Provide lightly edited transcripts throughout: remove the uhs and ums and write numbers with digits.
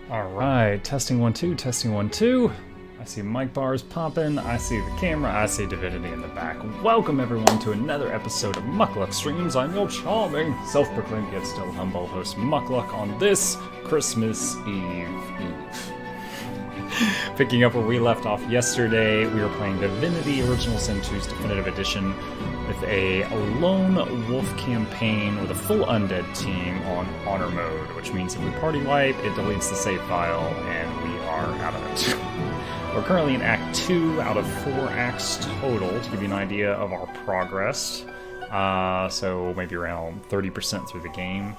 Alright, testing 1 2, testing 1 2. I see mic bars popping, I see the camera, I see Divinity in the back. Welcome everyone to another episode of Muckluck Streams. I'm your charming, self-proclaimed yet still humble host Muckluck on this Christmas Eve. Picking up where we left off yesterday, we were playing Divinity Original Sin 2's Definitive Edition with a lone wolf campaign with a full undead team on honor mode, which means if we party wipe, it deletes the save file, and we are out of it. We're currently in Act 2 out of 4 acts total, to give you an idea of our progress. So maybe around 30% through the game.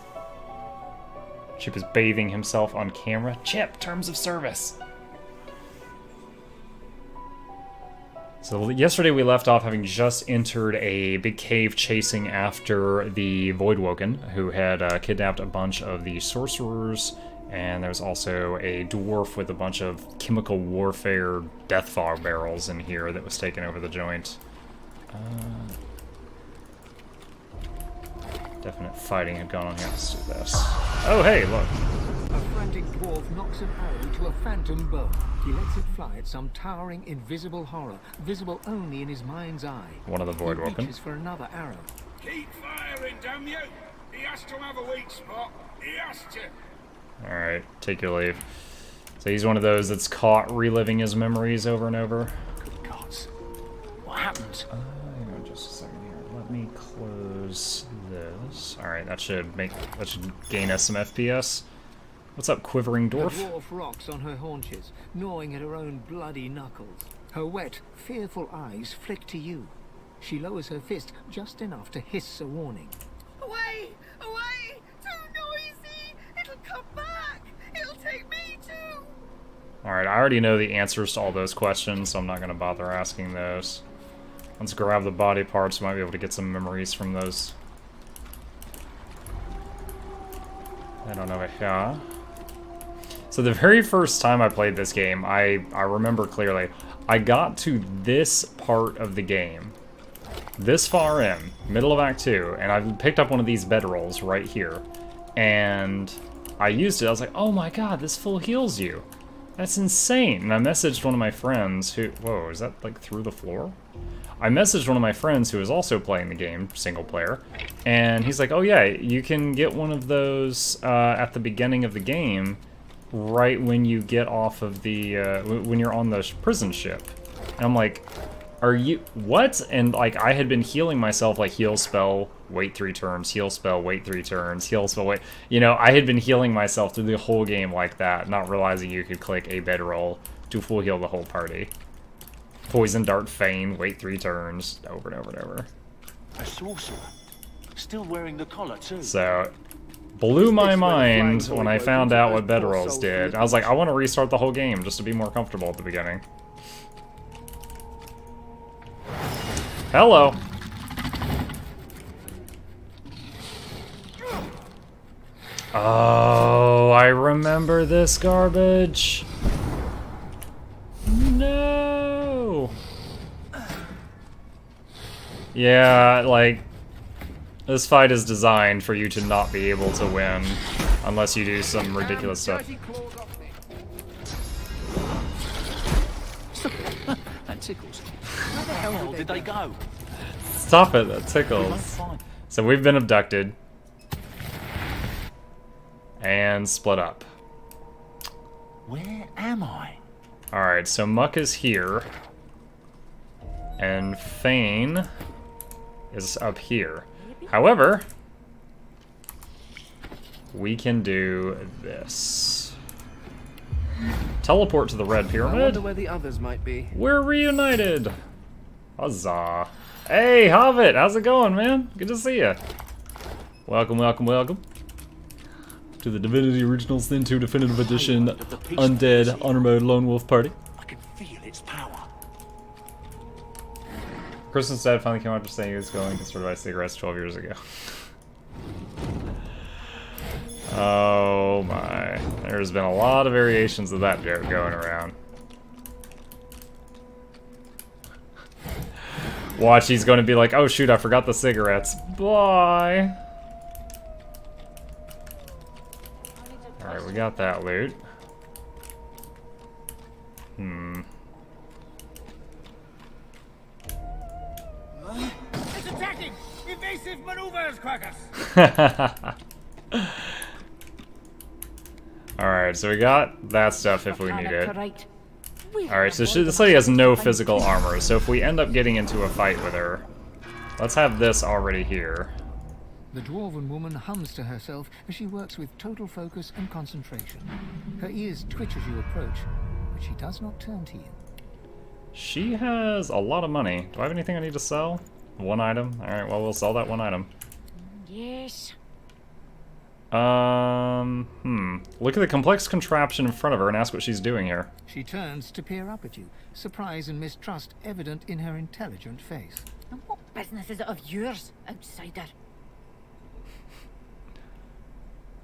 Chip is bathing himself on camera. Chip, terms of service! So yesterday we left off having just entered a big cave chasing after the Voidwoken, who had kidnapped a bunch of the sorcerers, and there's also a dwarf with a bunch of chemical warfare death fog barrels in here that was taking over the joint. Definite fighting had gone on here. Let's do this. Oh hey, look. A frantic dwarf knocks an arrow to a phantom bow. He lets it fly at some towering, invisible horror, visible only in his mind's eye. One of the Voidwoken. He reaches for another arrow. Keep firing, damn you! He has to have a weak spot. He has to. Alright, take your leave. So he's one of those that's caught reliving his memories over and over. Good gods. What happened? Hang on just a second here. Let me close this. Alright, that should gain us some FPS. What's up, quivering dwarf? The dwarf rocks on her haunches, gnawing at her own bloody knuckles. Her wet, fearful eyes flick to you. She lowers her fist just enough to hiss a warning. Away! Away! Too noisy! It'll come back! It'll take me too! Alright, I already know the answers to all those questions, so I'm not going to bother asking those. Let's grab the body parts, we might be able to get some memories from those. I don't know, yeah. So the very first time I played this game, I remember clearly, I got to this part of the game, this far in, middle of Act 2, and I picked up one of these bedrolls right here, and I used it. I was like, oh my god, this full heals you. That's insane. And I messaged one of my friends who, whoa, is that like through the floor? I messaged one of my friends who was also playing the game, single player, and he's like, oh yeah, you can get one of those at the beginning of the game, right when you get off of the, when you're on the prison ship. And I'm like, are you, what? And like, I had been healing myself, like heal spell, wait 3 turns, heal spell, wait 3 turns, heal spell, wait. You know, I had been healing myself through the whole game like that, not realizing you could click a bedroll to full heal the whole party. Poison dart feign, wait 3 turns, over and over and over. A sorcerer, still wearing the collar too. So, blew my mind when I found out what bedrolls did. I was like, I want to restart the whole game just to be more comfortable at the beginning. Hello. Oh, I remember this garbage. No. Yeah, like, this fight is designed for you to not be able to win unless you do some ridiculous stuff. That tickles. Where the hell did they go? Stop it, that tickles. So we've been abducted. And split up. Where am I? Alright, so Muck is here. And Fane is up here. However, we can do this. Teleport to the red I pyramid. wonder where the others might be. We're reunited! Huzzah. Hey, Hobbit! How's it going, man? Good to see you. Welcome, welcome, welcome. To the Divinity Original Sin 2 Definitive Edition Undead Honor Mode Lone Wolf Party. I can feel its power. Christmas Dad finally came out to saying he was going to sort of buy cigarettes 12 years ago. Oh my. There's been a lot of variations of that joke going around. Watch, he's going to be like, oh shoot, I forgot the cigarettes. Bye. Alright, we got that loot. It's attacking! Evasive maneuvers, Crackers! Alright, so we got that stuff if we need it. Alright, so this lady has no physical armor, so if we end up getting into a fight with her, let's have this already here. The dwarven woman hums to herself as she works with total focus and concentration. Her ears twitch as you approach, but she does not turn to you. She has a lot of money. Do I have anything I need to sell? One item? Alright, well, we'll sell that one item. Yes. Look at the complex contraption in front of her and ask what she's doing here. She turns to peer up at you, surprise and mistrust evident in her intelligent face. And what business is it of yours, outsider?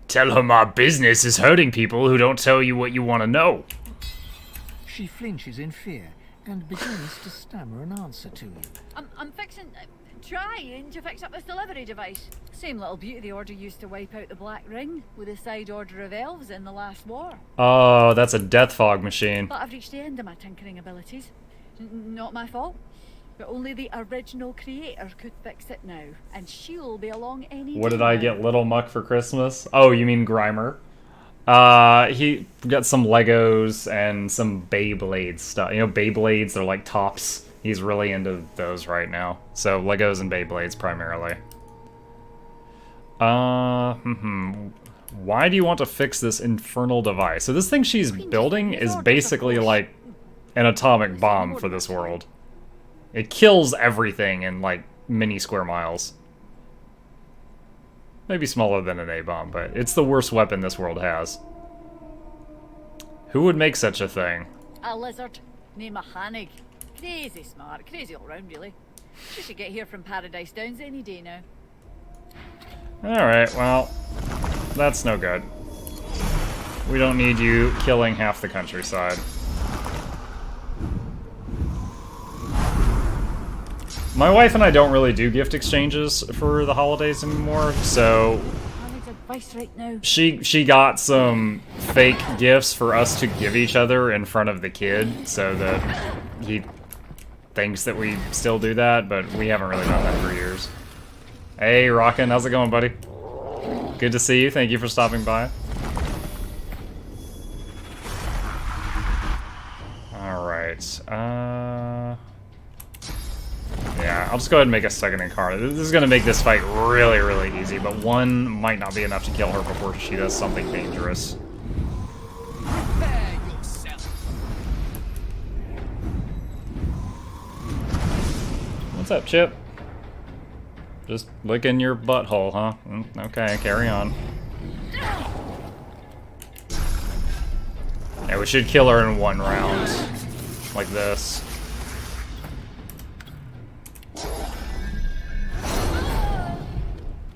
Tell her my business is hurting people who don't tell you what you want to know. She flinches in fear and begins to stammer an answer to you. I'm trying to fix up this delivery device. Same little beauty the Order used to wipe out the Black Ring with a side order of elves in the last war. Oh, that's a death fog machine. But I've reached the end of my tinkering abilities. Not my fault. But only the original creator could fix it now. And she'll be along any What day did I now. get Little Muck for Christmas? Oh, you mean Grimer. He got some Legos and some Beyblade stuff. You know, Beyblades, they're like tops. He's really into those right now. So, Legos and Beyblades primarily. Why do you want to fix this infernal device? So this thing she's building is basically like an atomic bomb for this world. It kills everything in, like, mini square miles. Maybe smaller than an A-bomb, but it's the worst weapon this world has. Who would make such a thing? A lizard named Hanig. Crazy smart, crazy all round really. She should get here from Paradise Downs any day now. Alright, well, that's no good. We don't need you killing half the countryside. My wife and I don't really do gift exchanges for the holidays anymore, so Hanig's advice right now. she got some fake gifts for us to give each other in front of the kid, so that he thinks that we still do that, but we haven't really done that for years. Hey, Rockin', how's it going, buddy? Good to see you. Thank you for stopping by. Alright, yeah, I'll just go ahead and make a second incarnate. This is going to make this fight really, really easy, but one might not be enough to kill her before she does something dangerous. What's up, Chip? Just licking your butthole, huh? Okay, carry on. Yeah, we should kill her in one round. Like this.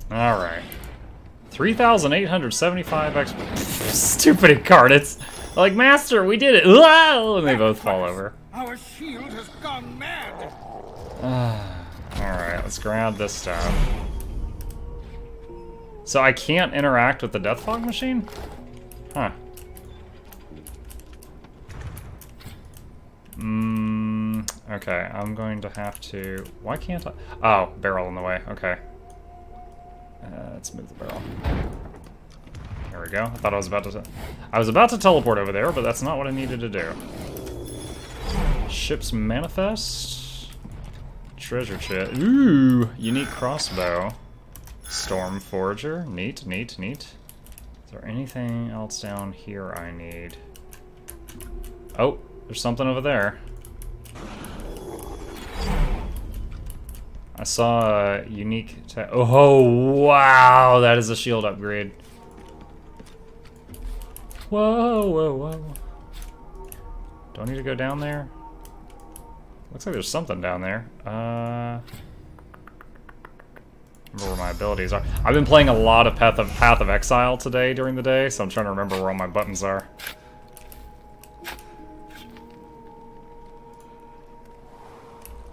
Alright. 3,875 XP. Stupid incarnates. Like, Master, we did it! Whoa! And they both fall over. Our shield has gone mad! Alright, let's grab this stuff. So I can't interact with the Death Fog machine? Huh. Okay, I'm going to have to... Why can't I... Oh, barrel in the way, okay. Let's move the barrel. There we go. I thought I was about to teleport over there, but that's not what I needed to do. Ship's manifest. Treasure chest. Ooh, unique crossbow. Storm Forager. Neat, neat, neat. Is there anything else down here I need? Oh, there's something over there. I saw a unique... Oh, wow! That is a shield upgrade. Whoa, whoa, whoa. Do I need to go down there? Looks like there's something down there. Remember where my abilities are. I've been playing a lot of Path of Exile today during the day, so I'm trying to remember where all my buttons are.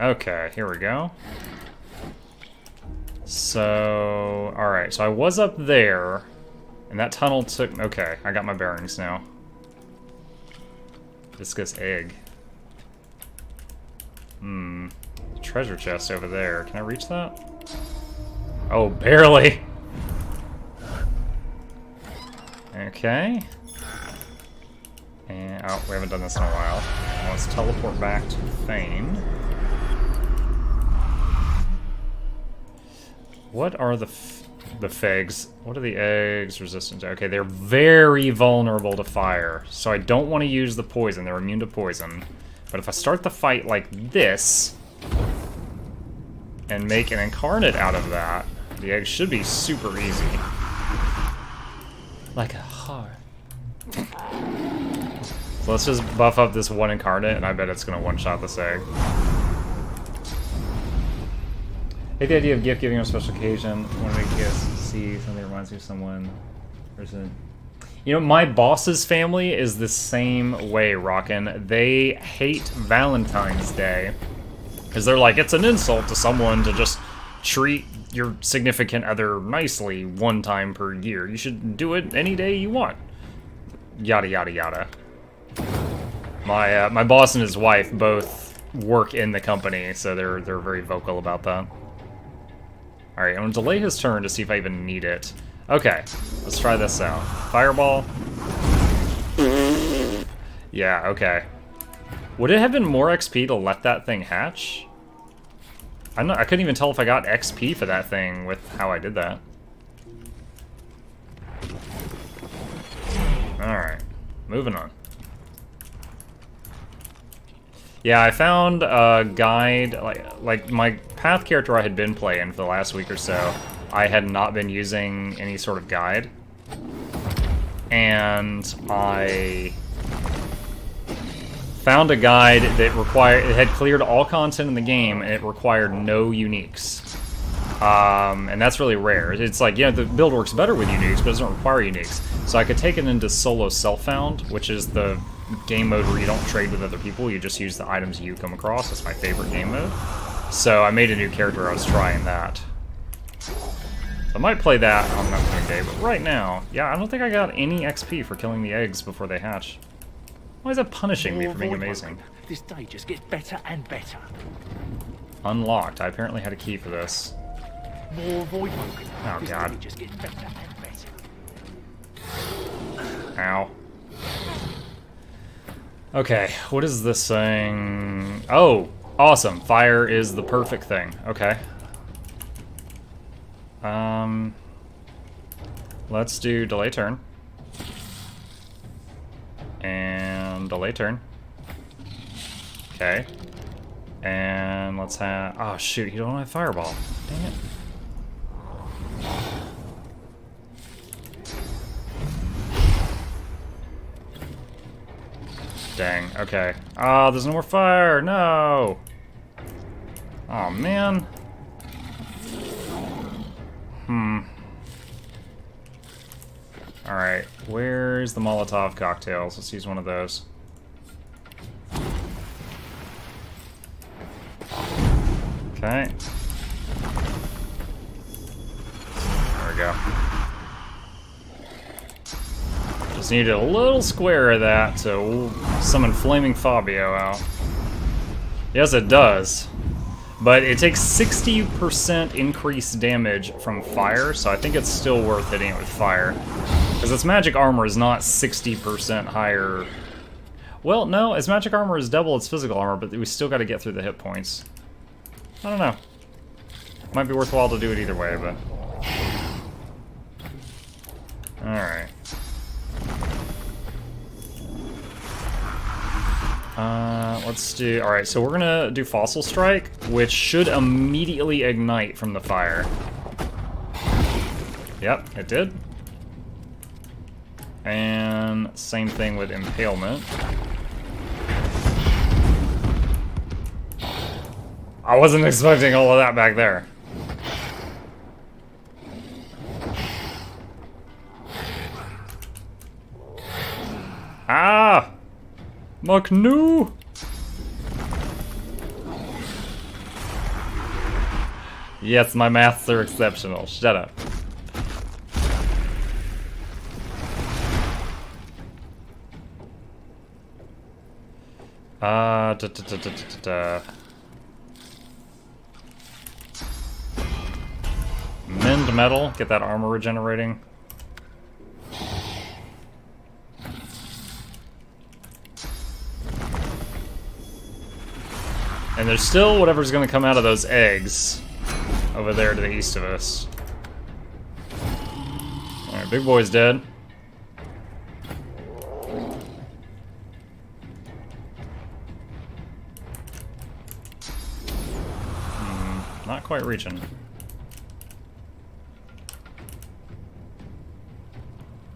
Okay, here we go. So, alright, so I was up there, and that tunnel took... Okay, I got my bearings now. Viscous egg. Treasure chest over there. Can I reach that? Oh, barely. Okay. And, oh, we haven't done this in a while. Let's teleport back to Thane. What are the figs? What are the eggs resistant to? Okay, they're very vulnerable to fire, so I don't want to use the poison. They're immune to poison. But if I start the fight like this, and make an incarnate out of that, the egg should be super easy. Like a heart. So let's just buff up this one incarnate, and I bet it's going to one-shot this egg. I hate the idea of gift giving on a special occasion. Want to make gifts, see something that reminds me of someone. You know, my boss's family is the same way, Rockin'. They hate Valentine's Day. Because they're like, it's an insult to someone to just treat your significant other nicely one time per year. You should do it any day you want. Yada, yada, yada. My boss and his wife both work in the company, so they're very vocal about that. Alright, I'm going to delay his turn to see if I even need it. Okay, let's try this out. Fireball. Yeah, okay. Would it have been more XP to let that thing hatch? I couldn't even tell if I got XP for that thing with how I did that. Alright, moving on. Yeah, I found a guide, like my path character I had been playing for the last week or so, I had not been using any sort of guide. And I found a guide that it had cleared all content in the game, and it required no uniques. And that's really rare. It's like, yeah, the build works better with uniques, but it doesn't require uniques. So I could take it into solo self-found, which is the game mode where you don't trade with other people, you just use the items you come across. That's my favorite game mode. So I made a new character, I was trying that. So I might play that on an upcoming day, but right now, yeah, I don't think I got any XP for killing the eggs before they hatch. Why is that punishing me for being amazing? This day just gets better and better. Unlocked. I apparently had a key for this. More void woken. Oh, This God. day just gets better and better. Ow. Okay, what is this thing? Oh, awesome. Fire is the perfect thing. Okay. Let's do delay turn. And delay turn. Okay. And let's have... Oh, shoot, you don't have fireball. Dang it. Dang, okay. Oh, there's no more fire, no! Oh, man. Alright, where's the Molotov cocktails? Let's use one of those. Okay. There we go. Just needed a little square of that to summon Flaming Fabio out. Yes, it does. But it takes 60% increased damage from fire, so I think it's still worth hitting it with fire. Because its magic armor is not 60% higher. Well, no, its magic armor is double its physical armor, but we still got to get through the hit points. I don't know. Might be worthwhile to do it either way, but... Alright. Let's do... Alright, so we're gonna do Fossil Strike, which should immediately ignite from the fire. Yep, it did. And same thing with Impalement. I wasn't expecting all of that back there. Ah! Maknu! Yes, my maths are exceptional. Shut up. hardened metal, get that armor regenerating. And there's still whatever's gonna come out of those eggs over there to the east of us. Alright, big boy's dead. Not quite reaching.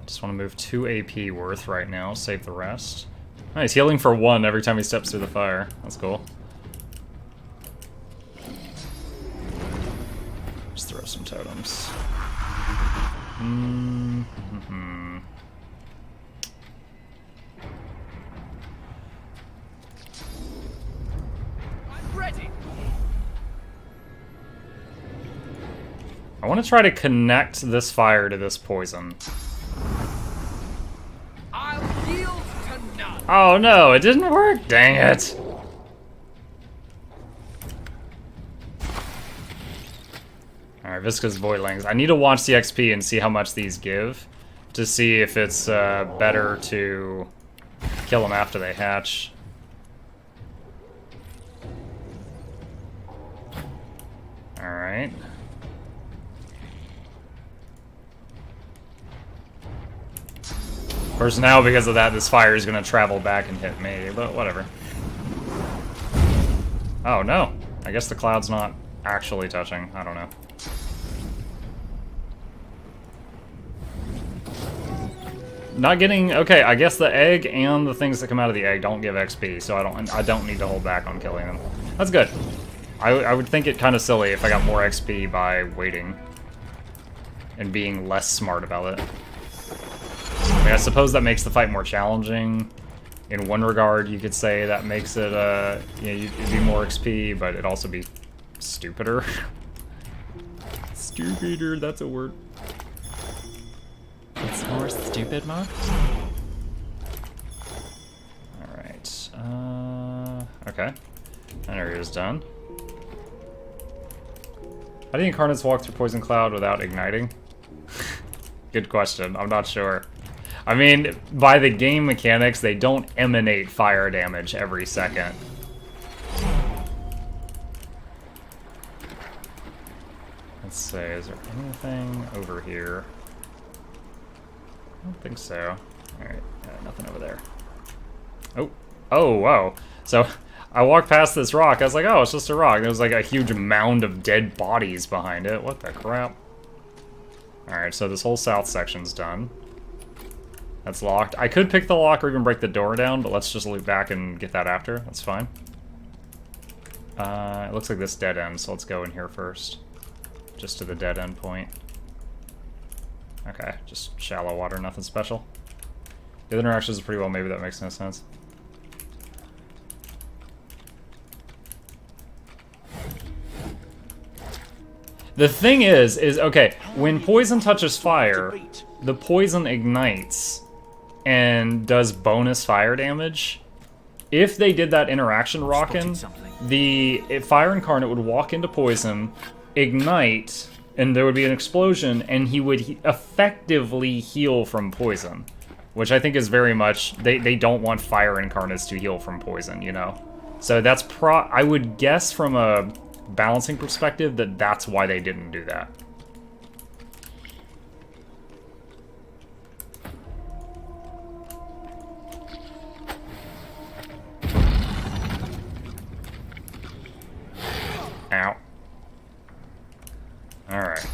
I just want to move 2 AP worth right now, save the rest. Oh, he's healing for 1 every time he steps through the fire. That's cool. Just throw some totems. I want to try to connect this fire to this poison. I'll yield to none. Oh no, it didn't work! Dang it! Alright, Visca's Voidlings. I need to watch the XP and see how much these give to see if it's better to kill them after they hatch. Alright. Of course, now because of that, this fire is going to travel back and hit me, but whatever. Oh, no. I guess the cloud's not actually touching. I don't know. Not getting... Okay, I guess the egg and the things that come out of the egg don't give XP, so I don't need to hold back on killing them. That's good. I would think it kind of silly if I got more XP by waiting and being less smart about it. I mean, I suppose that makes the fight more challenging. In one regard, you could say that makes it, you know, it'd be more XP, but it'd also be stupider. Stupider, that's a word. It's more stupid mode? Alright, okay. That area is done. How do the Incarnates walk through Poison Cloud without igniting? Good question, I'm not sure. I mean, by the game mechanics, they don't emanate fire damage every second. Let's see, is there anything over here? I don't think so. Alright, nothing over there. Oh, oh, whoa. So, I walked past this rock, I was like, oh, it's just a rock. There was like a huge mound of dead bodies behind it. What the crap? Alright, so this whole south section's done. That's locked. I could pick the lock or even break the door down, but let's just loop back and get that after. That's fine. It looks like this dead end, so let's go in here first. Just to the dead end point. Okay, just shallow water, nothing special. The other interactions are pretty well, maybe that makes no sense. The thing is okay, when poison touches fire, the poison ignites and does bonus fire damage. If they did that interaction rockin', the Fire Incarnate would walk into poison, ignite, and there would be an explosion, and he would effectively heal from poison. Which I think is very much... They don't want Fire Incarnates to heal from poison, you know? So that's I would guess from a balancing perspective that that's why they didn't do that. Ow. Alright.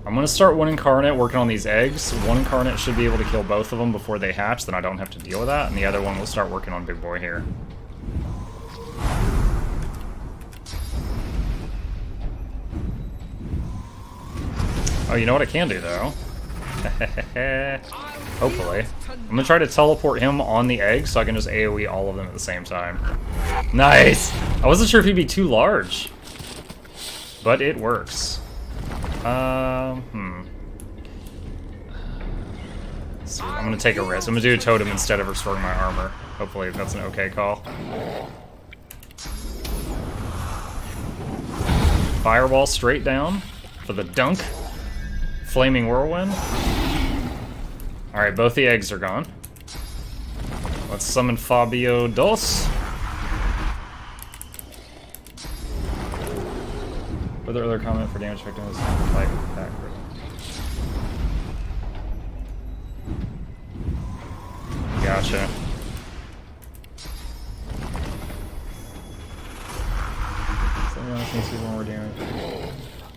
I'm gonna start one Incarnate working on these eggs. One Incarnate should be able to kill both of them before they hatch, then I don't have to deal with that, and the other one will start working on Big Boy here. Oh, you know what I can do, though? Hopefully. I'm gonna try to teleport him on the egg so I can just AoE all of them at the same time. Nice! I wasn't sure if he'd be too large. But it works. So I'm gonna take a risk. I'm gonna do a totem instead of restoring my armor. Hopefully that's an okay call. Fireball straight down for the dunk. Flaming whirlwind. Alright, both the eggs are gone. Let's summon Fabio Dos. Further other comment for damage effect is like that. Gotcha.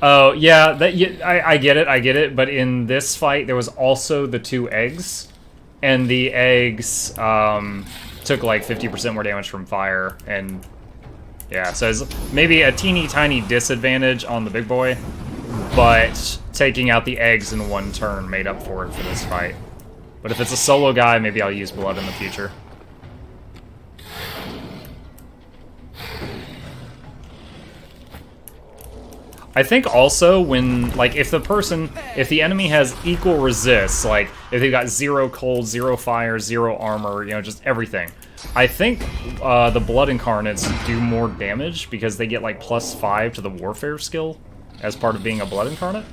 Oh yeah, I get it. But in this fight, there was also the 2 eggs, and the eggs took like 50% more damage from fire, and yeah, so it's maybe a teeny tiny disadvantage on the big boy, but taking out the eggs in 1 turn made up for it for this fight. But if it's a solo guy, maybe I'll use blood in the future. I think also when, like, if the enemy has equal resists, like, if they've got 0 cold, 0 fire, 0 armor, you know, just everything, I think the Blood Incarnates do more damage because they get, like, +5 to the Warfare skill as part of being a Blood Incarnate.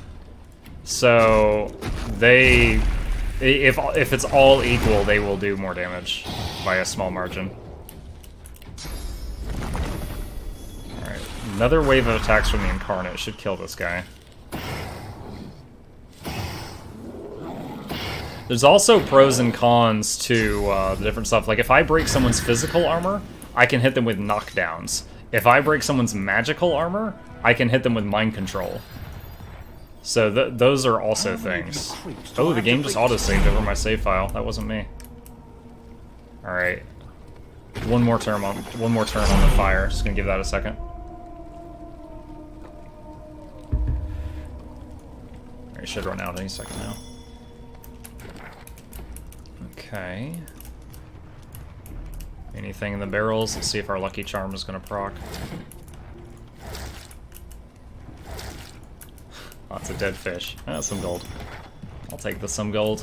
So, if it's all equal, they will do more damage by a small margin. Another wave of attacks from the Incarnate should kill this guy. There's also pros and cons to the different stuff. Like, if I break someone's physical armor, I can hit them with knockdowns. If I break someone's magical armor, I can hit them with mind control. So those are also things. Oh, the game just auto-saved over my save file. That wasn't me. Alright. One more turn on the fire. Just gonna give that a second. It should run out any second now. Okay. Anything in the barrels? Let's see if our lucky charm is gonna proc. Lots of dead fish. Ah, some gold. I'll take some gold.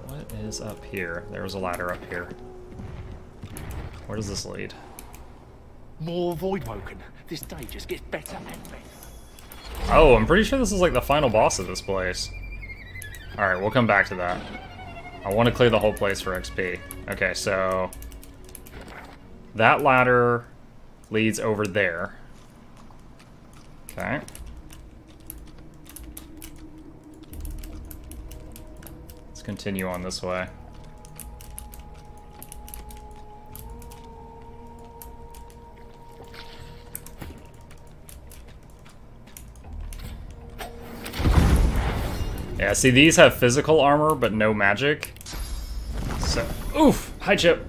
What is up here? There's a ladder up here. Where does this lead? More Voidwoken. This day just gets better and better. Oh, I'm pretty sure this is like the final boss of this place. Alright, we'll come back to that. I want to clear the whole place for XP. Okay, so... that ladder leads over there. Okay. Let's continue on this way. Yeah, see, these have physical armor, but no magic. So, oof! Hi, Chip!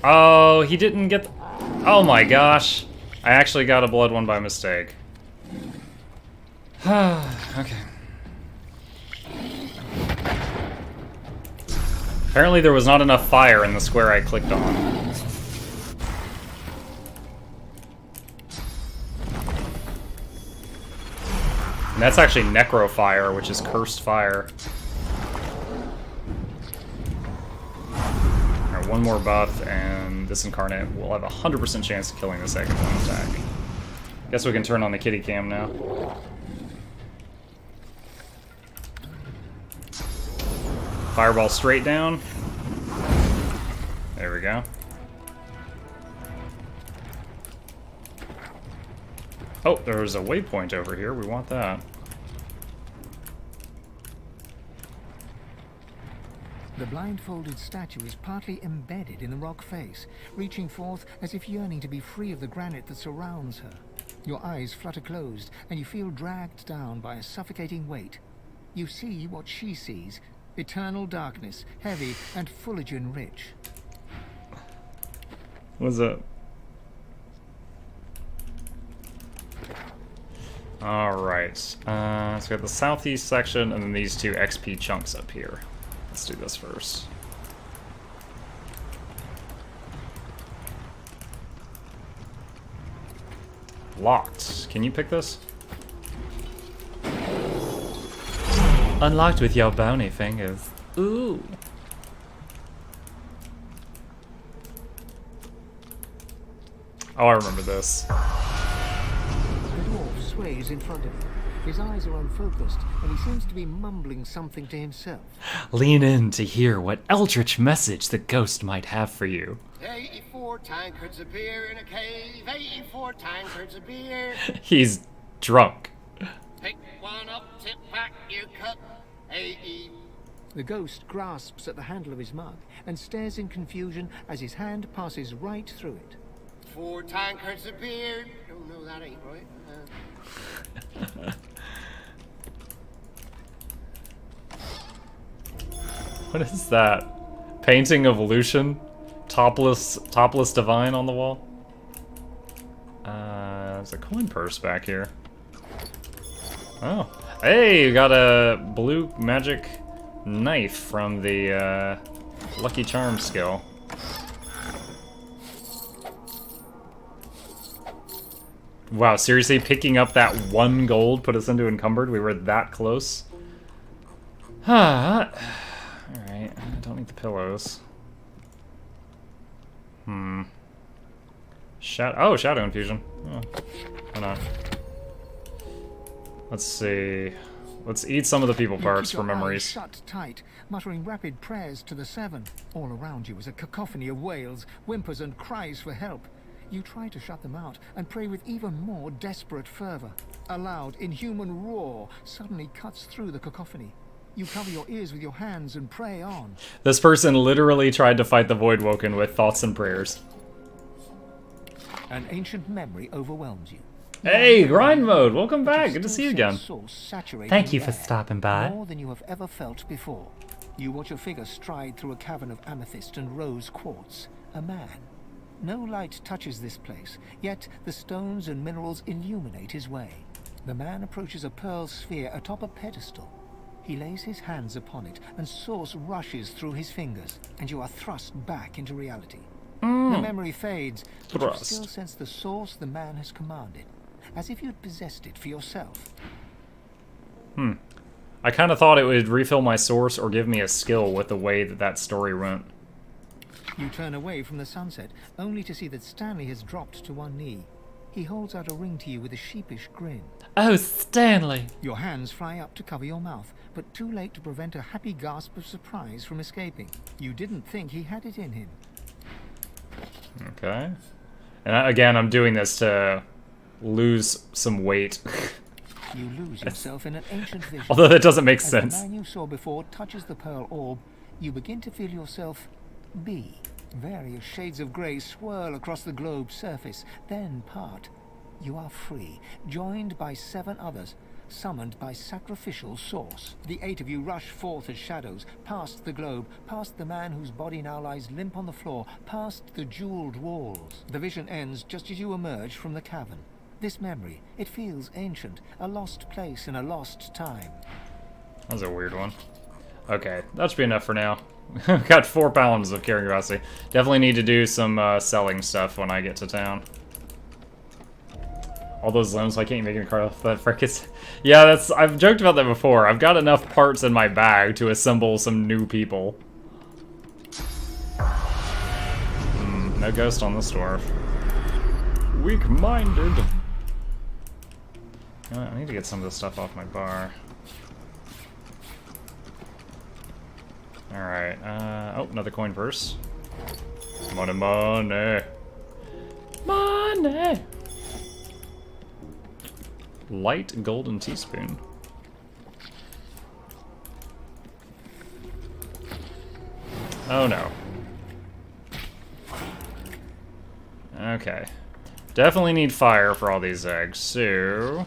Oh, he didn't get... oh my gosh! I actually got a blood one by mistake. Okay. Apparently there was not enough fire in the square I clicked on. And that's actually Necro Fire, which is Cursed Fire. Alright, one more buff, and this Incarnate will have a 100% chance of killing this egg in one attack. Guess we can turn on the kitty cam now. Fireball straight down. There we go. Oh, there's a waypoint over here. We want that. The blindfolded statue is partly embedded in the rock face, reaching forth as if yearning to be free of the granite that surrounds her. Your eyes flutter closed, and you feel dragged down by a suffocating weight. You see what she sees: eternal darkness, heavy and fullergen rich. What's up? Alright, so we have the southeast section and then these two XP chunks up here. Let's do this first. Locked. Can you pick this? Unlocked with your bony fingers. Ooh. Oh, I remember this. The dwarf sways in front of you. His eyes are unfocused, and he seems to be mumbling something to himself. Lean in to hear what eldritch message the ghost might have for you. 84 tankards of beer in a cave, 84 tankards of beer. He's drunk. Pick one up, tip back your cup, 80. The ghost grasps at the handle of his mug and stares in confusion as his hand passes right through it. 4 tankards of beer. Oh no, that ain't right. What is that? Painting of Lucian? Topless divine on the wall? There's a coin purse back here. Oh. Hey, you got a blue magic knife from the Lucky Charm skill. Wow, seriously, picking up that 1 gold put us into encumbered? We were that close? Alright, I don't need the pillows. Shadow infusion. Oh, why not? Let's see. Let's eat some of the people parts for memories. Shut tight, muttering rapid prayers to the seven. All around you is a cacophony of wails, whimpers, and cries for help. You try to shut them out and pray with even more desperate fervor. A loud, inhuman roar suddenly cuts through the cacophony. You cover your ears with your hands and pray on. This person literally tried to fight the Void Woken with thoughts and prayers. An ancient memory overwhelms you. Hey, grind mode! Welcome back. Good to see you again. Thank you for stopping by. More than you have ever felt before. You watch a figure stride through a cavern of amethyst and rose quartz. A man. No light touches this place, yet the stones and minerals illuminate his way. The man approaches a pearl sphere atop a pedestal. He lays his hands upon it, and source rushes through his fingers, and you are thrust back into reality. The memory fades, but you still sense the source the man has commanded, as if you'd possessed it for yourself. I kind of thought it would refill my source or give me a skill with the way that story went. You turn away from the sunset, only to see that Stanley has dropped to one knee. He holds out a ring to you with a sheepish grin. Oh, Stanley! Your hands fly up to cover your mouth, but too late to prevent a happy gasp of surprise from escaping. You didn't think he had it in him. Okay. And again, I'm doing this to lose some weight. You lose yourself in an ancient vision. Although that doesn't make As sense. the man you saw before touches the pearl orb, you begin to feel yourself be. Various shades of grey swirl across the globe's surface, then part. You are free, joined by 7 others, summoned by sacrificial source. The 8 of you rush forth as shadows, past the globe, past the man whose body now lies limp on the floor, past the jeweled walls. The vision ends just as you emerge from the cavern. This memory, it feels ancient, a lost place in a lost time. That was a weird one. Okay, that should be enough for now. Got 4 pounds of carrying capacity. Definitely need to do some selling stuff when I get to town. All those limbs, why can't you make a car off that frickin'? Yeah, I've joked about that before. I've got enough parts in my bag to assemble some new people. No ghost on this dwarf. Weak-minded. I need to get some of this stuff off my bar. Alright, oh, another coin purse. Money, money. Money! Light golden teaspoon. Oh no. Okay. Definitely need fire for all these eggs, so...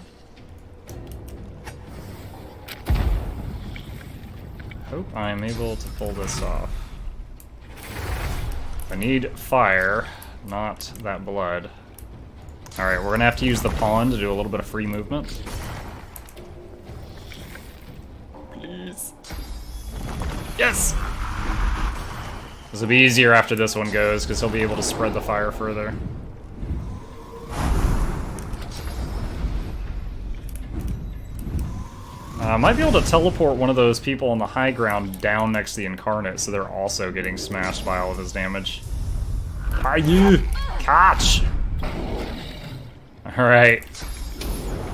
hope I'm able to pull this off. I need fire, not that blood. Alright, we're gonna have to use the pond to do a little bit of free movement. Please. Yes! This will be easier after this one goes, because he'll be able to spread the fire further. I might be able to teleport one of those people on the high ground down next to the Incarnate, so they're also getting smashed by all of his damage. Are you? Catch! Alright.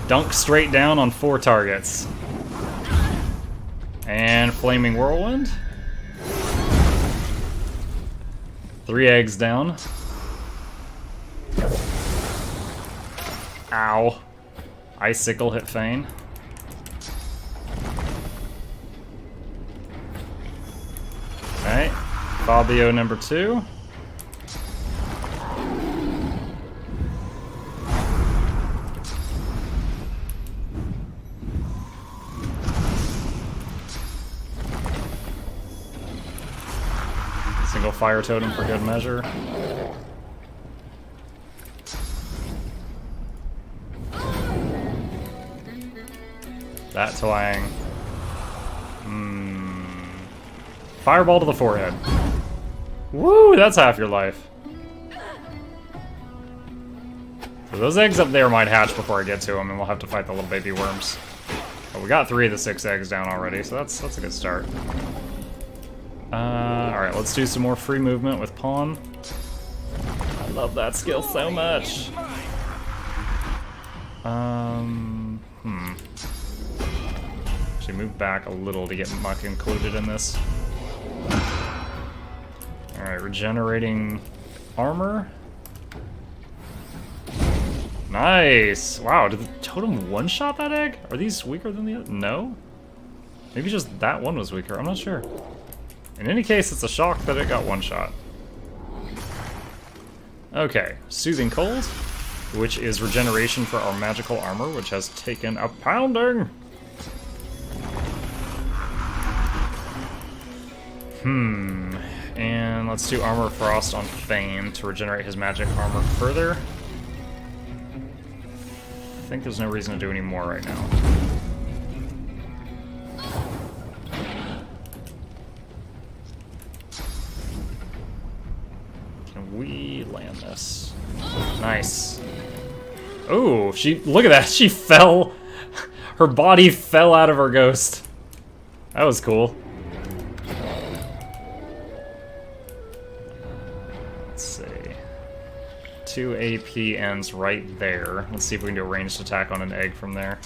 Dunk straight down on 4 targets. And Flaming Whirlwind. 3 eggs down. Ow. Icicle hit Fane. Alright. Fabio number 2. Single fire totem for good measure. That twang. Fireball to the forehead. Woo, that's half your life. So those eggs up there might hatch before I get to them, and we'll have to fight the little baby worms. But we got 3 of the 6 eggs down already, so that's a good start. Alright, let's do some more free movement with Pawn. I love that skill so much. Actually move back a little to get Muck included in this. Alright, regenerating armor. Nice! Wow, did the totem one-shot that egg? Are these weaker than the other? No? Maybe just that one was weaker, I'm not sure. In any case, it's a shock that it got one-shot. Okay, Soothing Cold, which is regeneration for our magical armor, which has taken a pounding! And let's do Armor Frost on Fane to regenerate his magic armor further. I think there's no reason to do any more right now. Can we land this? Nice. Oh, look at that, she fell. Her body fell out of her ghost. That was cool. Let's see. 2 AP ends right there. Let's see if we can do a ranged attack on an egg from there.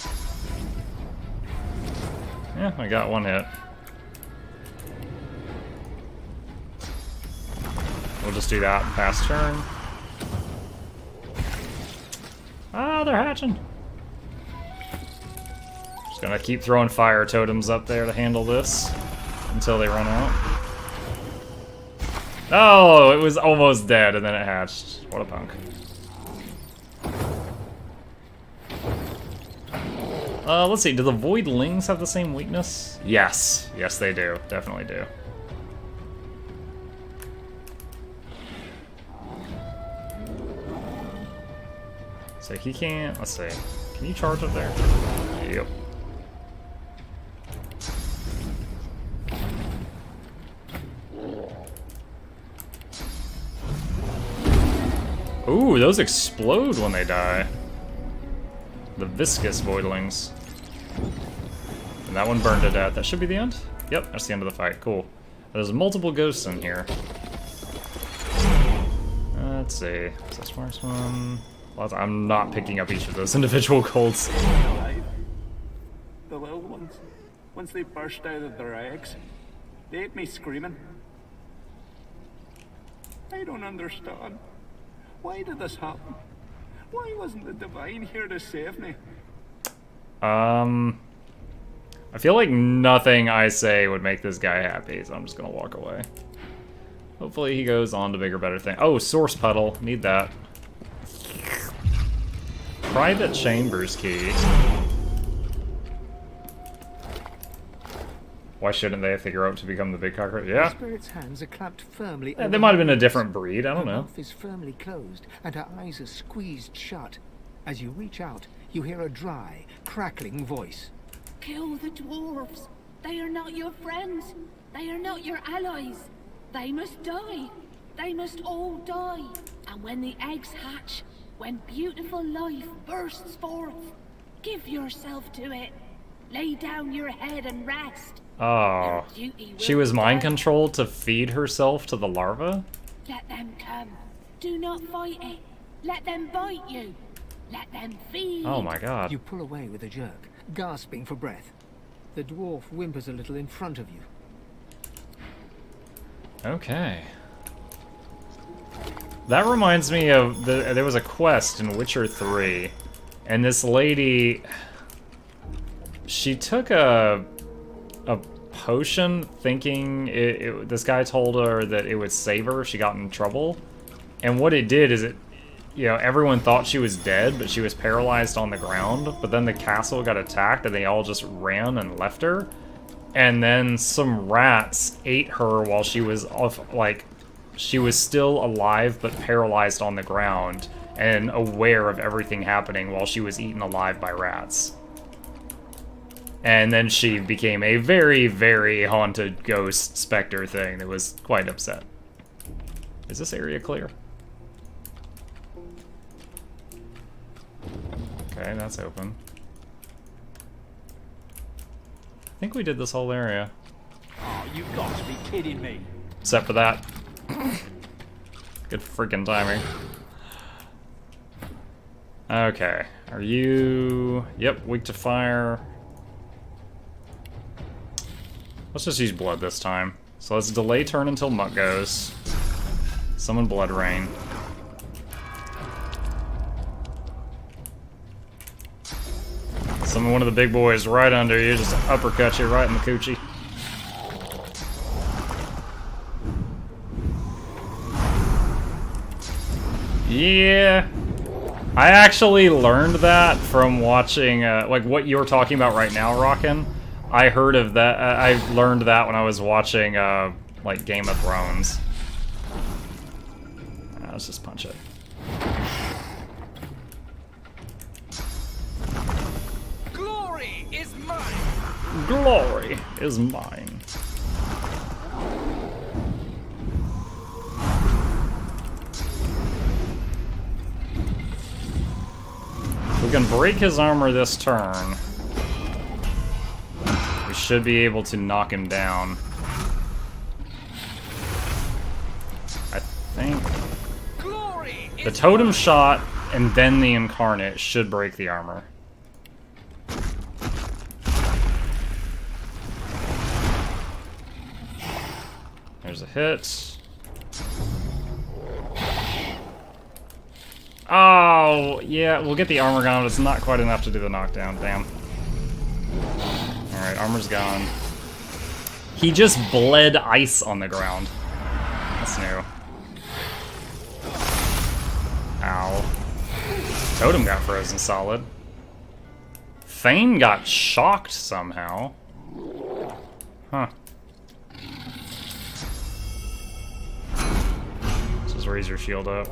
Yeah, I got 1 hit. We'll just do that fast turn. Ah, they're hatching. Just gonna keep throwing fire totems up there to handle this until they run out. Oh, it was almost dead and then it hatched. What a punk. Let's see, do the Voidlings have the same weakness? Yes. Yes, they do. Definitely do. So he can't, let's see. Can you charge up there? Yep. Ooh, those explode when they die. The viscous Voidlings. And that one burned to death. That should be the end? Yep, that's the end of the fight. Cool. There's multiple ghosts in here. Let's see. Is this first one? Well, I'm not picking up each of those individual golds. Alive. The little ones, once they burst out of their eggs, they ate me screaming. I don't understand. Why did this happen? Why wasn't the Divine here to save me? I feel like nothing I say would make this guy happy, so I'm just gonna walk away. Hopefully he goes on to bigger, better things. Oh, Source Puddle. Need that. Private Chambers key. Why shouldn't they if they grow up to become the big cockroach? Yeah. The spirit's hands are clamped firmly. They might have been a different breed, I don't Her know. mouth is firmly closed, and her eyes are squeezed shut. As you reach out, you hear a dry, crackling voice. Kill the dwarves. They are not your friends. They are not your allies. They must die. They must all die. And when the eggs hatch, when beautiful life bursts forth, give yourself to it. Lay down your head and rest. Oh. Your duty She will was be mind done. controlled to feed herself to the larva? Let them come. Do not fight it. Let them bite you. Let them feed. Oh my god. You pull away with a jerk, gasping for breath. The dwarf whimpers a little in front of you. Okay. That reminds me of there was a quest in Witcher 3, and this lady, she took a potion thinking this guy told her that it would save her if she got in trouble, and what it did is everyone thought she was dead, but she was paralyzed on the ground, but then the castle got attacked and they all just ran and left her, and then some rats ate her while she was she was still alive but paralyzed on the ground and aware of everything happening while she was eaten alive by rats. And then she became a very, very haunted ghost specter thing that was quite upset. Is this area clear? Okay, that's open. I think we did this whole area. Oh, you've got to be kidding me. Except for that. Good freaking timing. Okay, are you... Yep, weak to fire. Let's just use blood this time. So let's delay turn until Mutt goes. Summon Blood Rain. Summon one of the big boys right under you, just uppercut you right in the coochie. Yeah, I actually learned that from watching, like what you're talking about right now, Rockin'. I heard of that, I learned that when I was watching, like Game of Thrones. Let's just punch it. Glory is mine! Glory is mine. We can break his armor this turn. We should be able to knock him down. I think the totem shot and then the incarnate should break the armor. There's a hit. Oh, yeah, we'll get the armor gone, but it's not quite enough to do the knockdown. Damn. Alright, armor's gone. He just bled ice on the ground. That's new. Ow. Totem got frozen solid. Thane got shocked somehow. Huh. Let's just raise your shield up.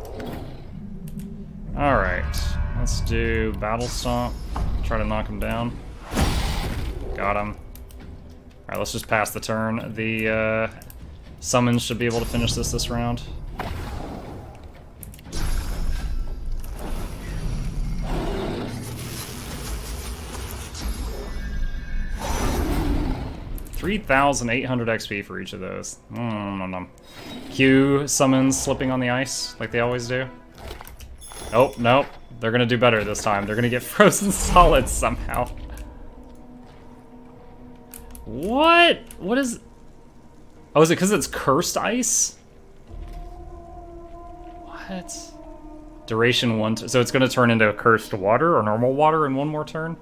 Alright, let's do Battle Stomp. Try to knock him down. Got him. Alright, let's just pass the turn. The summons should be able to finish this round. $3,800 XP for each of those. Q summons slipping on the ice like they always do. Oh, nope. They're gonna do better this time. They're gonna get frozen solid somehow. What? What is... Oh, is it because it's cursed ice? What? Duration 1... So it's gonna turn into cursed water or normal water in one more turn?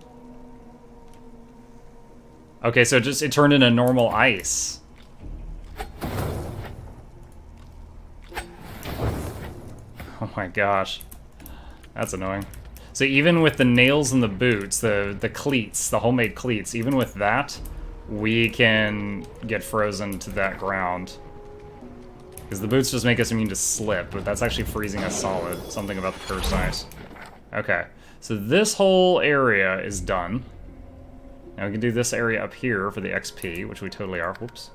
Okay, so it turned into normal ice. Oh my gosh. That's annoying. So even with the nails in the boots, the cleats, the homemade cleats, even with that, we can get frozen to that ground. Because the boots just make us immune to slip, but that's actually freezing us solid. Something about the cursed ice. Okay, so this whole area is done. Now we can do this area up here for the XP, which we totally are. Whoops.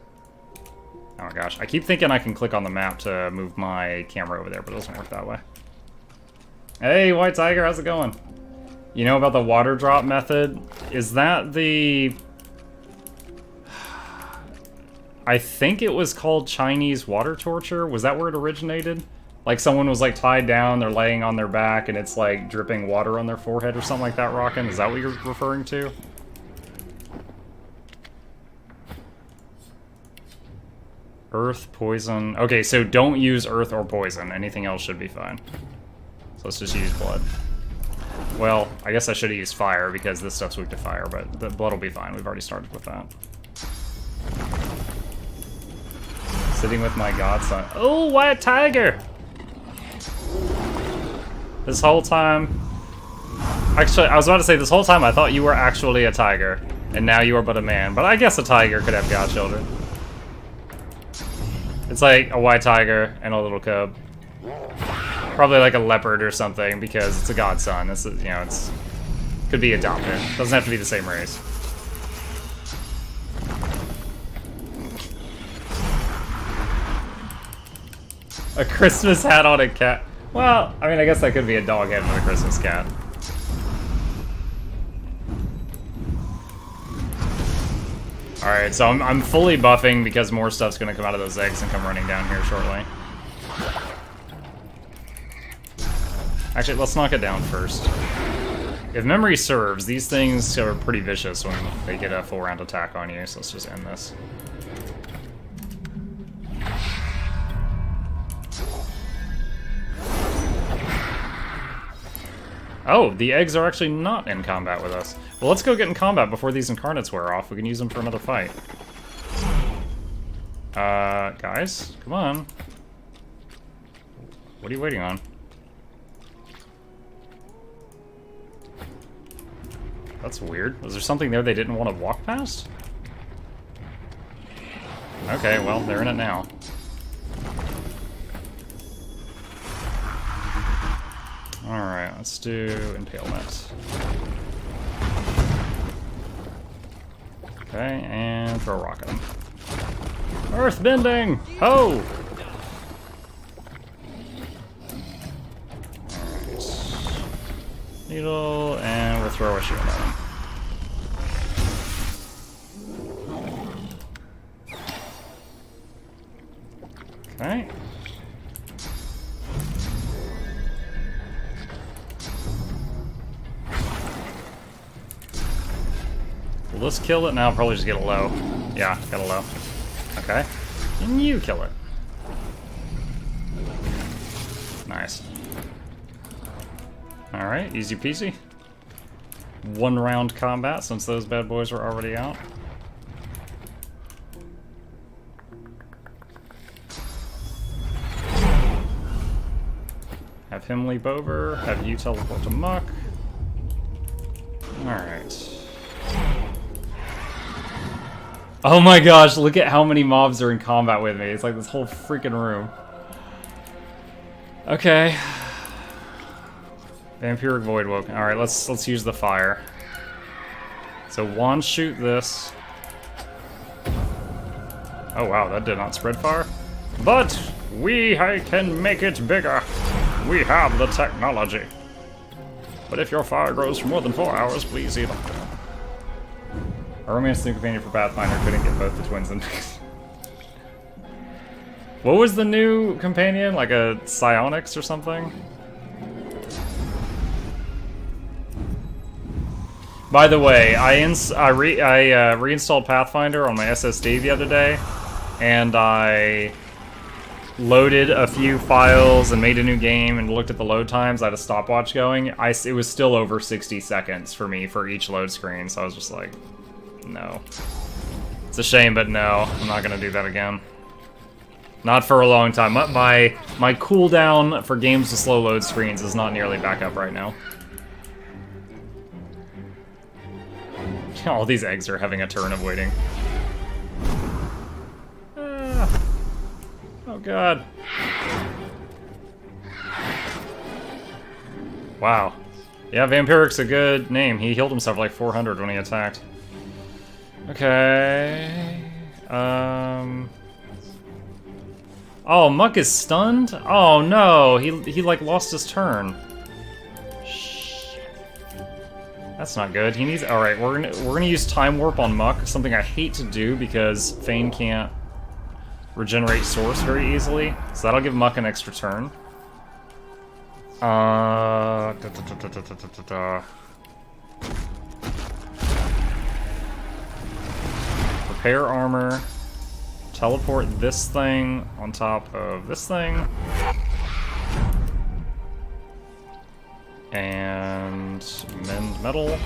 Oh my gosh, I keep thinking I can click on the map to move my camera over there, but it doesn't work that way. Hey, White Tiger, how's it going? You know about the water drop method? Is that the... I think it was called Chinese water torture. Was that where it originated? Like someone was like tied down, they're laying on their back, and it's like dripping water on their forehead or something like that, Rockin'? Is that what you're referring to? Earth, poison. Okay, so don't use earth or poison. Anything else should be fine. So let's just use blood. Well, I guess I should have used fire because this stuff's weak to fire, but the blood will be fine. We've already started with that. Sitting with my godson. Oh, white tiger! This whole time... Actually, I was about to say, this whole time I thought you were actually a tiger, and now you are but a man. But I guess a tiger could have godchildren. It's like a white tiger and a little cub. Probably like a leopard or something, because it's a godson. This is, you know, it's... Could be adopted. Doesn't have to be the same race. A Christmas hat on a cat. Well, I mean, I guess that could be a dog head with a Christmas cat. Alright, so I'm fully buffing because more stuff's gonna come out of those eggs and come running down here shortly. Actually, let's knock it down first. If memory serves, these things are pretty vicious when they get a full round attack on you, so let's just end this. Oh, the eggs are actually not in combat with us. Well, let's go get in combat before these incarnates wear off. We can use them for another fight. Guys, come on. What are you waiting on? That's weird. Was there something there they didn't want to walk past? Okay, well, they're in it now. Alright, let's do Impalement. Okay, and throw a rock at him. Earthbending! Ho! Alright. Needle, and we'll throw a shield at him. Okay. Will this kill it? No, I'll probably just get a low. Yeah, got a low. Okay. And you kill it. Nice. Alright, easy peasy. 1 round combat since those bad boys were already out. Have him leap over, have you teleport to Muck. Alright. Oh my gosh, look at how many mobs are in combat with me. It's like this whole freaking room. Okay. Vampiric Void Woke. Alright, let's use the fire. So wand shoot this. Oh wow, that did not spread fire. But we can make it bigger. We have the technology. But if your fire grows for more than 4 hours, please either. A romance new companion for Pathfinder couldn't get both the twins in. What was the new companion? Like a psionics or something? By the way, I reinstalled Pathfinder on my SSD the other day, and I loaded a few files and made a new game and looked at the load times. I had a stopwatch going. It was still over 60 seconds for me for each load screen, so I was just like, no. It's a shame, but no, I'm not gonna do that again. Not for a long time. My cooldown for games with slow load screens is not nearly back up right now. All these eggs are having a turn of waiting. Oh god. Wow. Yeah, Vampiric's a good name. He healed himself like 400 when he attacked. Okay. Oh, Muck is stunned? Oh no, he like lost his turn. Shh. That's not good. He needs. All right, we're gonna use Time Warp on Muck, something I hate to do because Fane can't regenerate Source very easily. So that'll give Muck an extra turn. Repair armor. Teleport this thing on top of this thing. And mend metal.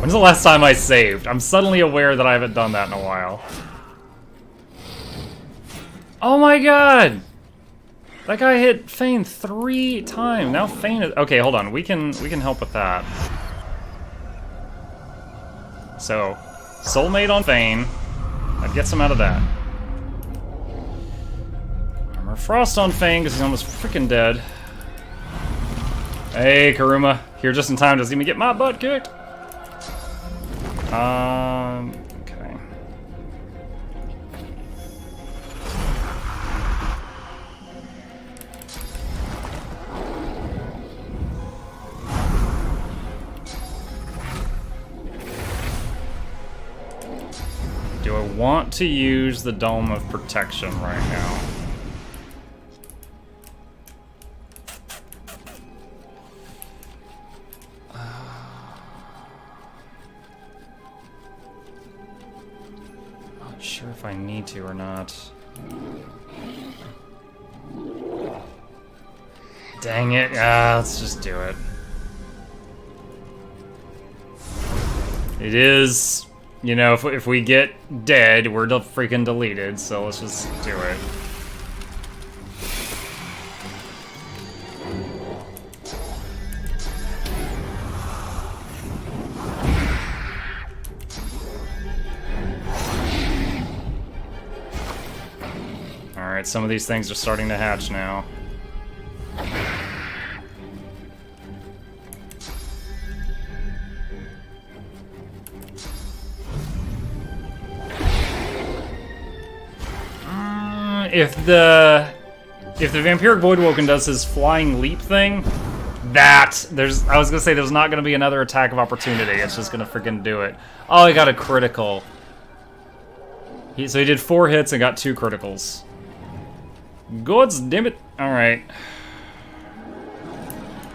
When's the last time I saved? I'm suddenly aware that I haven't done that in a while. Oh my god! That guy hit Fane 3 times. Now Fane is... Okay, hold on. We can help with that. So, Soulmate on Fane. That gets him out of that. Armor Frost on Fane because he's almost freaking dead. Hey, Karuma. Here just in time. Doesn't even get my butt kicked. Okay. Do I want to use the Dome of Protection right now? Not sure if I need to or not. Dang it. Let's just do it. It is... You know, if we get dead, we're freaking deleted, so let's just do it. Alright, some of these things are starting to hatch now. If the Vampiric Voidwoken does his flying leap thing, I was gonna say there's not gonna be another attack of opportunity. It's just gonna freaking do it. Oh, he got a critical. So he did 4 hits and got 2 criticals. God damn it! All right.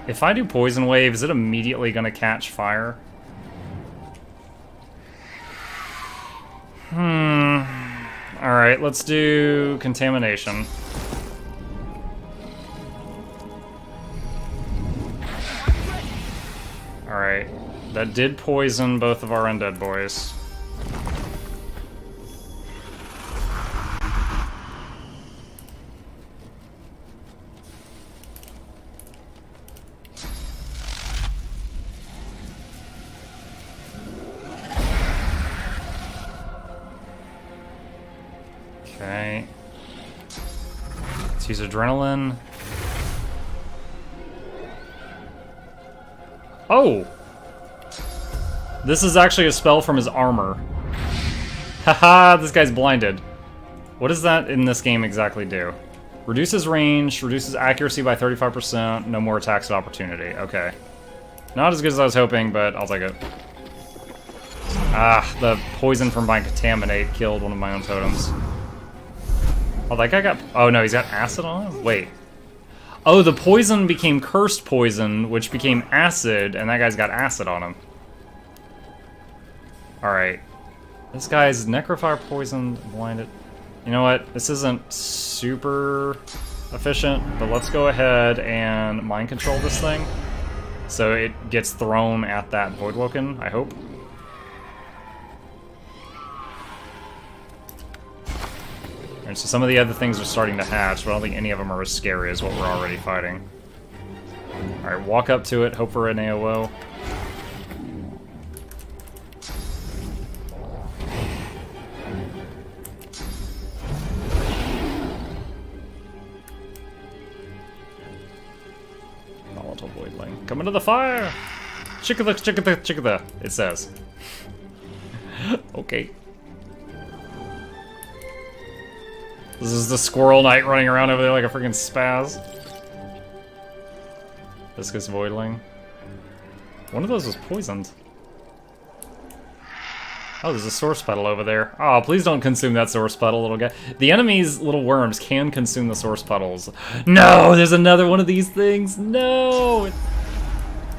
If I do Poison Wave, is it immediately gonna catch fire? Alright, let's do Contamination. Alright, that did poison both of our undead boys. Okay. Let's use Adrenaline. Oh! This is actually a spell from his armor. Haha, this guy's blinded. What does that in this game exactly do? Reduces range, reduces accuracy by 35%, no more attacks of opportunity. Okay. Not as good as I was hoping, but I'll take it. Ah, the poison from my Contaminate killed one of my own totems. Oh, that guy got... Oh, no, he's got acid on him? Wait. Oh, the poison became cursed poison, which became acid, and that guy's got acid on him. Alright. This guy's necrofire poisoned, blinded. You know what? This isn't super efficient, but let's go ahead and mind control this thing. So it gets thrown at that Voidwoken, I hope. And so some of the other things are starting to hatch, but I don't think any of them are as scary as what we're already fighting. Alright, walk up to it, hope for an AOO. Volatile Voidling. Coming to the fire! Chickada, chickada, chickada, it says. Okay. This is the Squirrel Knight running around over there like a freaking spaz. Viscous Voidling. One of those was poisoned. Oh, there's a source petal over there. Oh, please don't consume that source petal, little guy. The enemy's little worms can consume the source petals. No, there's another one of these things. No.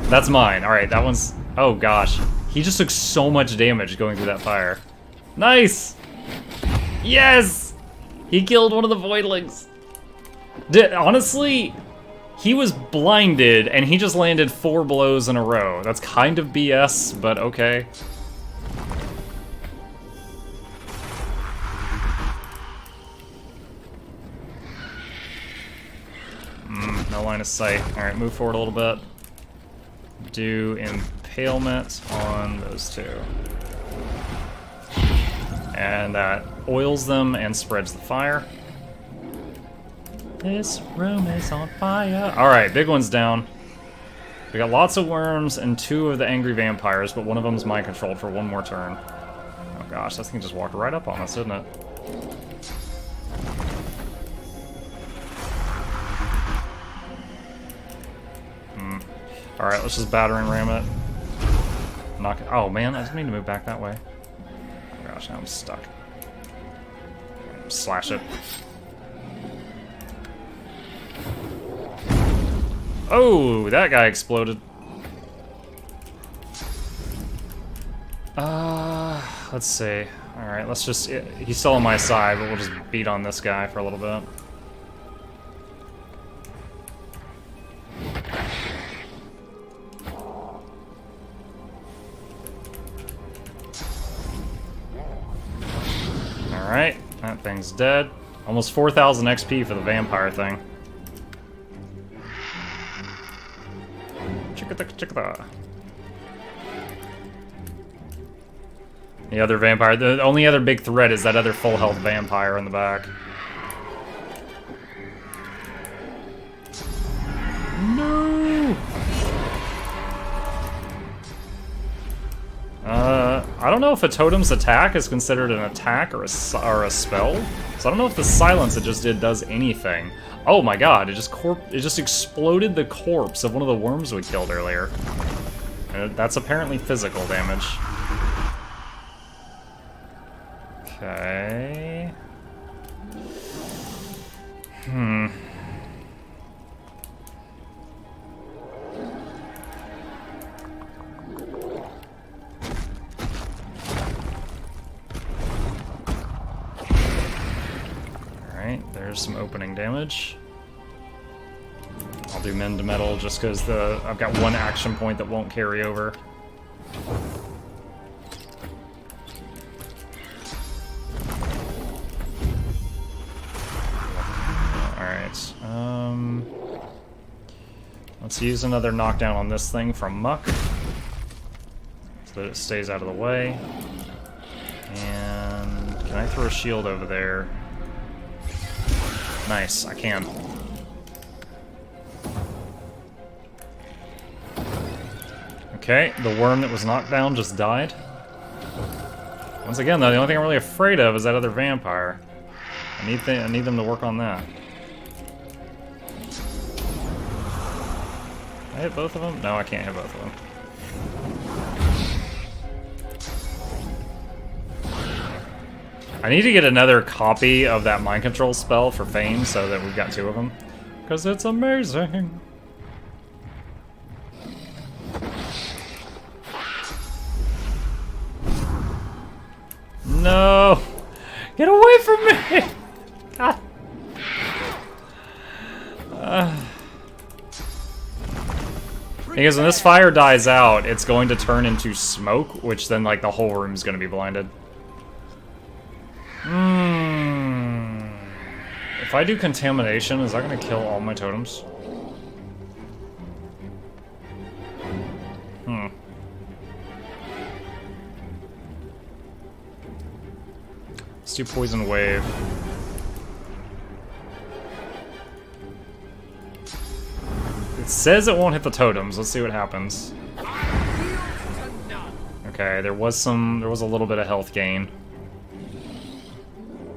That's mine. All right, that one's... Oh, gosh. He just took so much damage going through that fire. Nice. Yes. He killed one of the voidlings. Honestly, he was blinded, and he just landed 4 blows in a row. That's kind of BS, but okay. No line of sight. Alright, move forward a little bit. Do impalement on those two. And that oils them and spreads the fire. This room is on fire. Alright, big one's down. We got lots of worms and 2 of the angry vampires, but one of them's mind controlled for 1 more turn. Oh gosh, this thing just walked right up on us, didn't it? Alright, let's just battering ram it. Knock it. Oh man, I just need to move back that way. Oh gosh, now I'm stuck. Slash it. Oh, that guy exploded. Let's see. Alright, let's just... He's still on my side, but we'll just beat on this guy for a little bit. Alright, that thing's dead. Almost 4,000 XP for the vampire thing. Chicka-da. The other vampire, the only other big threat is that other full health vampire in the back. No! I don't know if a totem's attack is considered an attack or a spell. So I don't know if the silence it just did does anything. Oh my god, it just exploded the corpse of one of the worms we killed earlier. That's apparently physical damage. Okay. Alright, there's some opening damage. I'll do mend to metal just because I've got 1 action point that won't carry over. Alright, let's use another knockdown on this thing from Muck, so that it stays out of the way. And can I throw a shield over there? Nice, I can. Okay, the worm that was knocked down just died. Once again, though, the only thing I'm really afraid of is that other vampire. I need them to work on that. Can I hit both of them? No, I can't hit both of them. I need to get another copy of that mind control spell for Fame so that we've got 2 of them. Because it's amazing. No! Get away from me! God. Because when this fire dies out, it's going to turn into smoke, which then like the whole room's going to be blinded. If I do contamination, is that going to kill all my totems? Let's do poison wave. It says it won't hit the totems. Let's see what happens. Okay, there was a little bit of health gain.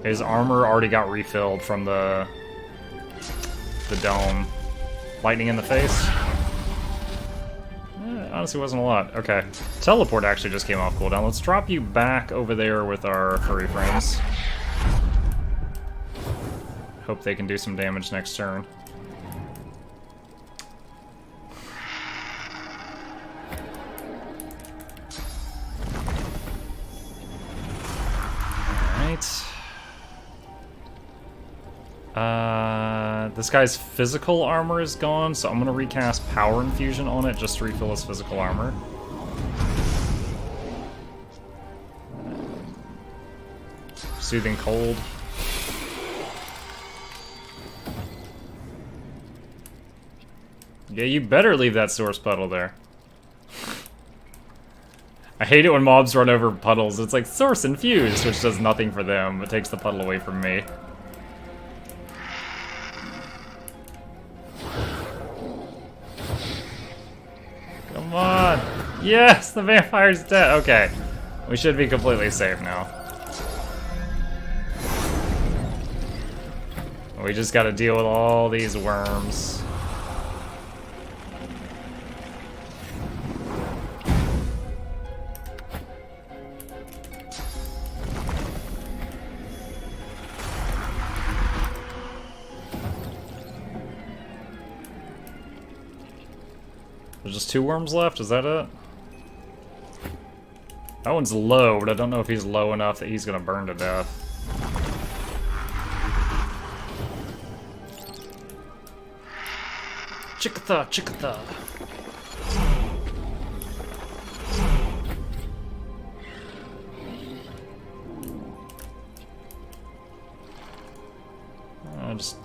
His armor already got refilled from the dome. Lightning in the face? honestly wasn't a lot. Okay. Teleport actually just came off cooldown. Let's drop you back over there with our furry friends. Hope they can do some damage next turn. This guy's physical armor is gone, so I'm gonna recast Power Infusion on it just to refill his physical armor. Soothing Cold. Yeah, you better leave that source puddle there. I hate it when mobs run over puddles. It's like Source Infused, which does nothing for them. It takes the puddle away from me. Come on! Yes! The vampire's dead! Okay. We should be completely safe now. We just gotta deal with all these worms. There's just 2 worms left, is that it? That one's low, but I don't know if he's low enough that he's gonna burn to death. Chickatha, chickatha. Just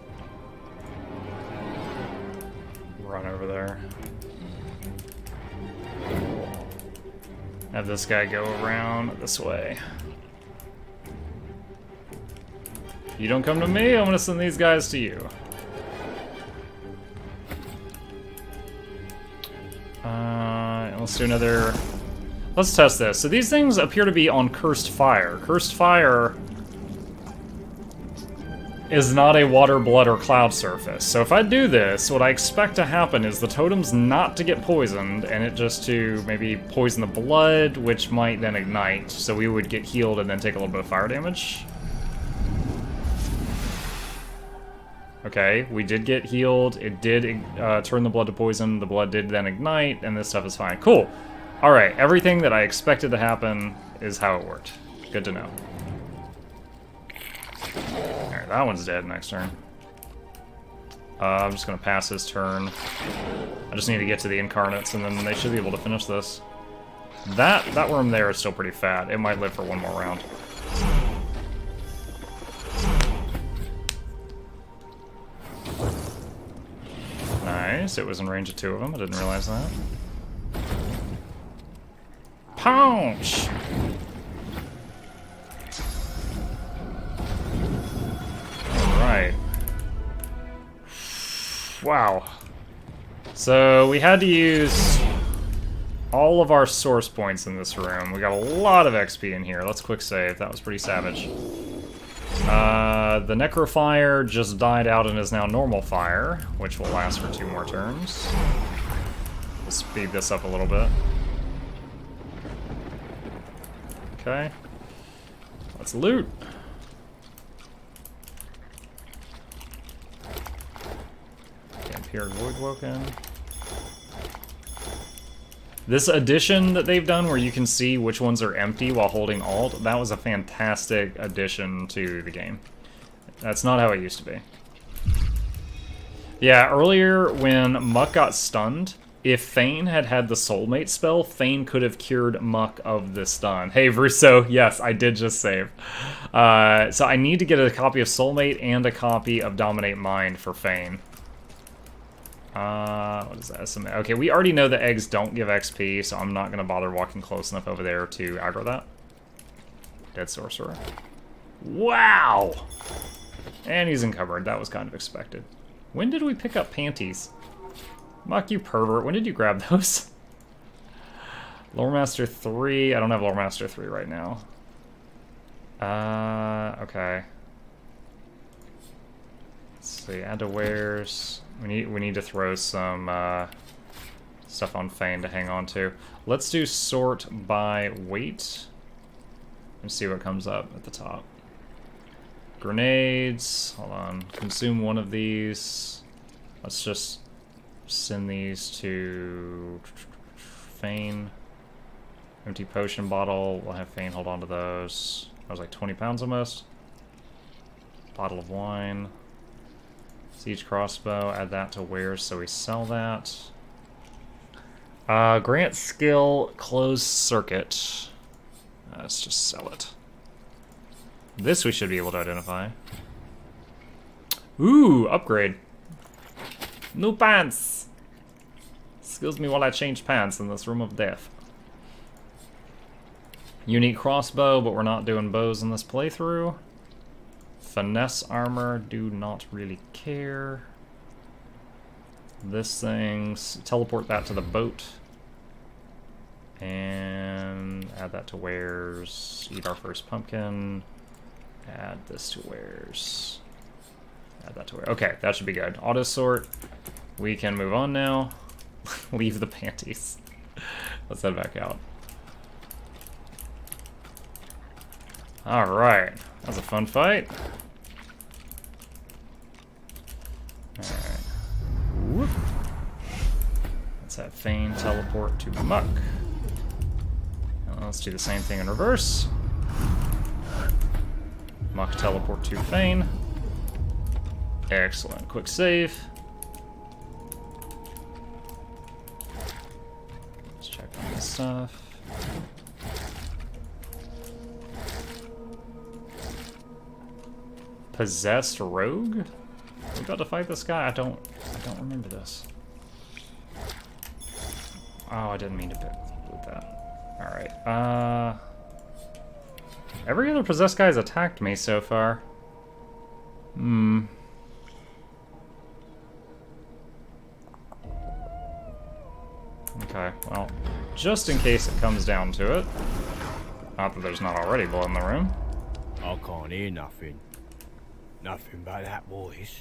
run over there. Have this guy go around this way. You don't come to me, I'm gonna send these guys to you. Let's do another... Let's test this. So these things appear to be on Cursed Fire. Cursed Fire is not a water, blood, or cloud surface. So if I do this, what I expect to happen is the totems not to get poisoned, and it just to maybe poison the blood, which might then ignite. So we would get healed and then take a little bit of fire damage. Okay, we did get healed. It did turn the blood to poison. The blood did then ignite, and this stuff is fine. Cool. All right, everything that I expected to happen is how it worked. Good to know. All right, that one's dead next turn. I'm just gonna pass his turn. I just need to get to the incarnates, and then they should be able to finish this. That worm there is still pretty fat. It might live for one more round. Nice, it was in range of 2 of them. I didn't realize that. Pounce! Alright. Wow. So we had to use all of our source points in this room. We got a lot of XP in here. Let's quick save. That was pretty savage. The Necrofire just died out and is now normal fire, which will last for 2 more turns. We'll speed this up a little bit. Okay. Let's loot. Vampired Voidwoken. This addition that they've done where you can see which ones are empty while holding Alt, that was a fantastic addition to the game. That's not how it used to be. Yeah, earlier when Muck got stunned, if Thane had had the Soulmate spell, Thane could have cured Muck of the stun. Hey, Russo, yes, I did just save. So I need to get a copy of Soulmate and a copy of Dominate Mind for Thane. What is that? Okay, we already know the eggs don't give XP, so I'm not going to bother walking close enough over there to aggro that. Dead Sorcerer. Wow! And he's encumbered. That was kind of expected. When did we pick up panties? Muck, you pervert. When did you grab those? Lore Master 3. I don't have Lore Master 3 right now. Okay. Let's see. Add to wares. We need to throw some stuff on Fane to hang on to. Let's do sort by weight and see what comes up at the top. Grenades. Hold on. Consume one of these. Let's just send these to Fane. Empty potion bottle. We'll have Fane hold on to those. That was like 20 pounds almost. Bottle of wine. Siege crossbow. Add that to wares so we sell that. Grant skill. Closed circuit. Let's just sell it. This we should be able to identify. Ooh, upgrade. New pants! Excuse me while I change pants in this room of death. Unique crossbow, but we're not doing bows in this playthrough. Finesse armor, do not really care. This thing's teleport that to the boat. And add that to wares. Eat our first pumpkin. Add this to wares. Add that to wares. Okay, that should be good. Auto sort. We can move on now. Leave the panties. Let's head back out. Alright. That was a fun fight. Alright. Whoop. Let's have Fane teleport to Muck. Let's do the same thing in reverse. Muck teleport to Fane. Excellent. Quick save. Let's check on this stuff. Possessed rogue? We got to fight this guy? I don't remember this. Oh, I didn't mean to put that. Alright, every other possessed guy's attacked me so far. Okay, well, just in case it comes down to it. Not that there's not already blood in the room. I can't hear nothing. Nothing but that voice.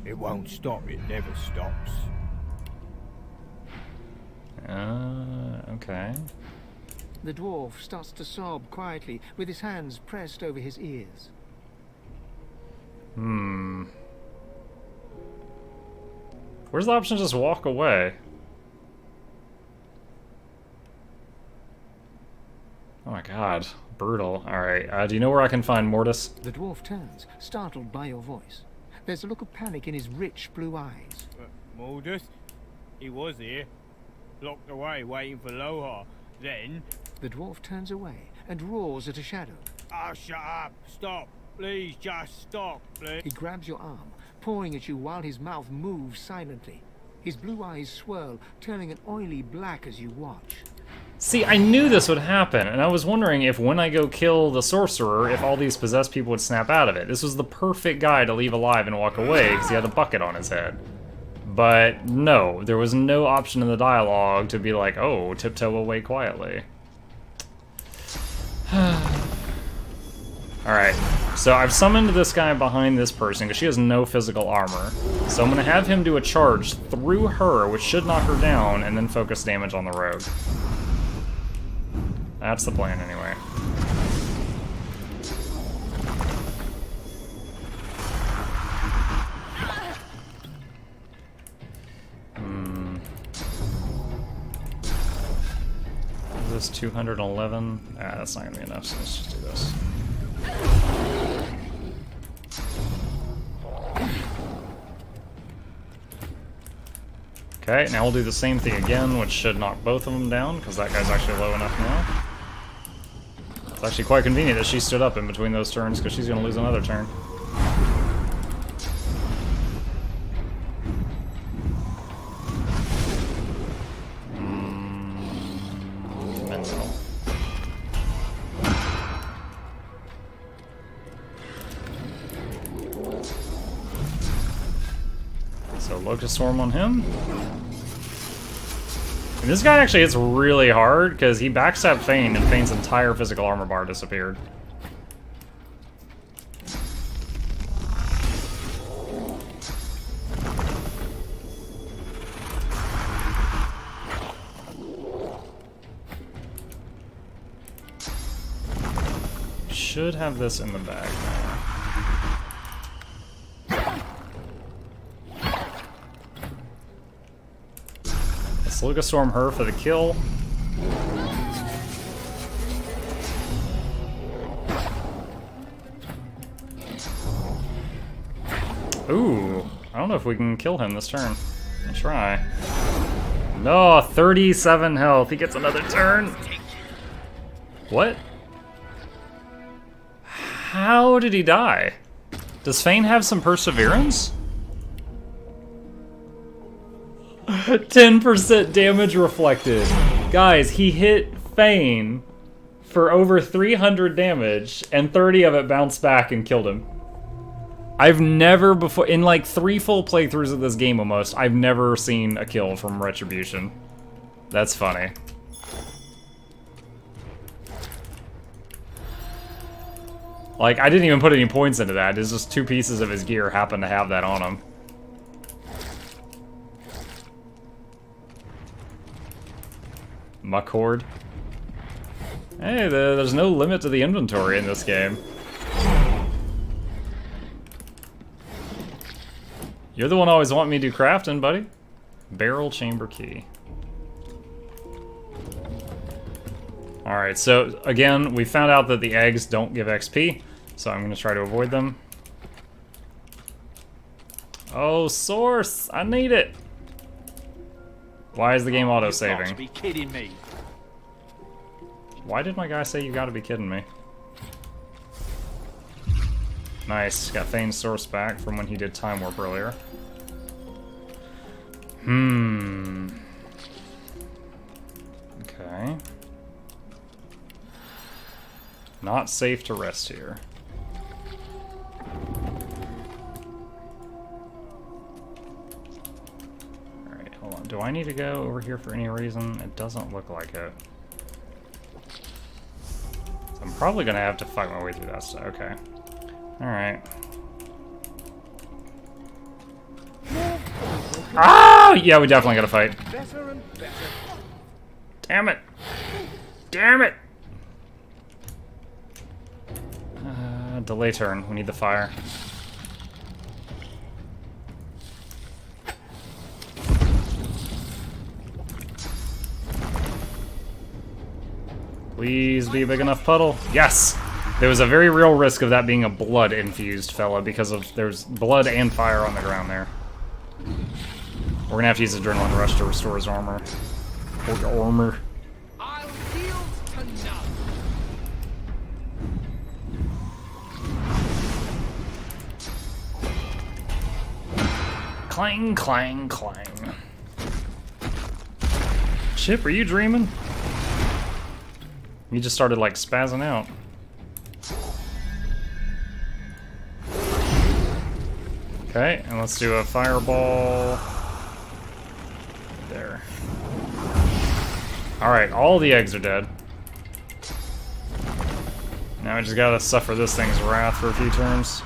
It won't stop, it never stops. Okay. The dwarf starts to sob quietly, with his hands pressed over his ears. Where's the option to just walk away? Oh my god. Brutal. Alright, do you know where I can find Mortis? The dwarf turns, startled by your voice. There's a look of panic in his rich blue eyes. Mortis? He was here. Locked away, waiting for Lohar. Then... The dwarf turns away and roars at a shadow. Oh, shut up! Stop! Please, just stop, please! He grabs your arm, pawing at you while his mouth moves silently. His blue eyes swirl, turning an oily black as you watch. See, I knew this would happen, and I was wondering if when I go kill the sorcerer, if all these possessed people would snap out of it. This was the perfect guy to leave alive and walk away, because he had a bucket on his head. But no, there was no option in the dialogue to be like, oh, tiptoe away quietly. Alright, so I've summoned this guy behind this person, because she has no physical armor. So I'm going to have him do a charge through her, which should knock her down, and then focus damage on the rogue. That's the plan, anyway. Is this 211? Ah, that's not gonna be enough, so let's just do this. Okay, now we'll do the same thing again, which should knock both of them down, because that guy's actually low enough now. It's actually quite convenient that she stood up in between those turns, because she's going to lose another turn. So Locust Swarm on him. And this guy actually hits really hard because he backstabbed Fane and Fane's entire physical armor bar disappeared. should have this in the bag now. Let's Lucastorm her for the kill. Ooh, I don't know if we can kill him this turn. I'll try. No, 37 health. He gets another turn. What? How did he die? Does Fane have some perseverance? 10% damage reflected. Guys, he hit Fane for over 300 damage, and 30 of it bounced back and killed him. I've never before, in like 3 full playthroughs of this game almost, I've never seen a kill from Retribution. That's funny. Like, I didn't even put any points into that. It's just 2 pieces of his gear happened to have that on him. Muckhorde. Hey, there's no limit to the inventory in this game. You're the one always wanting me to do crafting, buddy. Barrel chamber key. Alright, so again, we found out that the eggs don't give XP, so I'm going to try to avoid them. Oh, source! I need it! Why is the game auto-saving? You've got to be kidding me. Why did my guy say you gotta be kidding me? Nice, got Thane's source back from when he did Time Warp earlier. Okay. Not safe to rest here. Alright, hold on. Do I need to go over here for any reason? It doesn't look like it. So I'm probably gonna have to fight my way through that stuff. Okay. Alright. Ah! Yeah, we definitely gotta fight. Damn it! Damn it! Delay turn. We need the fire. Please be a big enough puddle. Yes! There was a very real risk of that being a blood-infused fella because of there's blood and fire on the ground there. We're gonna have to use Adrenaline Rush to restore his armor. Or armor. I'll yield to none. Clang, clang, clang. Chip, are you dreaming? You just started like spazzing out. Okay, and let's do a fireball. There. Alright, all the eggs are dead. Now I just gotta suffer this thing's wrath for a few turns.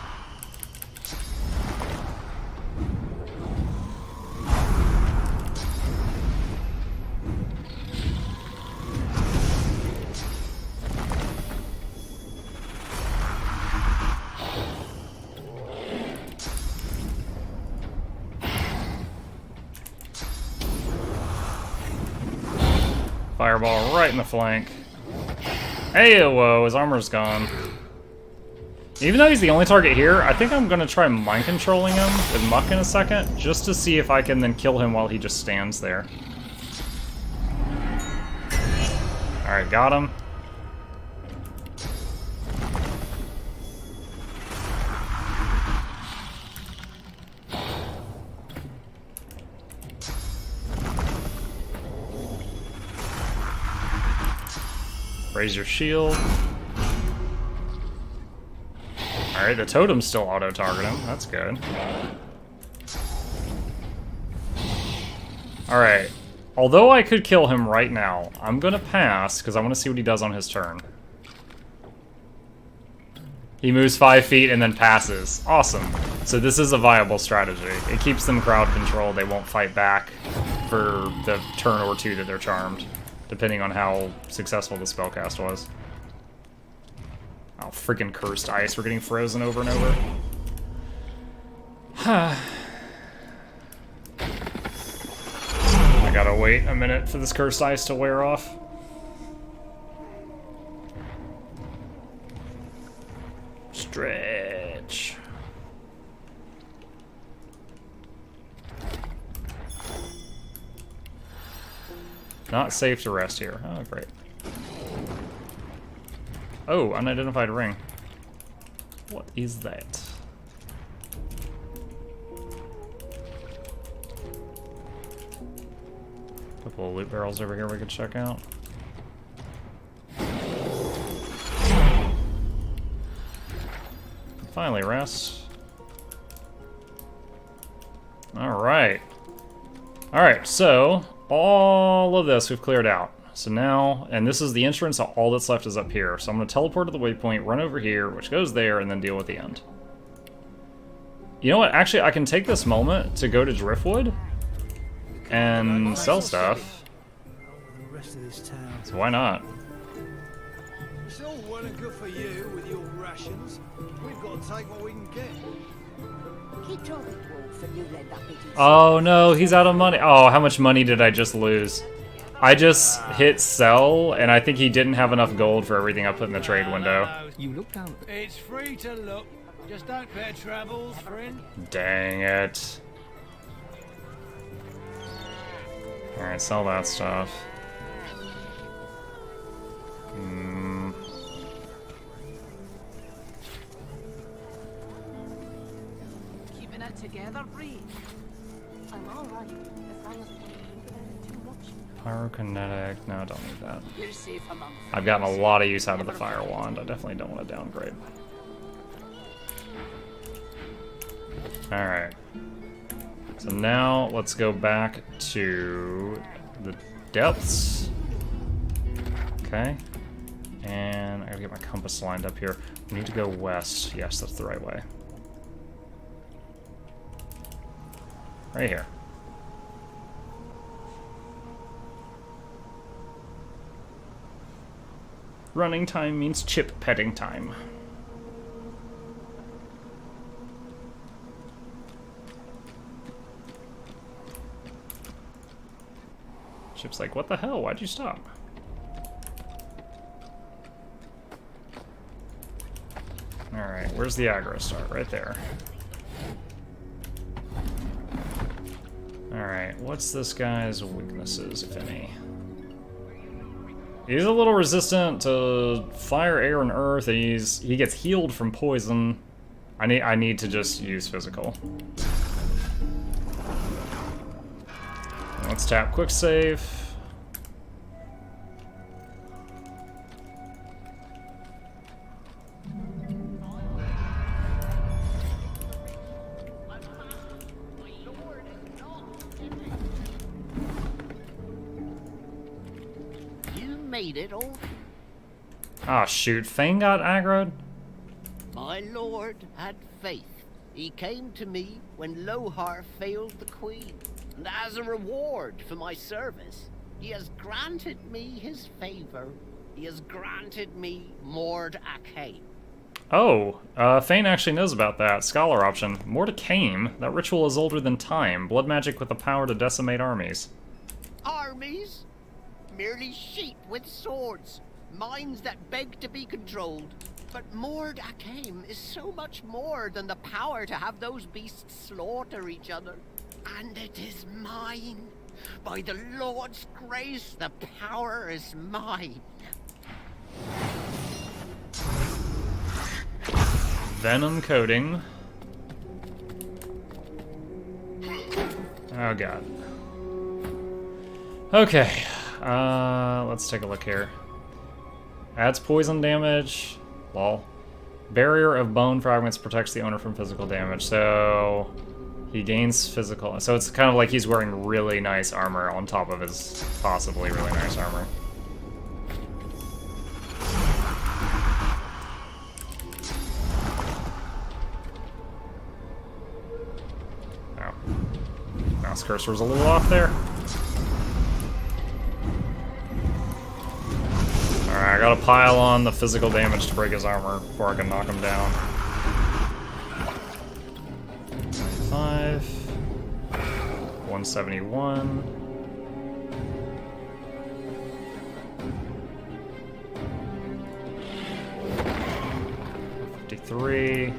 Fireball right in the flank. Hey, whoa, his armor's gone. Even though he's the only target here, I think I'm gonna try mind controlling him with Muck in a second, just to see if I can then kill him while he just stands there. Alright, got him. Raise your shield. Alright, the totems still auto-target him. That's good. Alright. Although I could kill him right now, I'm gonna pass, because I want to see what he does on his turn. He moves 5 feet and then passes. Awesome. So this is a viable strategy. It keeps them crowd controlled. They won't fight back for the turn or two that they're charmed, depending on how successful the spellcast was. Oh, freaking cursed ice. We're getting frozen over and over. I gotta wait a minute for this cursed ice to wear off. Stretch. Not safe to rest here. Oh, great. Oh, unidentified ring. What is that? Couple of loot barrels over here we could check out. Finally, rest. Alright. Alright, so all of this we've cleared out. So now, and this is the entrance, all that's left is up here. So I'm going to teleport to the waypoint, run over here, which goes there, and then deal with the end. You know what? Actually, I can take this moment to go to Driftwood and sell stuff. So why not? It's all well and good for you with your rations. We've got to take what we can get. Keep talking, Wolf, and you lend that bit. Oh no, he's out of money. Oh, how much money did I just lose? I just hit sell, and I think he didn't have enough gold for everything I put in the trade window. You look down. It's free to look. Just don't pay troubles, friend. Dang it. Alright, sell that stuff. Keeping it together, Bree. I'm alright. Pyrokinetic. No, I don't need that. You're safe among I've gotten a lot of use out of the fire wand. I definitely don't want to downgrade. Alright. So now let's go back to the depths. Okay. And I gotta get my compass lined up here. We need to go west. Yes, that's the right way. Right here. Running time means chip petting time. Chip's like, what the hell? Why'd you stop? Alright, where's the aggro start? Right there. Alright, what's this guy's weaknesses, if any? He's a little resistant to fire, air, and earth. He gets healed from poison. I need to just use physical. Let's tap quick save. Made it all. Ah, shoot. Fang got aggroed? My lord had faith. He came to me when Lohar failed the queen. And as a reward for my service, he has granted me his favor. He has granted me Mord Akhaim. Oh, Thane actually knows about that. Scholar option. Mordecai. That ritual is older than time. Blood magic with the power to decimate armies. Armies? Merely sheep with swords, minds that beg to be controlled. But Mord Akhaim is so much more than the power to have those beasts slaughter each other. And it is mine. By the Lord's grace, the power is mine. Venom coating. Oh god. Okay. Let's take a look here. Adds poison damage. Lol. Barrier of bone fragments protects the owner from physical damage. So he gains physical. So it's kind of like he's wearing really nice armor on top of his possibly really nice armor. Oh. Mouse cursor was a little off there. I gotta pile on the physical damage to break his armor before I can knock him down. 95. 171. 53.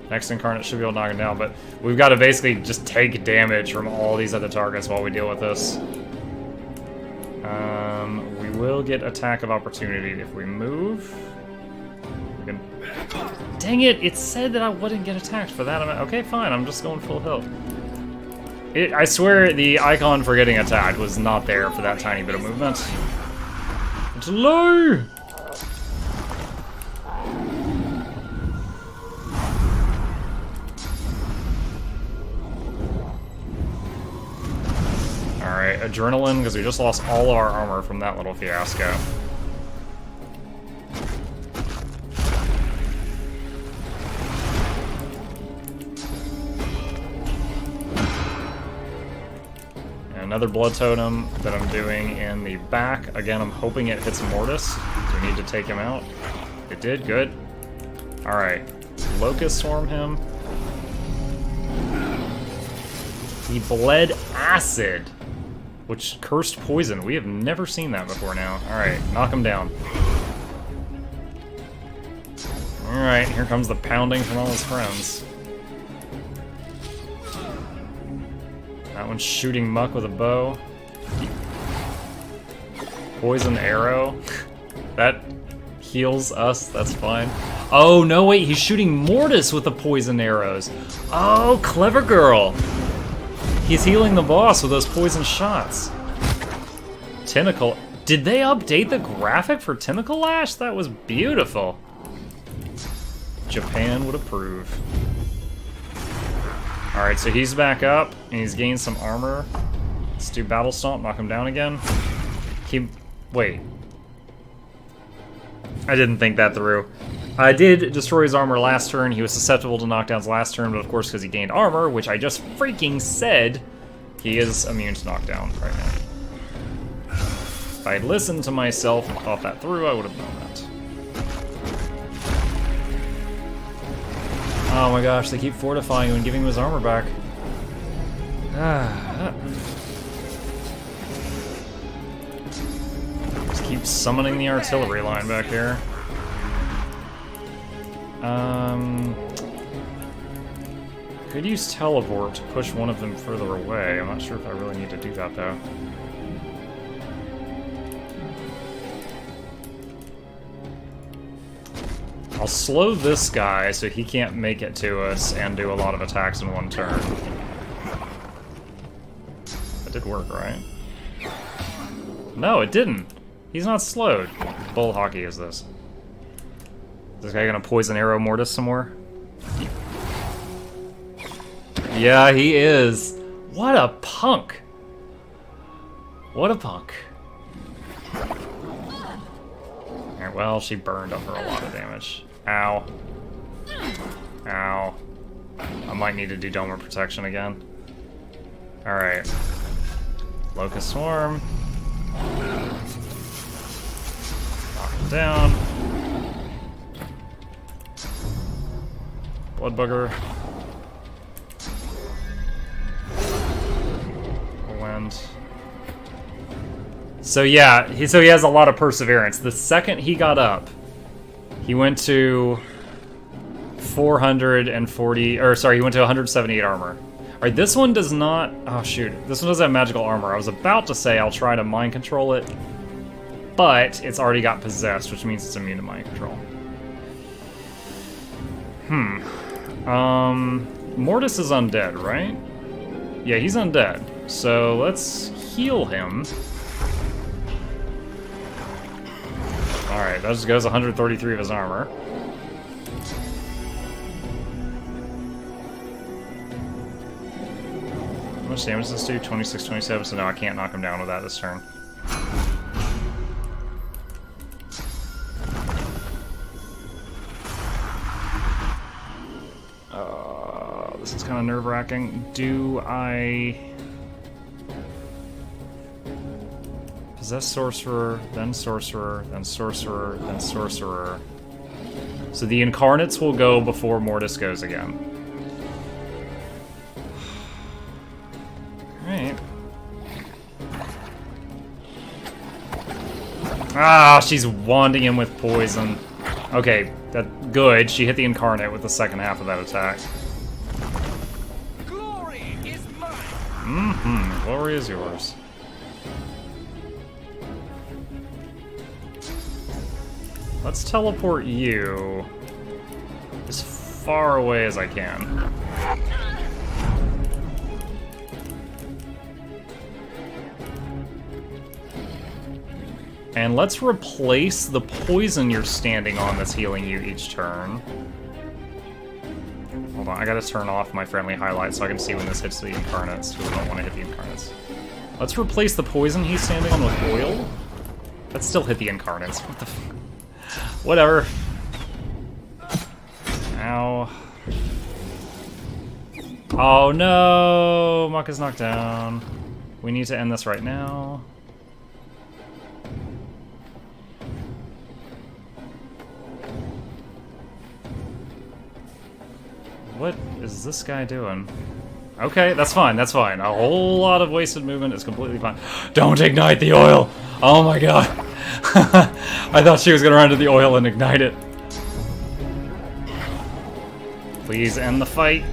Next incarnate should be able to knock him down, but we've got to basically just take damage from all these other targets while we deal with this. We will get attack of opportunity if we move. We can... Dang it! It said that I wouldn't get attacked for that amount. Okay, fine. I'm just going full health. I swear the icon for getting attacked was not there for that tiny bit of movement. It's low! Alright, adrenaline, because we just lost all our armor from that little fiasco. And another blood totem that I'm doing in the back. Again, I'm hoping it hits Mortis. We need to take him out. It did, good. Alright, Locust Swarm him. He bled acid. Which cursed poison. We have never seen that before now. Alright, knock him down. Alright, here comes the pounding from all his friends. That one's shooting muck with a bow. Poison arrow. That heals us, that's fine. Oh, no, wait, he's shooting Mortis with the poison arrows. Oh, clever girl. He's healing the boss with those poison shots. Tentacle. Did they update the graphic for Tentacle Lash? That was beautiful. Japan would approve. Alright, so he's back up, and he's gained some armor. Let's do Battle Stomp, knock him down again. Wait. I didn't think that through. I did destroy his armor last turn. He was susceptible to knockdowns last turn, but of course because he gained armor, which I just freaking said, he is immune to knockdown right now. If I had listened to myself and thought that through, I would have known that. Oh my gosh, they keep fortifying him and giving him his armor back. Just keep summoning the artillery line back here. Could use teleport to push one of them further away. I'm not sure if I really need to do that though. I'll slow this guy so he can't make it to us and do a lot of attacks in one turn. That did work, right? No, it didn't. He's not slowed. Bull hockey is this. Is this guy gonna poison arrow Mortis some more? Yeah, he is. What a punk. What a punk. Alright, well, she burned up her a lot of damage. Ow. Ow. I might need to do Domer Protection again. Alright. Locust Swarm. Knock him down. Blood Bugger. Wind. So yeah, he has a lot of perseverance. The second he got up, he went to 440, or sorry, he went to 178 armor. Alright, this one does not, oh shoot, this one doesn't have magical armor. I was about to say I'll try to mind control it, but it's already got possessed, which means it's immune to mind control. Mortis is undead, right? Yeah, he's undead. So let's heal him. Alright, that just goes 133 of his armor. How much damage does this do? 26, 27, so no, I can't knock him down with that this turn. This is kind of nerve-wracking. Do I Possess sorcerer, then sorcerer, then sorcerer, then sorcerer. So the incarnates will go before Mortis goes again. Alright. Ah, she's wanding him with poison. Okay, good. She hit the incarnate with the second half of that attack. Glory is mine. Mm-hmm. Glory is yours. Let's teleport you as far away as I can. And let's replace the poison you're standing on that's healing you each turn. Hold on, I gotta turn off my friendly highlights so I can see when this hits the incarnates, because I don't want to hit the incarnates. Let's replace the poison he's standing on with oil. That still hit the incarnates. What the f... Whatever. Ow. Oh no! Muck is knocked down. We need to end this right now. What is this guy doing? Okay, that's fine, that's fine. A whole lot of wasted movement is completely fine. Don't ignite the oil! Oh my god. I thought she was gonna run to the oil and ignite it. Please end the fight.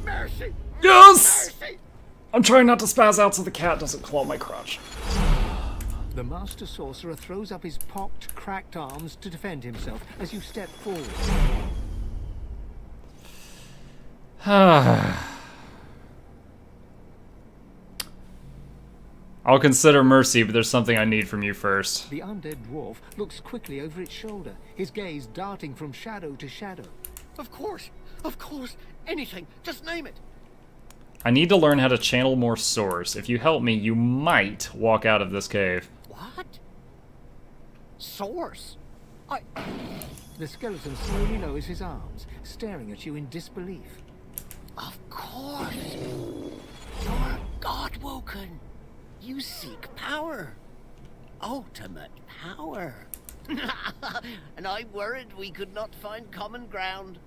Mercy! Yes! Mercy! I'm trying not to spaz out so the cat doesn't claw my crotch. The Master Sorcerer throws up his pocked, cracked arms to defend himself as you step forward. I'll consider mercy, but there's something I need from you first. The undead dwarf looks quickly over its shoulder, his gaze darting from shadow to shadow. Of course, anything, just name it. I need to learn how to channel more source. If you help me, you might walk out of this cave. What? Source? The skeleton slowly lowers his arms, staring at you in disbelief. Of course. You're God-woken. You seek power. Ultimate power. And I worried we could not find common ground.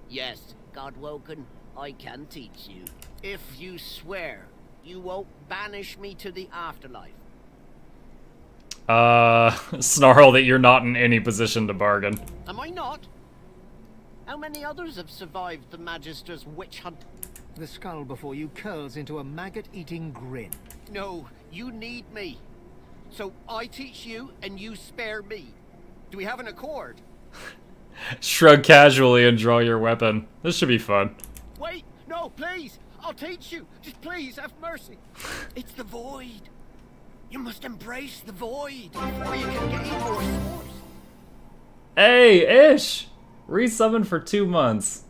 Yes, God-woken, I can teach you. If you swear you won't banish me to the afterlife. Snarl that you're not in any position to bargain. Am I not? How many others have survived the Magister's witch hunt? The skull before you curls into a maggot-eating grin. No, you need me. So I teach you and you spare me. Do we have an accord? Shrug casually and draw your weapon. This should be fun. Wait, no, please. I'll teach you. Just please have mercy. It's the void. You must embrace the void before you can gain more source. Hey, Ish! Resummon for 2 months.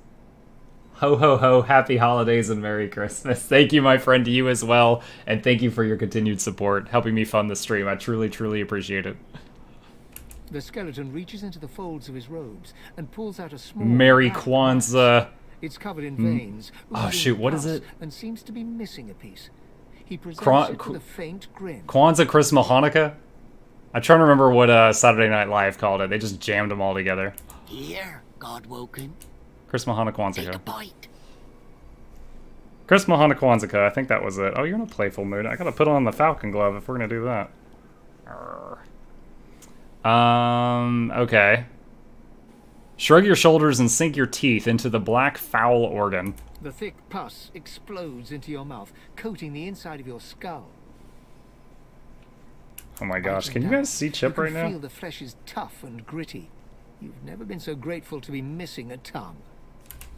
Ho ho ho, happy holidays and Merry Christmas. Thank you, my friend, to you as well. And thank you for your continued support, helping me fund the stream. I truly, truly appreciate it. The skeleton reaches into the folds of his robes and pulls out a small... Merry Kwanzaa. It's covered in veins. Oh shoot, what is it? And seems to be missing a piece. He presents it with a faint grin. Kwanzaa, Christmas, Hanukkah? I'm trying to remember what Saturday Night Live called it. They just jammed them all together. Here, God-woken. Christmas, Hanukkah, Take a Kwanzaa. bite. Christmas, Hanukkah, Kwanzaa. I think that was it. Oh, you're in a playful mood. I gotta put on the Falcon glove if we're gonna do that. Okay. Shrug your shoulders and sink your teeth into the black foul organ. The thick pus explodes into your mouth, coating the inside of your skull. Oh my gosh, can you guys see Chip right now? You feel the flesh is tough and gritty. You've never been so grateful to be missing a tongue.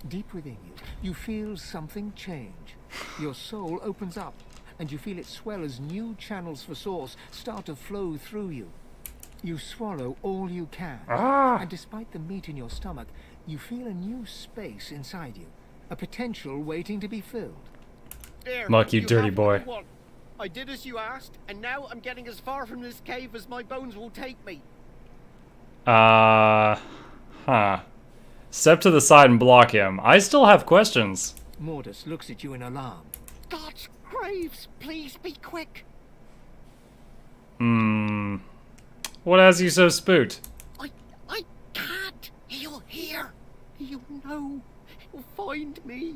Deep within you, you feel something change. Your soul opens up, and you feel it swell as new channels for source start to flow through you. You swallow all you can, and despite the meat in your stomach, you feel a new space inside you, a potential waiting to be filled. There, Muck, you dirty have boy. what you want. I did as you asked, and now I'm getting as far from this cave as my bones will take me. Step to the side and block him. I still have questions. Mortis looks at you in alarm. God's Graves, please be quick. What has you so spooked? I can't. He'll hear. He'll know. He'll find me.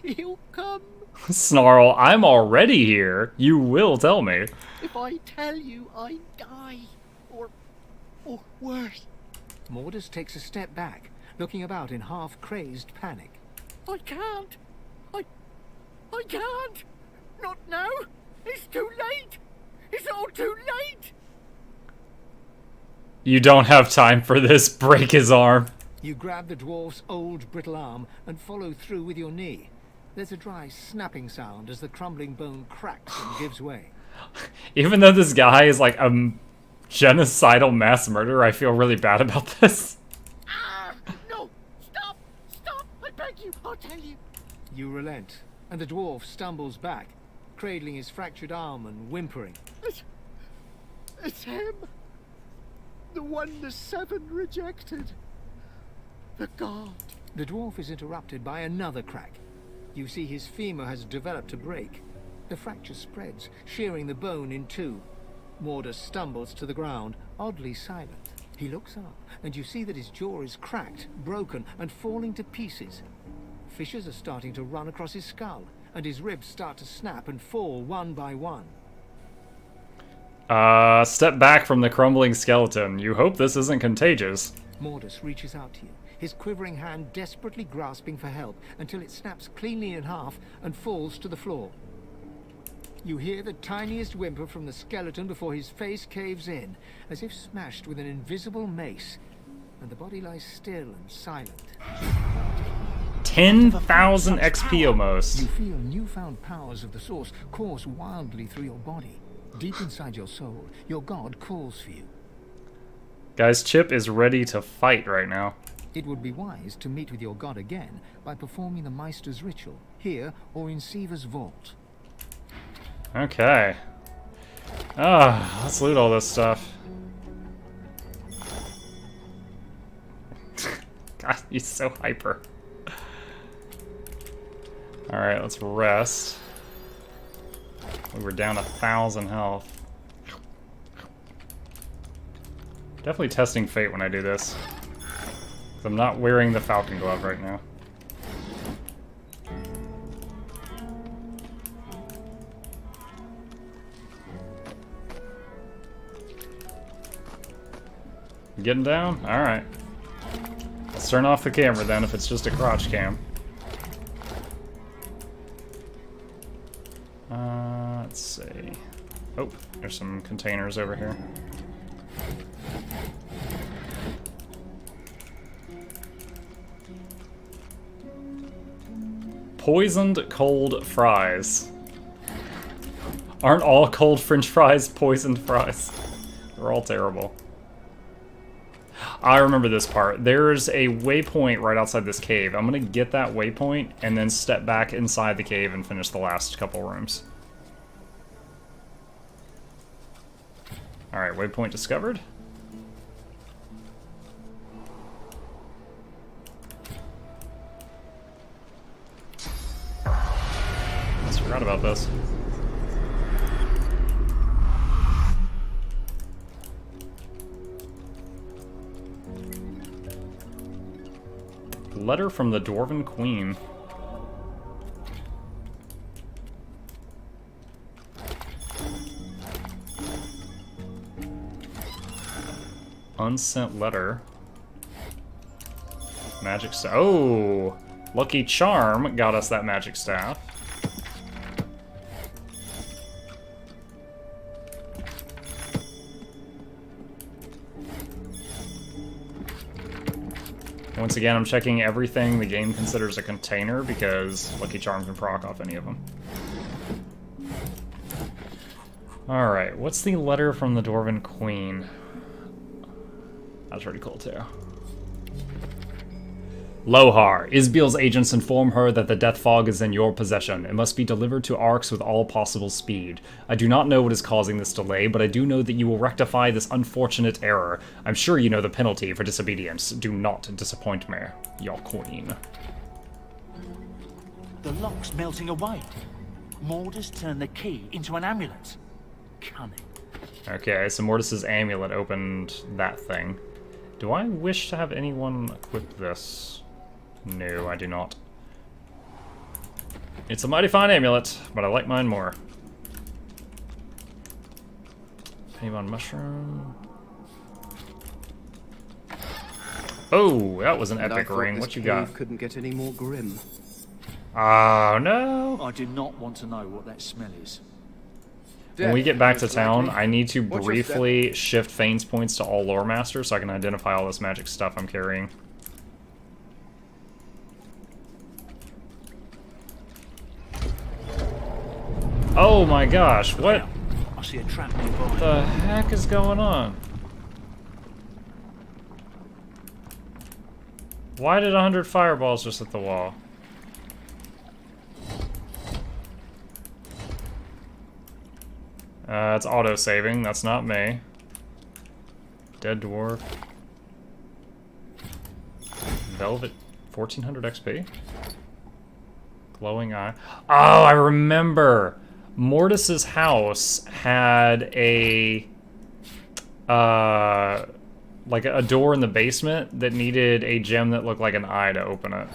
He'll come. Snarl, I'm already here. You will tell me. If I tell you, I die. Or worse. Mordus takes a step back, looking about in half-crazed panic. I can't. I can't. Not now. It's too late. It's all too late. You don't have time for this. Break his arm. You grab the dwarf's old brittle arm and follow through with your knee. There's a dry snapping sound as the crumbling bone cracks and gives way. Even though this guy is like a genocidal mass murderer, I feel really bad about this. Ah! No! Stop! Stop! I beg you! I'll tell you. You relent, and the dwarf stumbles back, cradling his fractured arm and whimpering. It's him. The one the seven rejected. The god. The dwarf is interrupted by another crack. You see his femur has developed a break. The fracture spreads, shearing the bone in two. Mordus stumbles to the ground, oddly silent. He looks up, and you see that his jaw is cracked, broken, and falling to pieces. Fissures are starting to run across his skull, and his ribs start to snap and fall one by one. Step back from the crumbling skeleton. You hope this isn't contagious. Mordus reaches out to you, his quivering hand desperately grasping for help until it snaps cleanly in half and falls to the floor. You hear the tiniest whimper from the skeleton before his face caves in, as if smashed with an invisible mace, and the body lies still and silent. 10,000 XP almost. You feel newfound powers of the source course wildly through your body. Deep inside your soul, your god calls for you. Guys, Chip is ready to fight right now. It would be wise to meet with your god again by performing the Meister's ritual, here or in Siva's vault. Okay. Let's loot all this stuff. God, he's so hyper. Alright, let's rest. We were down 1,000 health. Definitely testing fate when I do this. 'Cause I'm not wearing the Falcon Glove right now. Getting down? Alright. Let's turn off the camera then if it's just a crotch cam. Let's see. Oh, there's some containers over here. Poisoned cold fries. Aren't all cold French fries poisoned fries? They're all terrible. I remember this part. There's a waypoint right outside this cave. I'm gonna get that waypoint and then step back inside the cave and finish the last couple rooms. Alright, waypoint discovered. Almost forgot about this. Letter from the Dwarven Queen. Unsent letter. Magic staff. Oh! Lucky Charm got us that magic staff. Once again, I'm checking everything the game considers a container because Lucky Charm can proc off any of them. Alright, what's the letter from the Dwarven Queen? That's pretty cool too. Lohar, Isbiel's agents inform her that the Death Fog is in your possession. It must be delivered to Arx with all possible speed. I do not know what is causing this delay, but I do know that you will rectify this unfortunate error. I'm sure you know the penalty for disobedience. Do not disappoint me, your queen. The lock's melting away. Mortis turned the key into an amulet. Cunning. Okay, so Mortis's amulet opened that thing. Do I wish to have anyone equip this? No, I do not. It's a mighty fine amulet, but I like mine more. Paimon mushroom. Oh, that was an epic ring. What you got? Couldn't get any more grim. Oh no! I do not want to know what that smell is. When we get back to town, I need to briefly shift Fane's points to all lore masters so I can identify all this magic stuff I'm carrying. Oh my gosh, what? I see a trap nearby. What the heck is going on? Why did 100 fireballs just hit the wall? It's auto-saving, that's not me. Dead dwarf. Velvet, 1400 XP? Glowing eye. Oh, I remember! Mortis's house had a... like a door in the basement that needed a gem that looked like an eye to open it.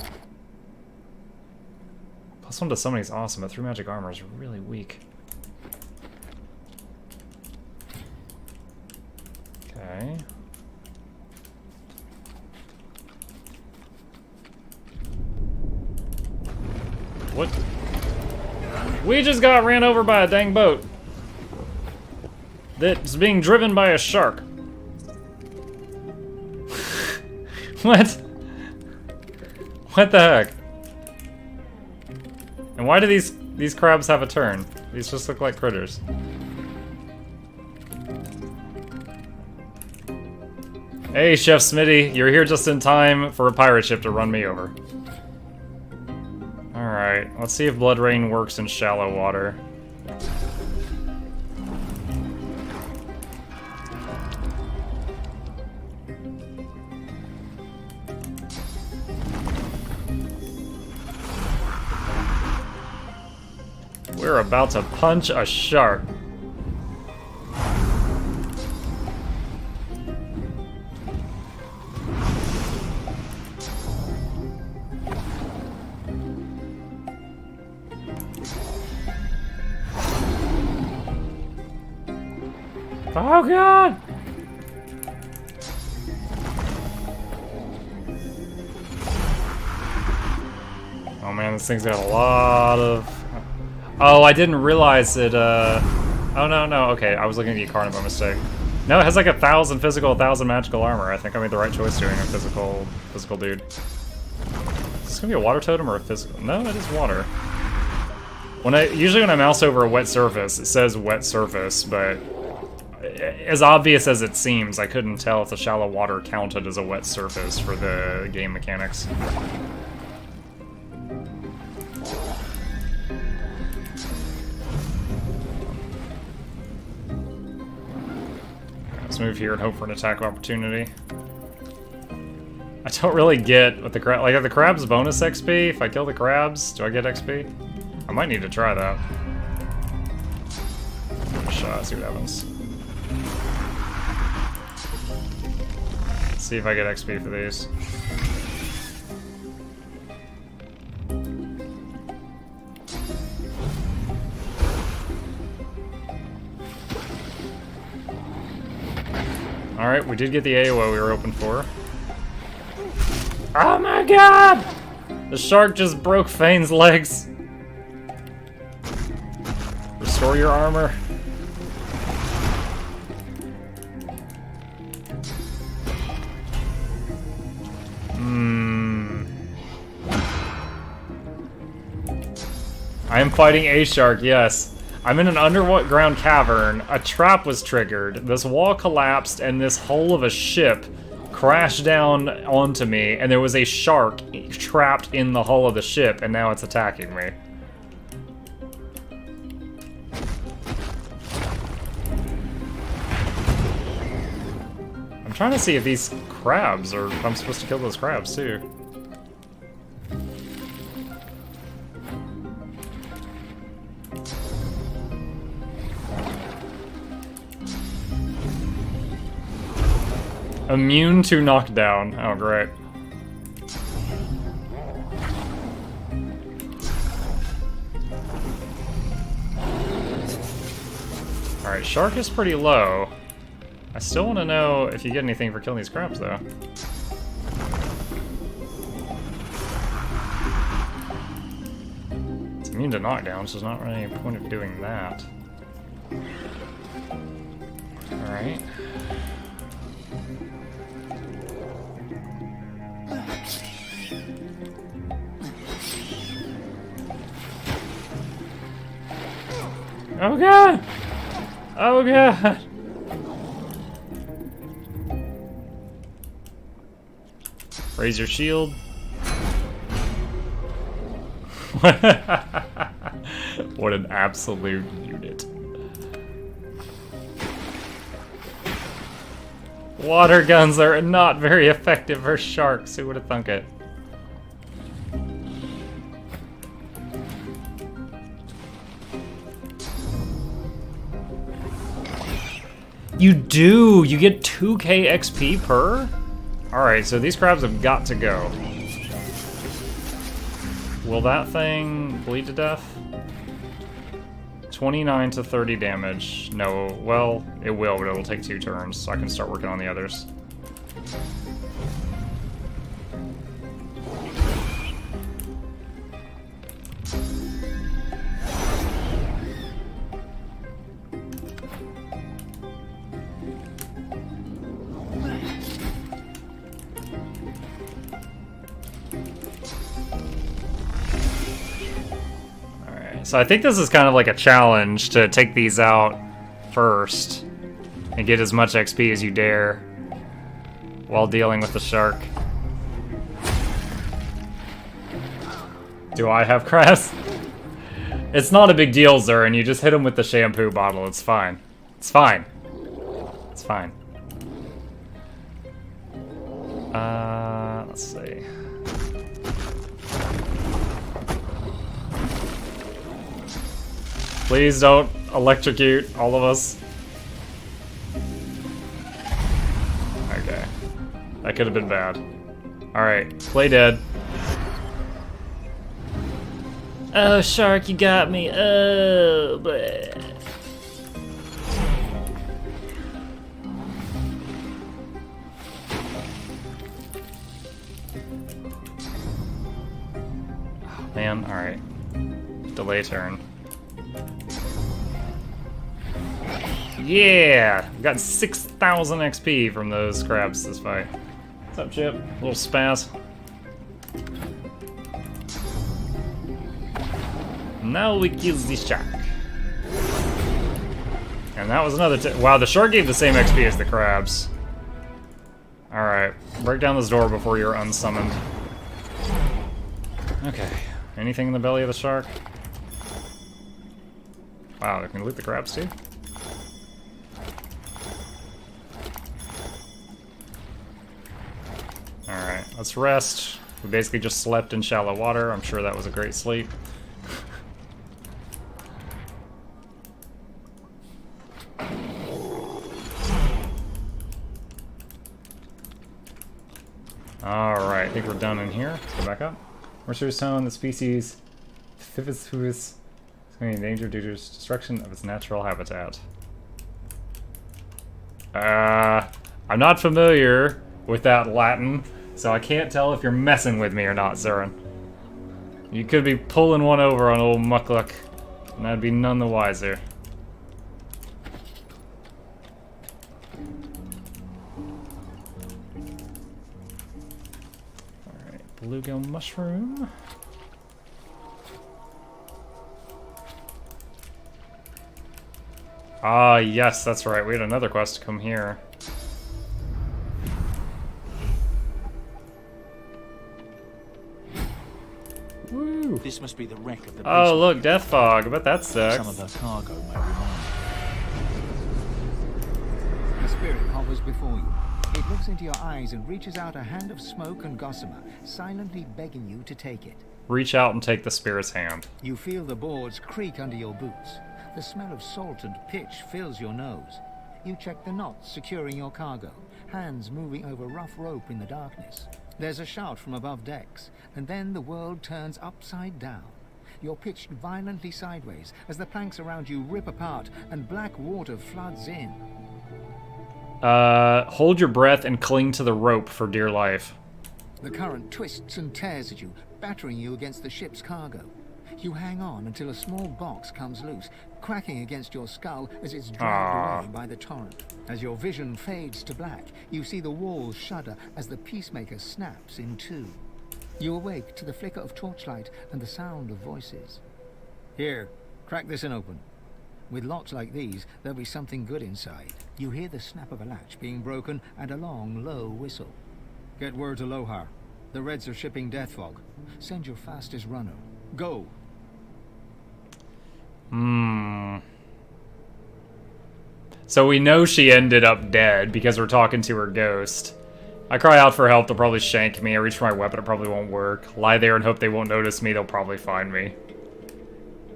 +1 to summoning is awesome, but 3 magic armor is really weak. Okay. What? We just got ran over by a dang boat that's being driven by a shark. What? What the heck? And why do these crabs have a turn? These just look like critters. Hey, Chef Smitty, you're here just in time for a pirate ship to run me over. Alright, let's see if Blood Rain works in shallow water. We're about to punch a shark. Oh god! Oh man, this thing's got a lot of... Oh, I didn't realize it, Oh, no, okay, I was looking at Ykarna by mistake. No, it has like 1,000 physical, 1,000 magical armor. I think I made the right choice doing a physical dude. Is this gonna be a water totem or a physical? No, it is water. Usually when I mouse over a wet surface, it says wet surface, but as obvious as it seems, I couldn't tell if the shallow water counted as a wet surface for the game mechanics. Let's move here and hope for an attack opportunity. I don't really get what the crab... Like, are the crabs bonus XP? If I kill the crabs, do I get XP? I might need to try that. Give it a shot, see what happens. Let's see if I get XP for these. Alright, we did get the AOE we were hoping for. Oh my god! The shark just broke Fane's legs. Restore your armor. I am fighting a shark, yes. I'm in an underground cavern, a trap was triggered, this wall collapsed, and this hull of a ship crashed down onto me, and there was a shark trapped in the hull of the ship, and now it's attacking me. I'm trying to see if these crabs are... I'm supposed to kill those crabs, too. Immune to knockdown. Oh, great. Alright, shark is pretty low. I still want to know if you get anything for killing these crabs, though. It's immune to knockdown, so there's not really any point of doing that. Alright. Oh god! Oh god! Raise your shield. What an absolute unit. Water guns are not very effective for sharks. Who would have thunk it? You do! You get 2k XP per? Alright, so these crabs have got to go. Will that thing bleed to death? 29 to 30 damage. No, well, it will, but it'll take 2 turns, so I can start working on the others. So I think this is kind of like a challenge to take these out first and get as much XP as you dare while dealing with the shark. Do I have crabs? It's not a big deal, Zurin. You just hit him with the shampoo bottle. It's fine. It's fine. It's fine. Let's see. Please don't electrocute all of us. Okay. That could have been bad. Alright, play dead. Oh, shark, you got me. Oh, bleh. Oh, man, alright. Delay turn. Yeah! Got 6,000 XP from those crabs this fight. What's up, Chip? A little spaz. Now we kill the shark. And that was another wow, the shark gave the same XP as the crabs. Alright, break down this door before you're unsummoned. Okay, anything in the belly of the shark? Wow, they can loot the crabs too? Alright, let's rest. We basically just slept in shallow water. I'm sure that was a great sleep. Alright, I think we're done in here. Let's go back up. Mercer's tone, the species Thivithus is in danger due to destruction of its natural habitat. I'm not familiar with that Latin, so I can't tell if you're messing with me or not, Zurin. You could be pulling one over on old Muckluck, and I'd be none the wiser. Alright, bluegill mushroom. Ah, yes, that's right. We had another quest to come here. Woo! This must be the wreck of the Oh, look, death fog. I bet that sucks. Some of the cargo may remain. The spirit hovers before you. It looks into your eyes and reaches out a hand of smoke and gossamer, silently begging you to take it. Reach out and take the spirit's hand. You feel the boards creak under your boots. The smell of salt and pitch fills your nose. You check the knots securing your cargo, hands moving over rough rope in the darkness. There's a shout from above decks, and then the world turns upside down. You're pitched violently sideways as the planks around you rip apart and black water floods in. Hold your breath and cling to the rope for dear life. The current twists and tears at you, battering you against the ship's cargo. You hang on until a small box comes loose, cracking against your skull as it's dragged away by the torrent. As your vision fades to black, you see the walls shudder as the peacemaker snaps in two. You awake to the flicker of torchlight and the sound of voices. Here, crack this and open. With locks like these, there'll be something good inside. You hear the snap of a latch being broken and a long, low whistle. Get word to Lohar. The Reds are shipping death fog. Send your fastest runner. Go! So we know she ended up dead because we're talking to her ghost. I cry out for help, they'll probably shank me. I reach for my weapon, it probably won't work. Lie there and hope they won't notice me, they'll probably find me.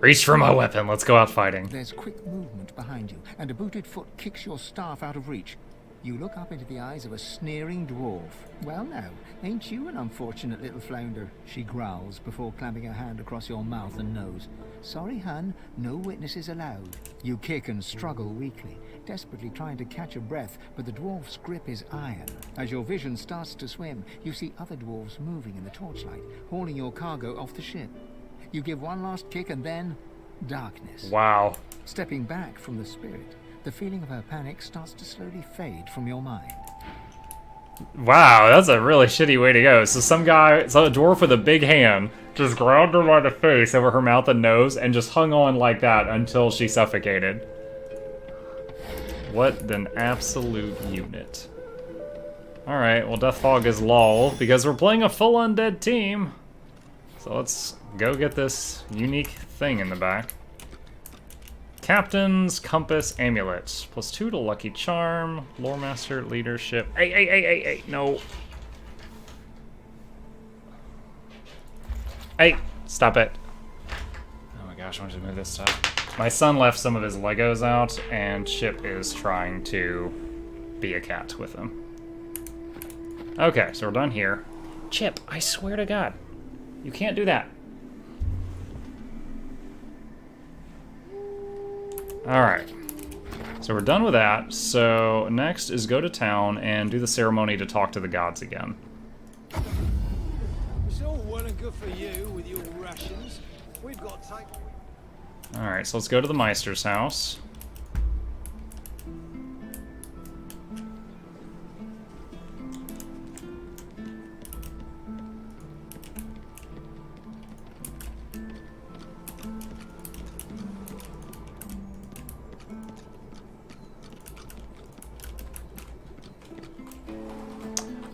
Reach for my weapon, let's go out fighting. There's quick movement behind you, and a booted foot kicks your staff out of reach. You look up into the eyes of a sneering dwarf. Well now, ain't you an unfortunate little flounder? She growls before clamping her hand across your mouth and nose. Sorry, hun, no witnesses allowed. You kick and struggle weakly, desperately trying to catch a breath, but the dwarf's grip is iron. As your vision starts to swim, you see other dwarves moving in the torchlight, hauling your cargo off the ship. You give one last kick and then... darkness. Wow. Stepping back from the spirit, the feeling of her panic starts to slowly fade from your mind. Wow, that's a really shitty way to go. So a dwarf with a big hand, just grabbed her by the face over her mouth and nose and just hung on like that until she suffocated. What an absolute unit. Alright, well Death Fog is lull because we're playing a full undead team. So let's go get this unique thing in the back. Captain's Compass Amulet. +2 to Lucky Charm. Lore Master Leadership. Hey, no. Hey, stop it. Oh my gosh, I want to move this stuff. My son left some of his Legos out, and Chip is trying to be a cat with him. Okay, so we're done here. Chip, I swear to God, you can't do that. Alright, so we're done with that. So next is go to town and do the ceremony to talk to the gods again. It's all well and good for you with your rations. We've got time. Alright, so let's go to the Meister's house.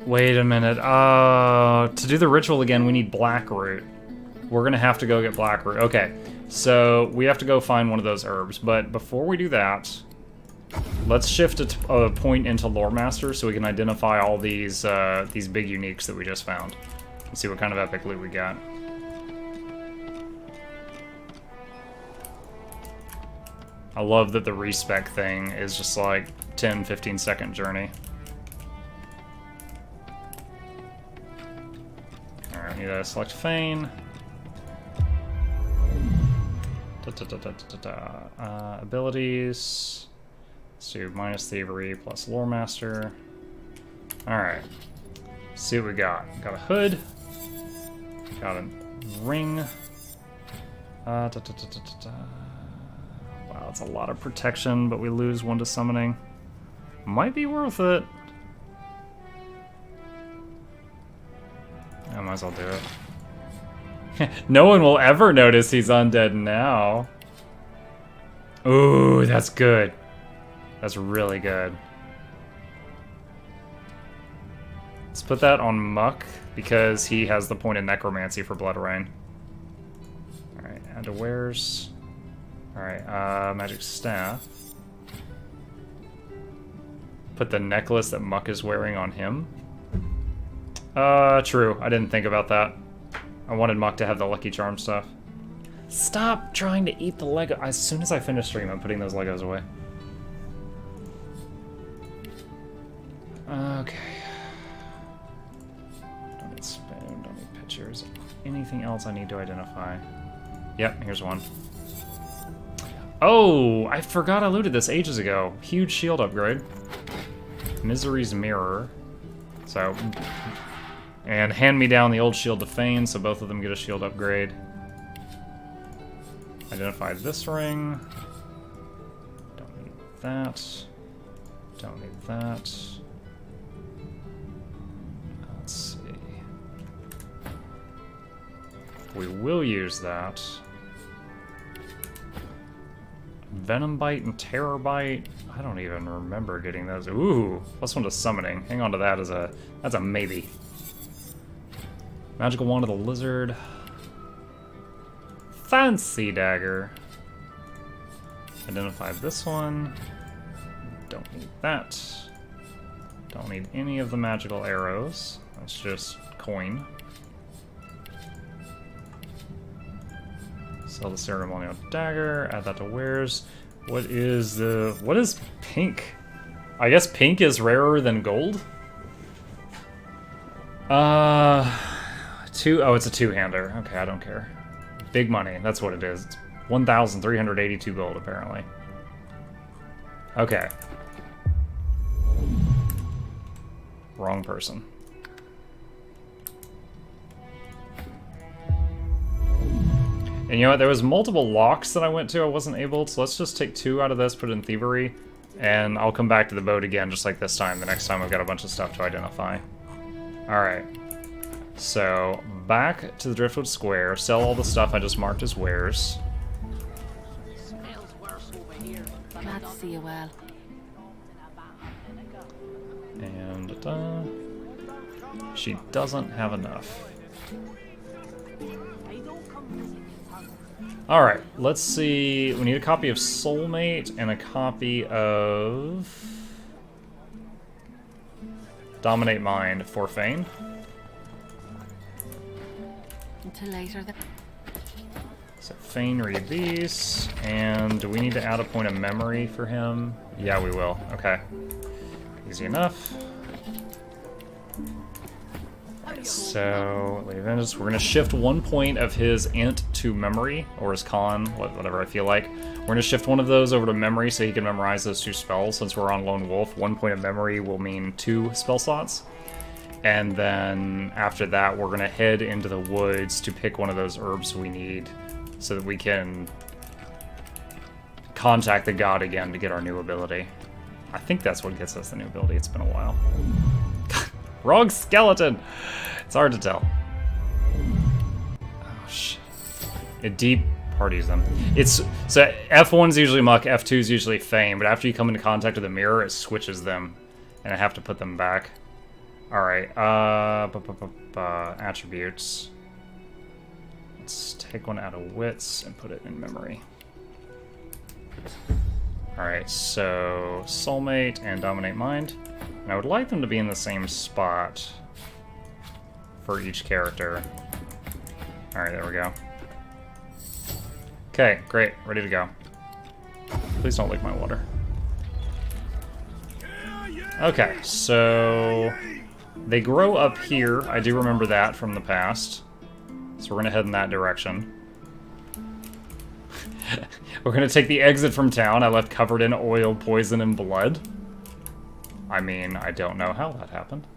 Wait a minute. To do the ritual again, we need Blackroot. We're gonna have to go get Blackroot. Okay, so we have to go find one of those herbs. But before we do that, let's shift a point into Lore Master so we can identify all these big uniques that we just found. And see what kind of epic loot we got. I love that the respec thing is just like 10-15 second journey. Alright, need to select Feign. Abilities. Let's do minus thievery plus lore master. Alright. See what we got. Got a hood. Got a ring. Wow, that's a lot of protection, but we lose 1 to summoning. Might be worth it. I might as well do it. No one will ever notice he's undead now. Ooh, that's good. That's really good. Let's put that on Muck, because he has the point of Necromancy for Blood Rain. Alright, add to wares. Alright, Magic Staff. Put the necklace that Muck is wearing on him. True. I didn't think about that. I wanted Muck to have the Lucky Charm stuff. Stop trying to eat the Lego. As soon as I finish stream, I'm putting those Legos away. Okay. Don't need spoon, don't need pictures. Anything else I need to identify? Yep, here's one. Oh, I forgot I looted this ages ago. Huge shield upgrade. Misery's Mirror. So, and hand me down the old shield to Fane, so both of them get a shield upgrade. Identify this ring. Don't need that. Don't need that. Let's see. We will use that. Venom Bite and Terror Bite. I don't even remember getting those. Ooh, +1 to summoning. Hang on to that as that's a maybe. Magical Wand of the Lizard. Fancy Dagger. Identify this one. Don't need that. Don't need any of the magical arrows. That's just coin. Sell the ceremonial dagger, add that to wares. What is pink? I guess pink is rarer than gold? It's a two-hander. Okay, I don't care. Big money, that's what it is. It's 1,382 gold, apparently. Okay. Wrong person. And you know what, there was multiple locks that I went to I wasn't able, so let's just take 2 out of this, put it in Thievery, and I'll come back to the boat again just like this time, the next time I've got a bunch of stuff to identify. Alright. So, back to the Driftwood Square, sell all the stuff I just marked as wares. Smells worse over here. Glad to see you well. And, she doesn't have enough. Alright, let's see. We need a copy of Soulmate and a copy of Dominate Mind for Fane. Until later then. So Fane, read these. And do we need to add a point of memory for him? Yeah, we will. Okay. Easy enough. So, we're going to shift 1 point of his int to memory, or his con, whatever I feel like. We're going to shift one of those over to memory so he can memorize those 2 spells. Since we're on Lone Wolf, 1 point of memory will mean 2 spell slots. And then after that, we're going to head into the woods to pick one of those herbs we need so that we can contact the god again to get our new ability. I think that's what gets us the new ability. It's been a while. Wrong skeleton! It's hard to tell. Oh, shit. It deep parties them. So F1's usually Muck, F2's usually Fame, but after you come into contact with the mirror, it switches them, and I have to put them back. Alright, attributes. Let's take one out of wits and put it in memory. Alright, so Soulmate and Dominate Mind. And I would like them to be in the same spot for each character. Alright, there we go. Okay, great. Ready to go. Please don't lick my water. Okay, so they grow up here. I do remember that from the past. So we're going to head in that direction. We're going to take the exit from town I left covered in oil, poison, and blood. I mean, I don't know how that happened.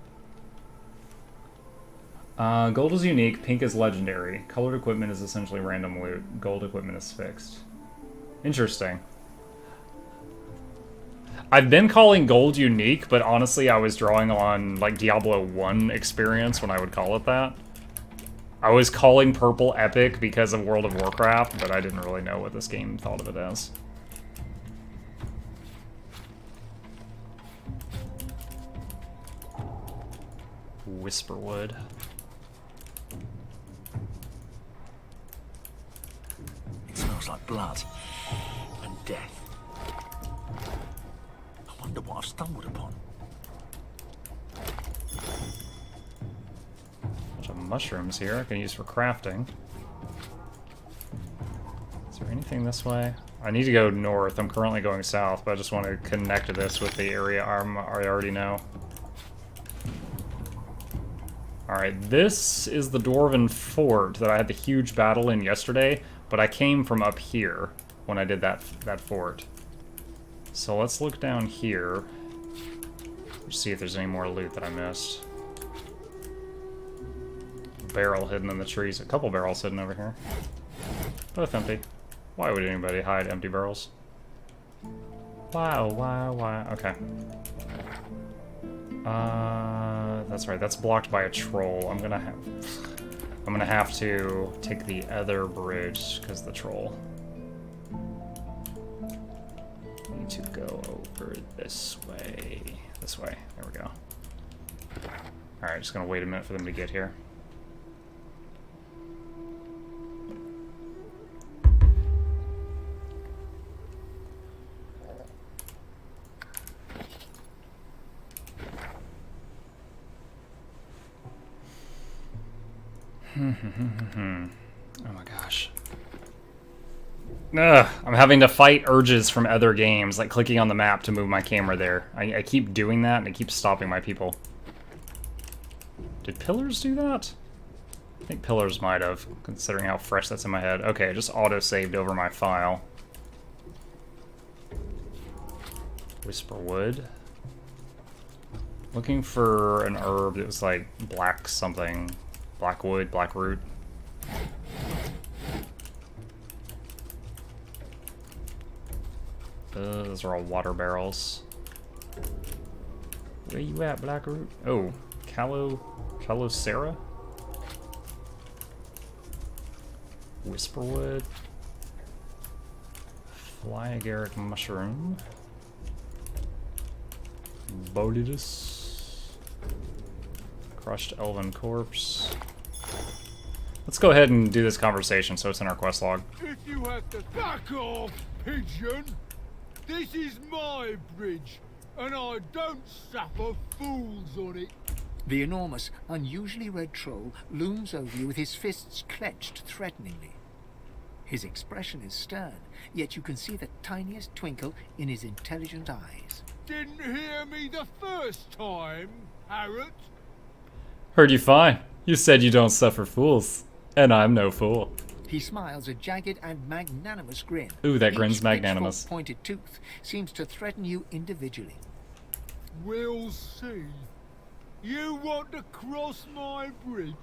Gold is unique, pink is legendary. Colored equipment is essentially random loot. Gold equipment is fixed. Interesting. I've been calling gold unique, but honestly I was drawing on like Diablo 1 experience when I would call it that. I was calling purple epic because of World of Warcraft, but I didn't really know what this game thought of it as. Whisperwood. It smells like blood and death. I wonder what I've stumbled upon. Bunch of mushrooms here I can use for crafting. Is there anything this way? I need to go north. I'm currently going south, but I just want to connect this with the area I already know. Alright, this is the Dwarven Fort that I had the huge battle in yesterday, but I came from up here when I did that fort. So let's look down here. See if there's any more loot that I missed. Barrel hidden in the trees. A couple barrels hidden over here. Both empty. Why would anybody hide empty barrels? Why? Okay. That's right. That's blocked by a troll. I'm gonna have to take the other bridge because the troll. Need to go over this way. This way. There we go. Alright, just gonna wait a minute for them to get here. Oh my gosh. Ugh, I'm having to fight urges from other games, like clicking on the map to move my camera there. I keep doing that, and it keeps stopping my people. Did pillars do that? I think pillars might have, considering how fresh that's in my head. Okay, it just auto-saved over my file. Whisperwood. Looking for an herb that was like black something. Blackwood, blackroot. Those are all water barrels. Where you at, blackroot? Oh, Calocera? Whisperwood. Fly agaric mushroom. Bolidus. Crushed elven corpse. Let's go ahead and do this conversation so it's in our quest log. If you have to back off, pigeon! This is my bridge, and I don't suffer fools on it. The enormous, unusually red troll looms over you with his fists clenched threateningly. His expression is stern, yet you can see the tiniest twinkle in his intelligent eyes. Didn't hear me the first time, Harriet. Heard you fine. You said you don't suffer fools. And I'm no fool. He smiles a jagged and magnanimous grin. Ooh, that grin's Each magnanimous. pitchfork-pointed tooth seems to threaten you individually. We'll see. You want to cross my bridge?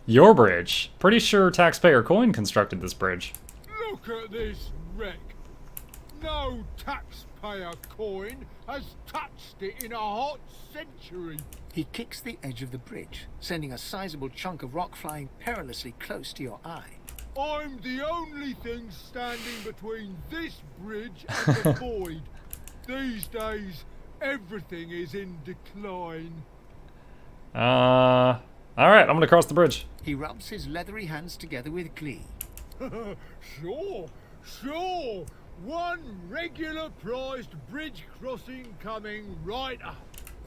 Your bridge? Pretty sure taxpayer coin constructed this bridge. Look at this wreck. No taxpayer coin has touched it in a hot century. He kicks the edge of the bridge, sending a sizable chunk of rock flying perilously close to your eye. I'm the only thing standing between this bridge and the void. These days, everything is in decline. Alright, I'm gonna cross the bridge. He rubs his leathery hands together with glee. Sure. One regular priced bridge crossing coming right up.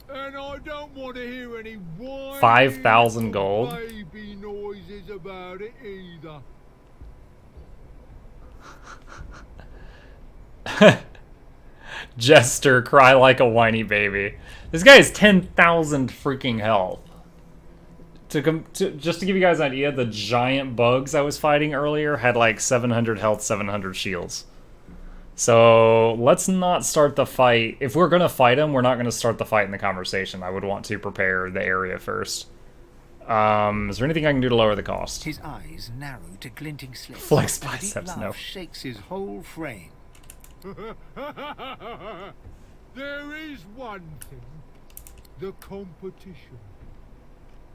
And I don't want to hear any whiny 5,000 gold. baby noises about it either. Jester, cry like a whiny baby. This guy has 10,000 freaking health. Just to give you guys an idea, the giant bugs I was fighting earlier had like 700 health, 700 shields. So let's not start the fight. If we're going to fight him, we're not going to start the fight in the conversation. I would want to prepare the area first. Is there anything I can do to lower the cost? His eyes narrow to glinting slits. Flex and a deep biceps, laugh no. shakes his whole frame. There is one thing. The competition.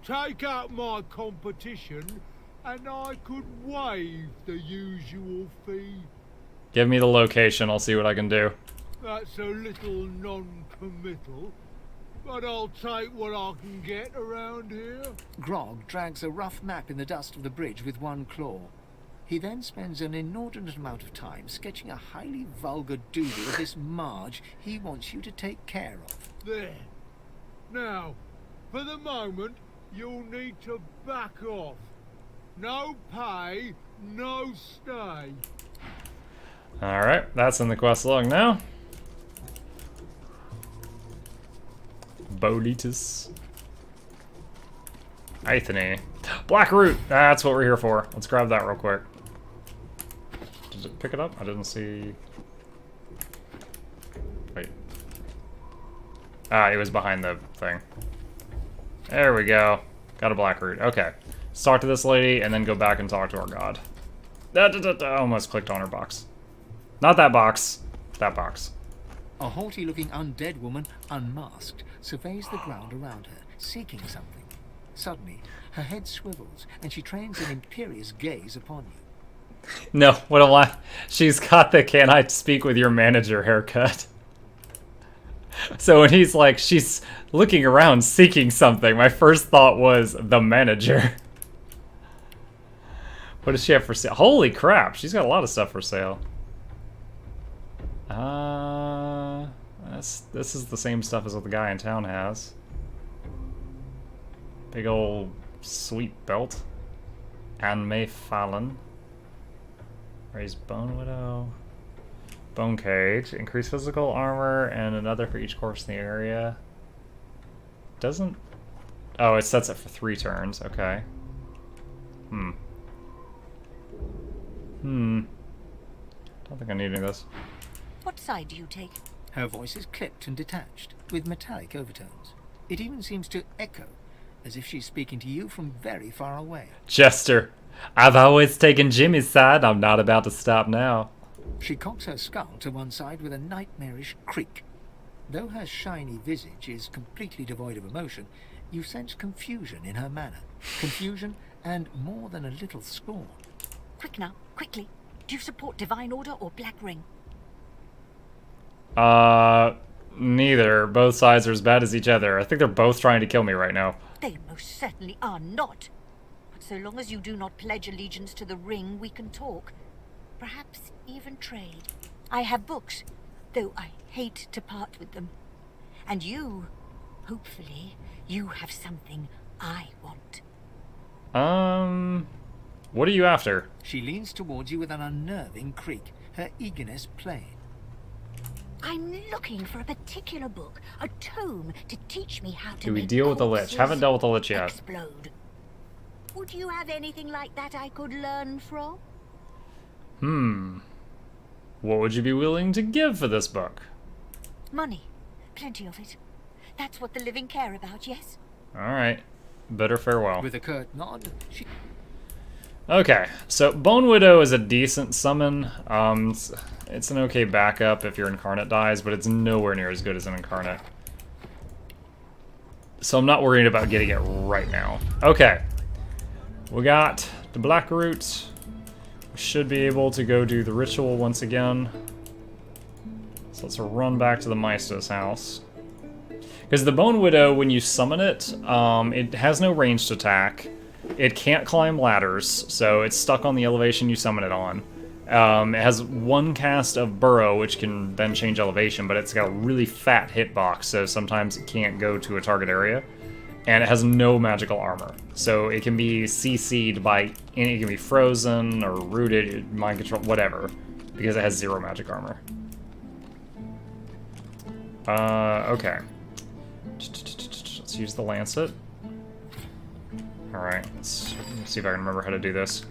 Take out my competition and I could waive the usual fee. Give me the location, I'll see what I can do. That's a little non-committal, but I'll take what I can get around here. Grog drags a rough map in the dust of the bridge with one claw. He then spends an inordinate amount of time sketching a highly vulgar doodle of this Marge he wants you to take care of. There. Now, for the moment, you'll need to back off. No pay, no stay. Alright, that's in the quest log now. Bolitus. Aethany. Black root! That's what we're here for. Let's grab that real quick. Did it pick it up? I didn't see... Wait. Ah, it was behind the thing. There we go. Got a black root. Okay. Let's talk to this lady and then go back and talk to our god. I almost clicked on her box. Not that box. That box. A haughty-looking undead woman, unmasked, surveys the ground around her, seeking something. Suddenly, her head swivels, and she trains an imperious gaze upon you. No, what am I? She's got the "can I speak with your manager" haircut. So when he's like, she's looking around seeking something, my first thought was the manager. What does she have for sale? Holy crap, she's got a lot of stuff for sale. This is the same stuff as what the guy in town has. Big old sweet belt. Anme Fallon. Raised Bone Widow. Bone Cage. Increase physical armor and another for each corpse in the area. Doesn't... Oh, it sets it for 3 turns. Okay. Don't think I need any of this. What side do you take? Her voice is clipped and detached, with metallic overtones. It even seems to echo, as if she's speaking to you from very far away. Chester, I've always taken Jimmy's side. I'm not about to stop now. She cocks her skull to one side with a nightmarish creak. Though her shiny visage is completely devoid of emotion, you sense confusion in her manner. Confusion and more than a little scorn. Quick now, quickly. Do you support Divine Order or Black Ring? Neither. Both sides are as bad as each other. I think they're both trying to kill me right now. They most certainly are not. But so long as you do not pledge allegiance to the Ring, we can talk. Perhaps even trade. I have books, though I hate to part with them. And you, hopefully, you have something I want. What are you after? She leans towards you with an unnerving creak, her eagerness plain. I'm looking for a particular book, a tome to teach me how to Do we make deal with the Lich? Haven't dealt with the Lich yet. Explode. Would you have anything like that I could learn from? What would you be willing to give for this book? Money. Plenty of it. That's what the living care about, yes? Alright. Better farewell. With a curt nod, she... Okay, so Bone Widow is a decent summon. It's an okay backup if your Incarnate dies, but it's nowhere near as good as an Incarnate. So I'm not worried about getting it right now. Okay. We got the Black Root. We should be able to go do the ritual once again. So let's run back to the Maestas house. Because the Bone Widow, when you summon it, it has no ranged attack. It can't climb ladders, so it's stuck on the elevation you summon it on. It has 1 cast of Burrow, which can then change elevation, but it's got a really fat hitbox, so sometimes it can't go to a target area. And it has no magical armor, so it can be CC'd by... It can be frozen or rooted, mind control, whatever, because it has 0 magic armor. Okay. Let's use the Lancet. Alright, let's see if I can remember how to do this.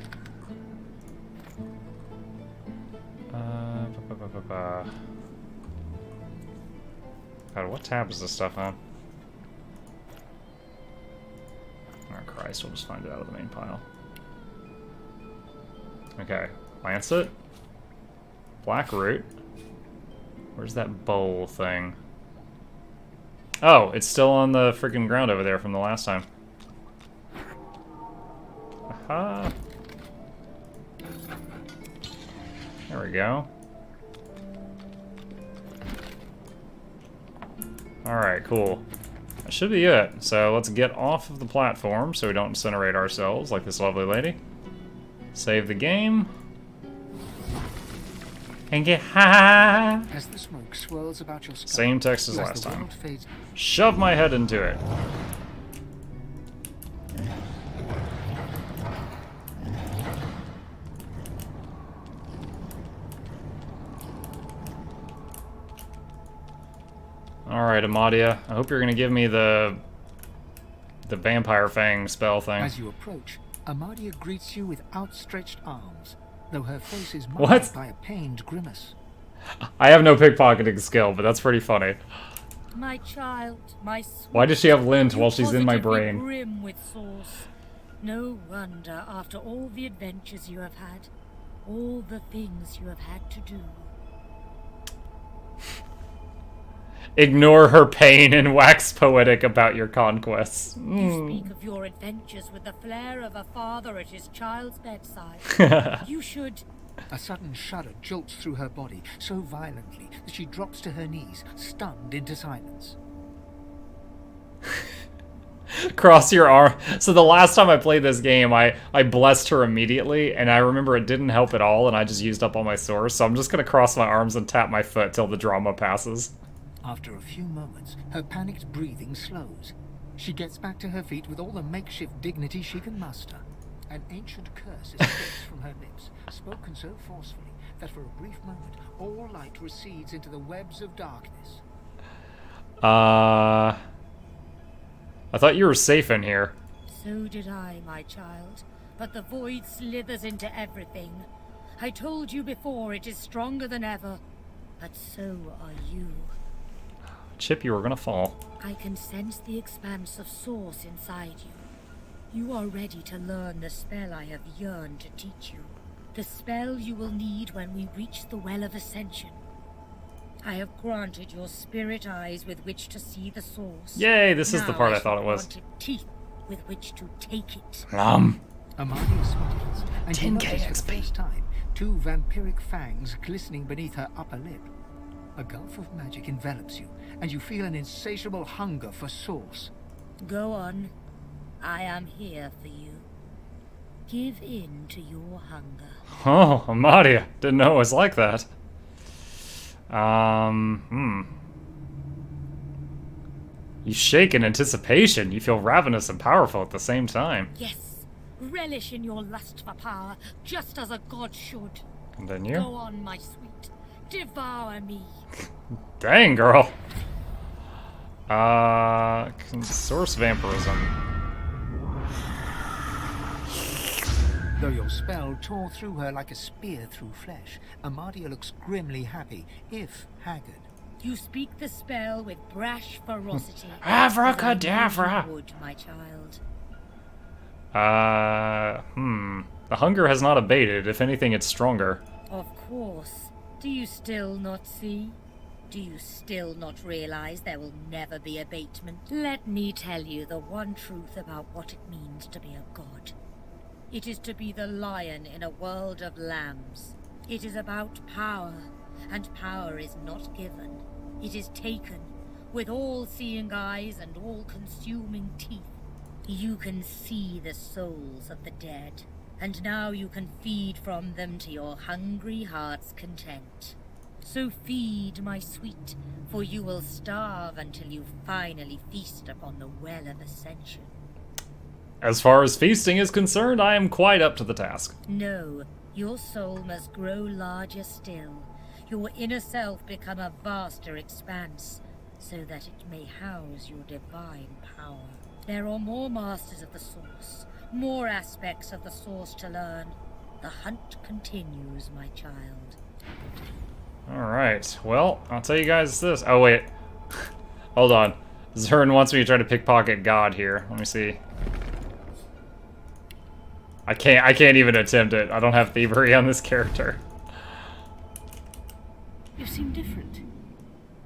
God, what tab is this stuff on? Oh Christ, we'll just find it out of the main pile. Okay, Lancet. Black Root. Where's that bowl thing? Oh, it's still on the freaking ground over there from the last time. Aha. There we go. Alright, cool. That should be it. So let's get off of the platform so we don't incinerate ourselves like this lovely lady. Save the game. And get high. As the smoke swirls about your skull, same text as last time. Shove my head into it. Alright, Amadia. I hope you're gonna give me the the vampire fang spell thing. As you approach, Amadia greets you with outstretched arms, though her face is What? marked by a pained grimace. I have no pickpocketing skill, but that's pretty funny. My child, my sweet. Why does she have lint while she's in my Positively brain? Brim with sauce. No wonder, after all the adventures you have had, all the things you have had to do. Ignore her pain and wax poetic about your conquests. You speak of your adventures with the flair of a father at his child's bedside. You should... A sudden shudder jolts through her body so violently that she drops to her knees, stunned into silence. Cross your arm. So the last time I played this game, I blessed her immediately, and I remember it didn't help at all, and I just used up all my source. So I'm just going to cross my arms and tap my foot till the drama passes. After a few moments, her panicked breathing slows. She gets back to her feet with all the makeshift dignity she can muster. An ancient curse escapes from her lips, spoken so forcefully that for a brief moment all light recedes into the webs of darkness. I thought you were safe in here. So did I, my child. But the void slithers into everything. I told you before, it is stronger than ever. But so are you. Chip, you were gonna fall. I can sense the expanse of source inside you. You are ready to learn the spell I have yearned to teach you. The spell you will need when we reach the Well of Ascension. I have granted your spirit eyes with which to see the source. Yay, this is the part I thought it was. Granted teeth with which to take it. Amadia smiles, and 10K you notice for XP. the first time 2 vampiric fangs glistening beneath her upper lip. A gulf of magic envelops you, and you feel an insatiable hunger for source. Go on. I am here for you. Give in to your hunger. Oh, Amadia. Didn't know it was like that. You shake in anticipation. You feel ravenous and powerful at the same time. Yes. Relish in your lust for power, just as a god should. Continue. Go on, my sweet. Devour me. Dang, girl. Source vampirism. Though your spell tore through her like a spear through flesh, Amadia looks grimly happy, if haggard. You speak the spell with brash ferocity. Abracadabra! You would, my child. The hunger has not abated. If anything, it's stronger. Of course. Do you still not see? Do you still not realize there will never be abatement? Let me tell you the one truth about what it means to be a god. It is to be the lion in a world of lambs. It is about power, and power is not given. It is taken, with all-seeing eyes and all-consuming teeth. You can see the souls of the dead, and now you can feed from them to your hungry heart's content. So feed, my sweet, for you will starve until you finally feast upon the Well of Ascension. As far as feasting is concerned, I am quite up to the task. No, your soul must grow larger still. Your inner self become a vaster expanse, so that it may house your divine power. There are more masters of the Source, more aspects of the Source to learn. The hunt continues, my child. Alright, well, I'll tell you guys this. Oh, wait. Hold on. Zern wants me to try to pickpocket God here. Let me see. I can't even attempt it. I don't have thievery on this character. You seem different.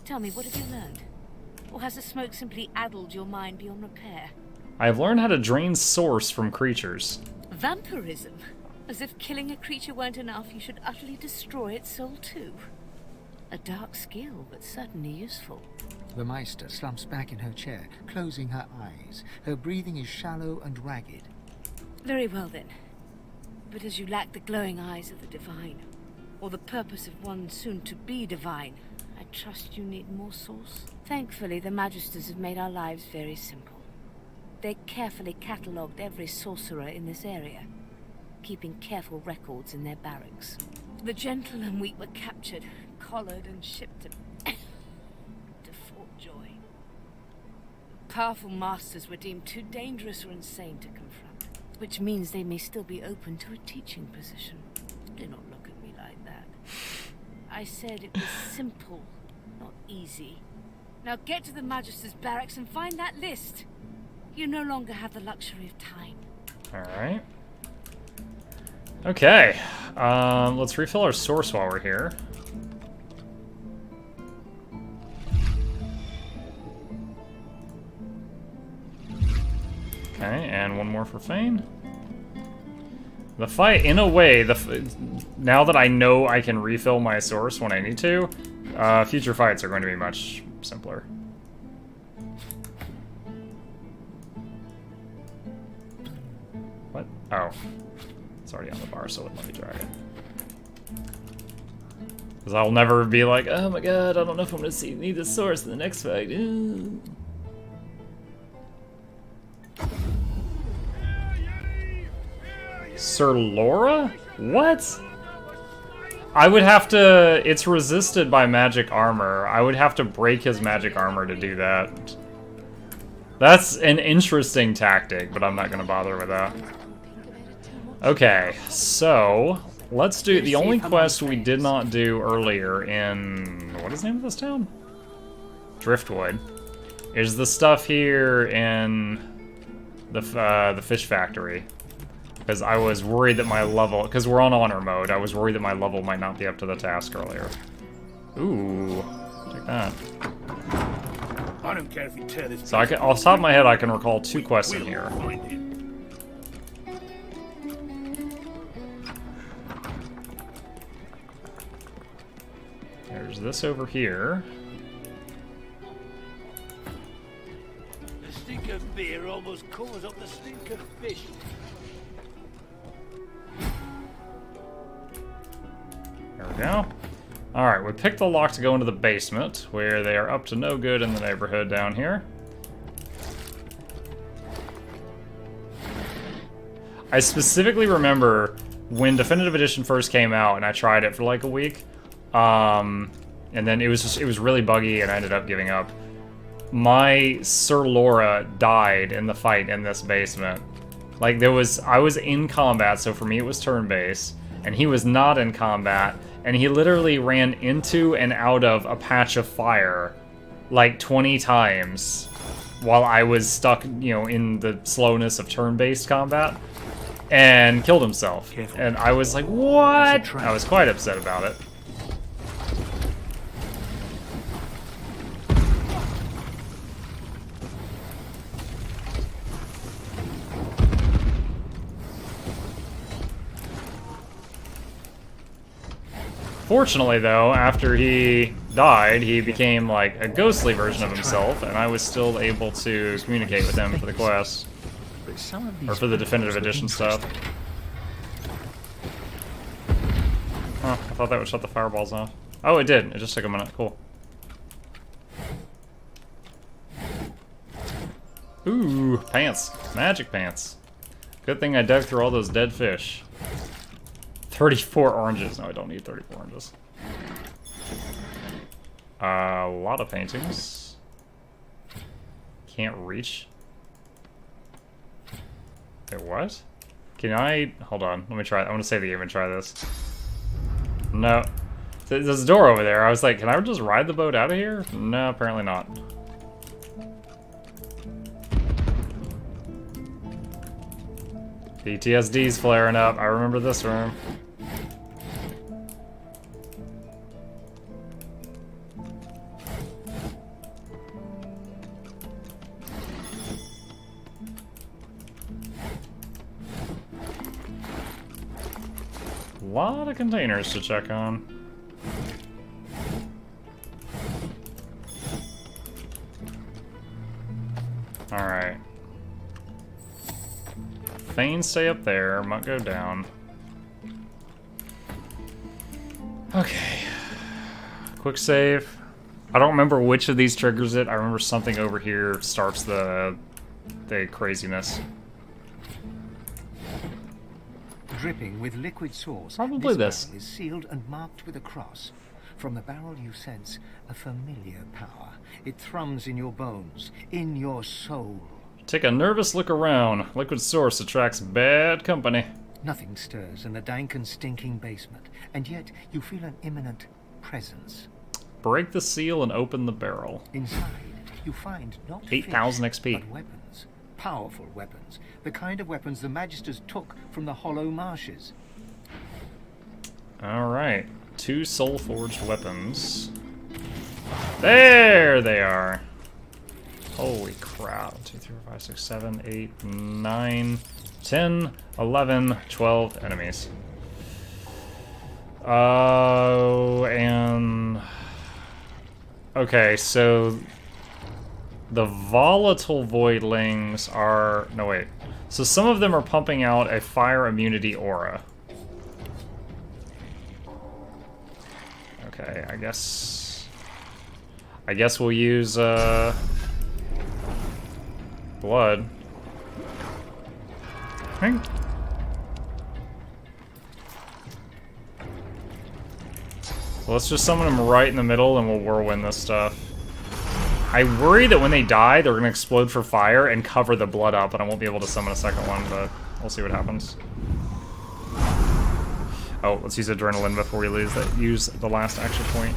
Tell me, what have you learned? Or has the smoke simply addled your mind beyond repair? I have learned how to drain source from creatures. Vampirism? As if killing a creature weren't enough, you should utterly destroy its soul too. A dark skill, but certainly useful. The Meister slumps back in her chair, closing her eyes. Her breathing is shallow and ragged. Very well then. But as you lack the glowing eyes of the divine, or the purpose of one soon to be divine, I trust you need more source. Thankfully, the Magisters have made our lives very simple. They carefully catalogued every sorcerer in this area, keeping careful records in their barracks. The gentle and weak were captured, collared and shipped to Fort Joy. powerful masters were deemed too dangerous or insane to confront, which means they may still be open to a teaching position. Do not look at me like that. I said it was simple, not easy. Now get to the Magister's barracks and find that list. You no longer have the luxury of time. Alright. Okay. Let's refill our source while we're here. Okay, and one more for Fane. The fight, in a way, now that I know I can refill my source when I need to, future fights are going to be much simpler. What? Oh. It's already on the bar, so it wouldn't let me drag it. Because I'll never be like, oh my god, I don't know if I'm going to need the source in the next fight. Ooh. Sir Laura? What? I would have to... It's resisted by magic armor. I would have to break his magic armor to do that. That's an interesting tactic, but I'm not going to bother with that. Okay, so... Let's do... The only quest we did not do earlier in... What is the name of this town? Driftwood. Is the stuff here in the fish factory. Because I was worried that my level... Because we're on honor mode, I was worried that my level might not be up to the task earlier. Ooh. Take that. I don't care if you tear this. So I can, off the top of my head, I can recall 2 quests in here. There's this over here. The stink of beer almost covers up the stink of fish. There we go. Alright, we picked the lock to go into the basement, where they are up to no good in the neighborhood down here. I specifically remember when Definitive Edition first came out, and I tried it for like a week, and then it was really buggy, and I ended up giving up. My Sir Laura died in the fight in this basement. Like, I was in combat, so for me it was turn-based, and he was not in combat, and he literally ran into and out of a patch of fire like 20 times while I was stuck, you know, in the slowness of turn-based combat, and killed himself. Careful. And I was like, what? I was quite upset about it. Fortunately, though, after he died, he became like a ghostly version of himself, and I was still able to communicate with him for the quest. Or for the Definitive Edition stuff. Oh, I thought that would shut the fireballs off. Oh, it did. It just took a minute. Cool. Ooh, pants. Magic pants. Good thing I dug through all those dead fish. 34 oranges. No, I don't need 34 oranges. A lot of paintings. Can't reach. Wait, what? Can I... Hold on. Let me try. I want to save the game and try this. No. There's a door over there. I was like, can I just ride the boat out of here? No, apparently not. PTSD's flaring up. I remember this room. A lot of containers to check on. Alright. Fane stay up there, might go down. Okay. Quick save. I don't remember which of these triggers it. I remember something over here starts the craziness. Dripping with liquid sauce, Probably this. barrel is sealed and marked with a cross. From the barrel you sense a familiar power. It thrums in your bones, in your soul. Take a nervous look around. Liquid source attracts bad company. Nothing stirs in the dank and stinking basement, and yet you feel an imminent presence. Break the seal and open the barrel. Inside, you find not 8,000 fish, XP. but weapons. Powerful weapons. The kind of weapons the Magisters took from the Hollow Marshes. Alright. 2 soul-forged weapons. There they are! Holy crap. 2, 3, 4, 5, 6, 7, 8, 9, 10, 11, 12 enemies. Oh, and... Okay, so... The volatile voidlings are... No, wait. So some of them are pumping out a fire immunity aura. Okay, I guess we'll use, blood. Okay. So let's just summon them right in the middle and we'll whirlwind this stuff. I worry that when they die, they're going to explode for fire and cover the blood up, and I won't be able to summon a second one, but we'll see what happens. Oh, let's use adrenaline before we use the last action point.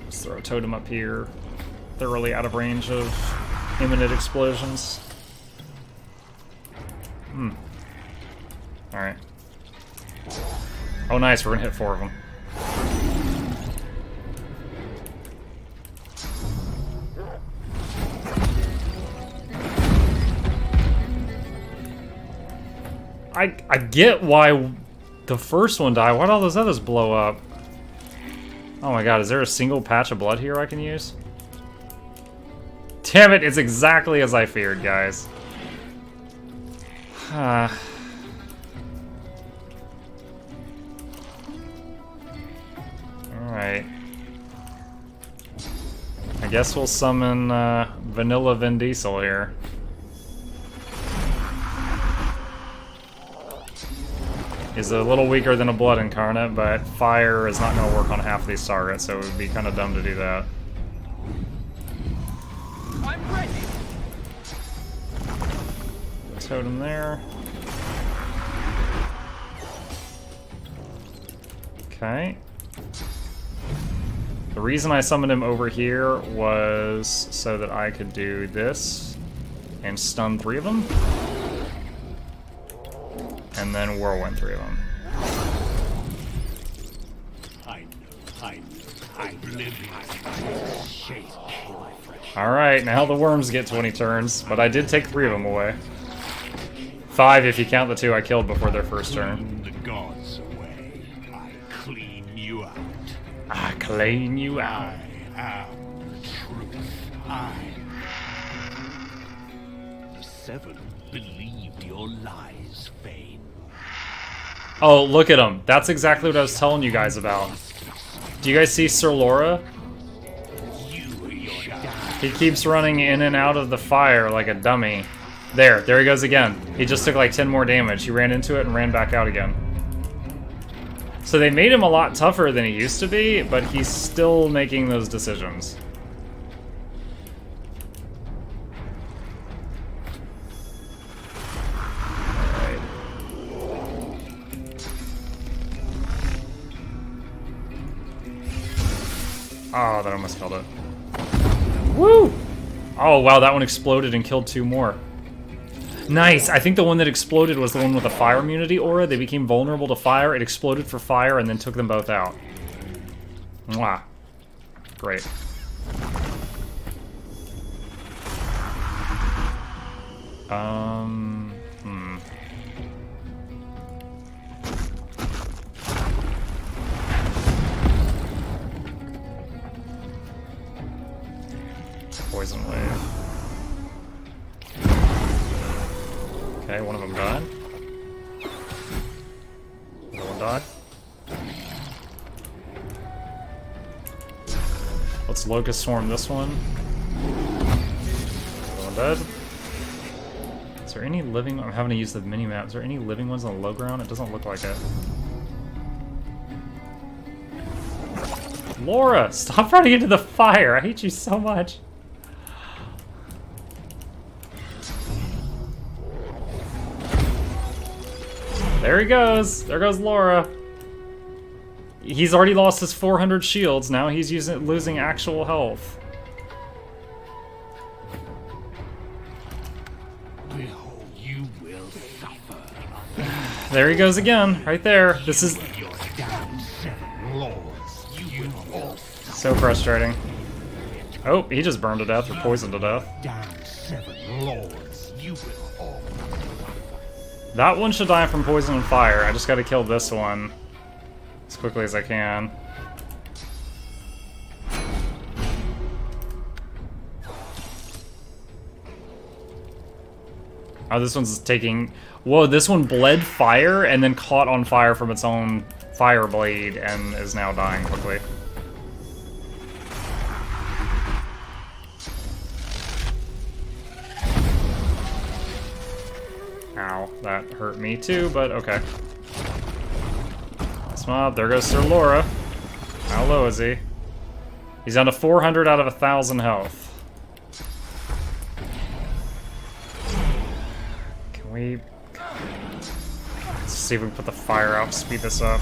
Let's throw a totem up here. Thoroughly out of range of imminent explosions. Alright. Oh nice, we're gonna hit 4 of them. I get why the first one died. Why'd all those others blow up? Oh my god, is there a single patch of blood here I can use? Damn it, it's exactly as I feared, guys. Alright. I guess we'll summon Vanilla Vin Diesel here. He's a little weaker than a Blood Incarnate, but fire is not going to work on half of these targets, so it would be kind of dumb to do that. I'm ready. Totem there. Okay. The reason I summoned him over here was so that I could do this and stun 3 of them. And then whirlwind 3 of them. I live my shape. Alright, now the worms get 20 turns, but I did take 3 of them away. 5 if you count the 2 I killed before their first turn. The gods away. I clean you out. I clean you out. I am the truth. The 7 believed your lies, Fane. Oh, look at him. That's exactly what I was telling you guys about. Do you guys see Sir Laura? He keeps running in and out of the fire like a dummy. There he goes again. He just took like 10 more damage. He ran into it and ran back out again. So they made him a lot tougher than he used to be, but he's still making those decisions. Oh, that almost killed it. Woo! Oh, wow, that one exploded and killed 2 more. Nice! I think the one that exploded was the one with the fire immunity aura. They became vulnerable to fire, it exploded for fire, and then took them both out. Mwah. Great. Poison wave. Okay, one of them died. Another one died. Let's Locust Swarm this one. Another one dead. Is there any living... I'm having to use the mini-map. Is there any living ones on the low ground? It doesn't look like it. Laura! Stop running into the fire! I hate you so much! There he goes! There goes Laura! He's already lost his 400 shields, now he's losing actual health. You will suffer. There he goes again, right there. This is so frustrating. Oh, he just burned to death or poisoned to death. That one should die from poison and fire. I just gotta kill this one as quickly as I can. Oh, this one's taking... Whoa, this one bled fire and then caught on fire from its own fire blade and is now dying quickly. Ow, that hurt me too, but okay. Mob. There goes Sir Laura. How low is he? He's down to 400 out of 1,000 health. Can we... Let's see if we can put the fire out, speed this up.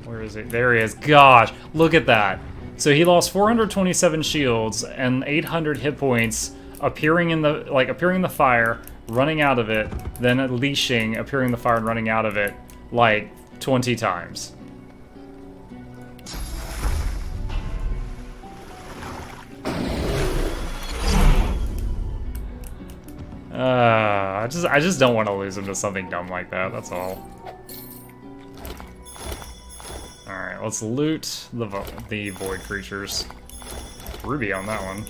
Where is he? There he is. Gosh, look at that. So he lost 427 shields and 800 hit points, appearing in the fire, running out of it, then unleashing, appearing in the fire and running out of it, like 20 times. I just don't want to lose him to something dumb like that. That's all. Alright, let's loot the void creatures. Ruby on that one.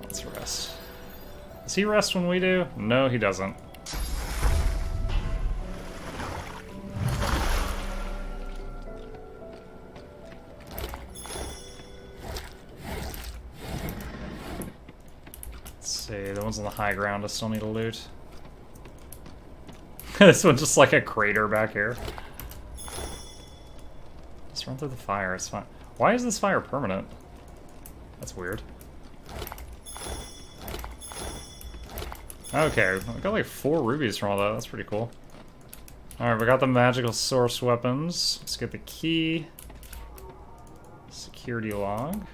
Let's rest. Does he rest when we do? No, he doesn't. Let's see, the ones on the high ground I still need to loot. This one's just like a crater back here. Just run through the fire, it's fine. Why is this fire permanent? That's weird. Okay, we got like 4 rubies from all that, that's pretty cool. Alright, we got the magical source weapons. Let's get the key. Security log.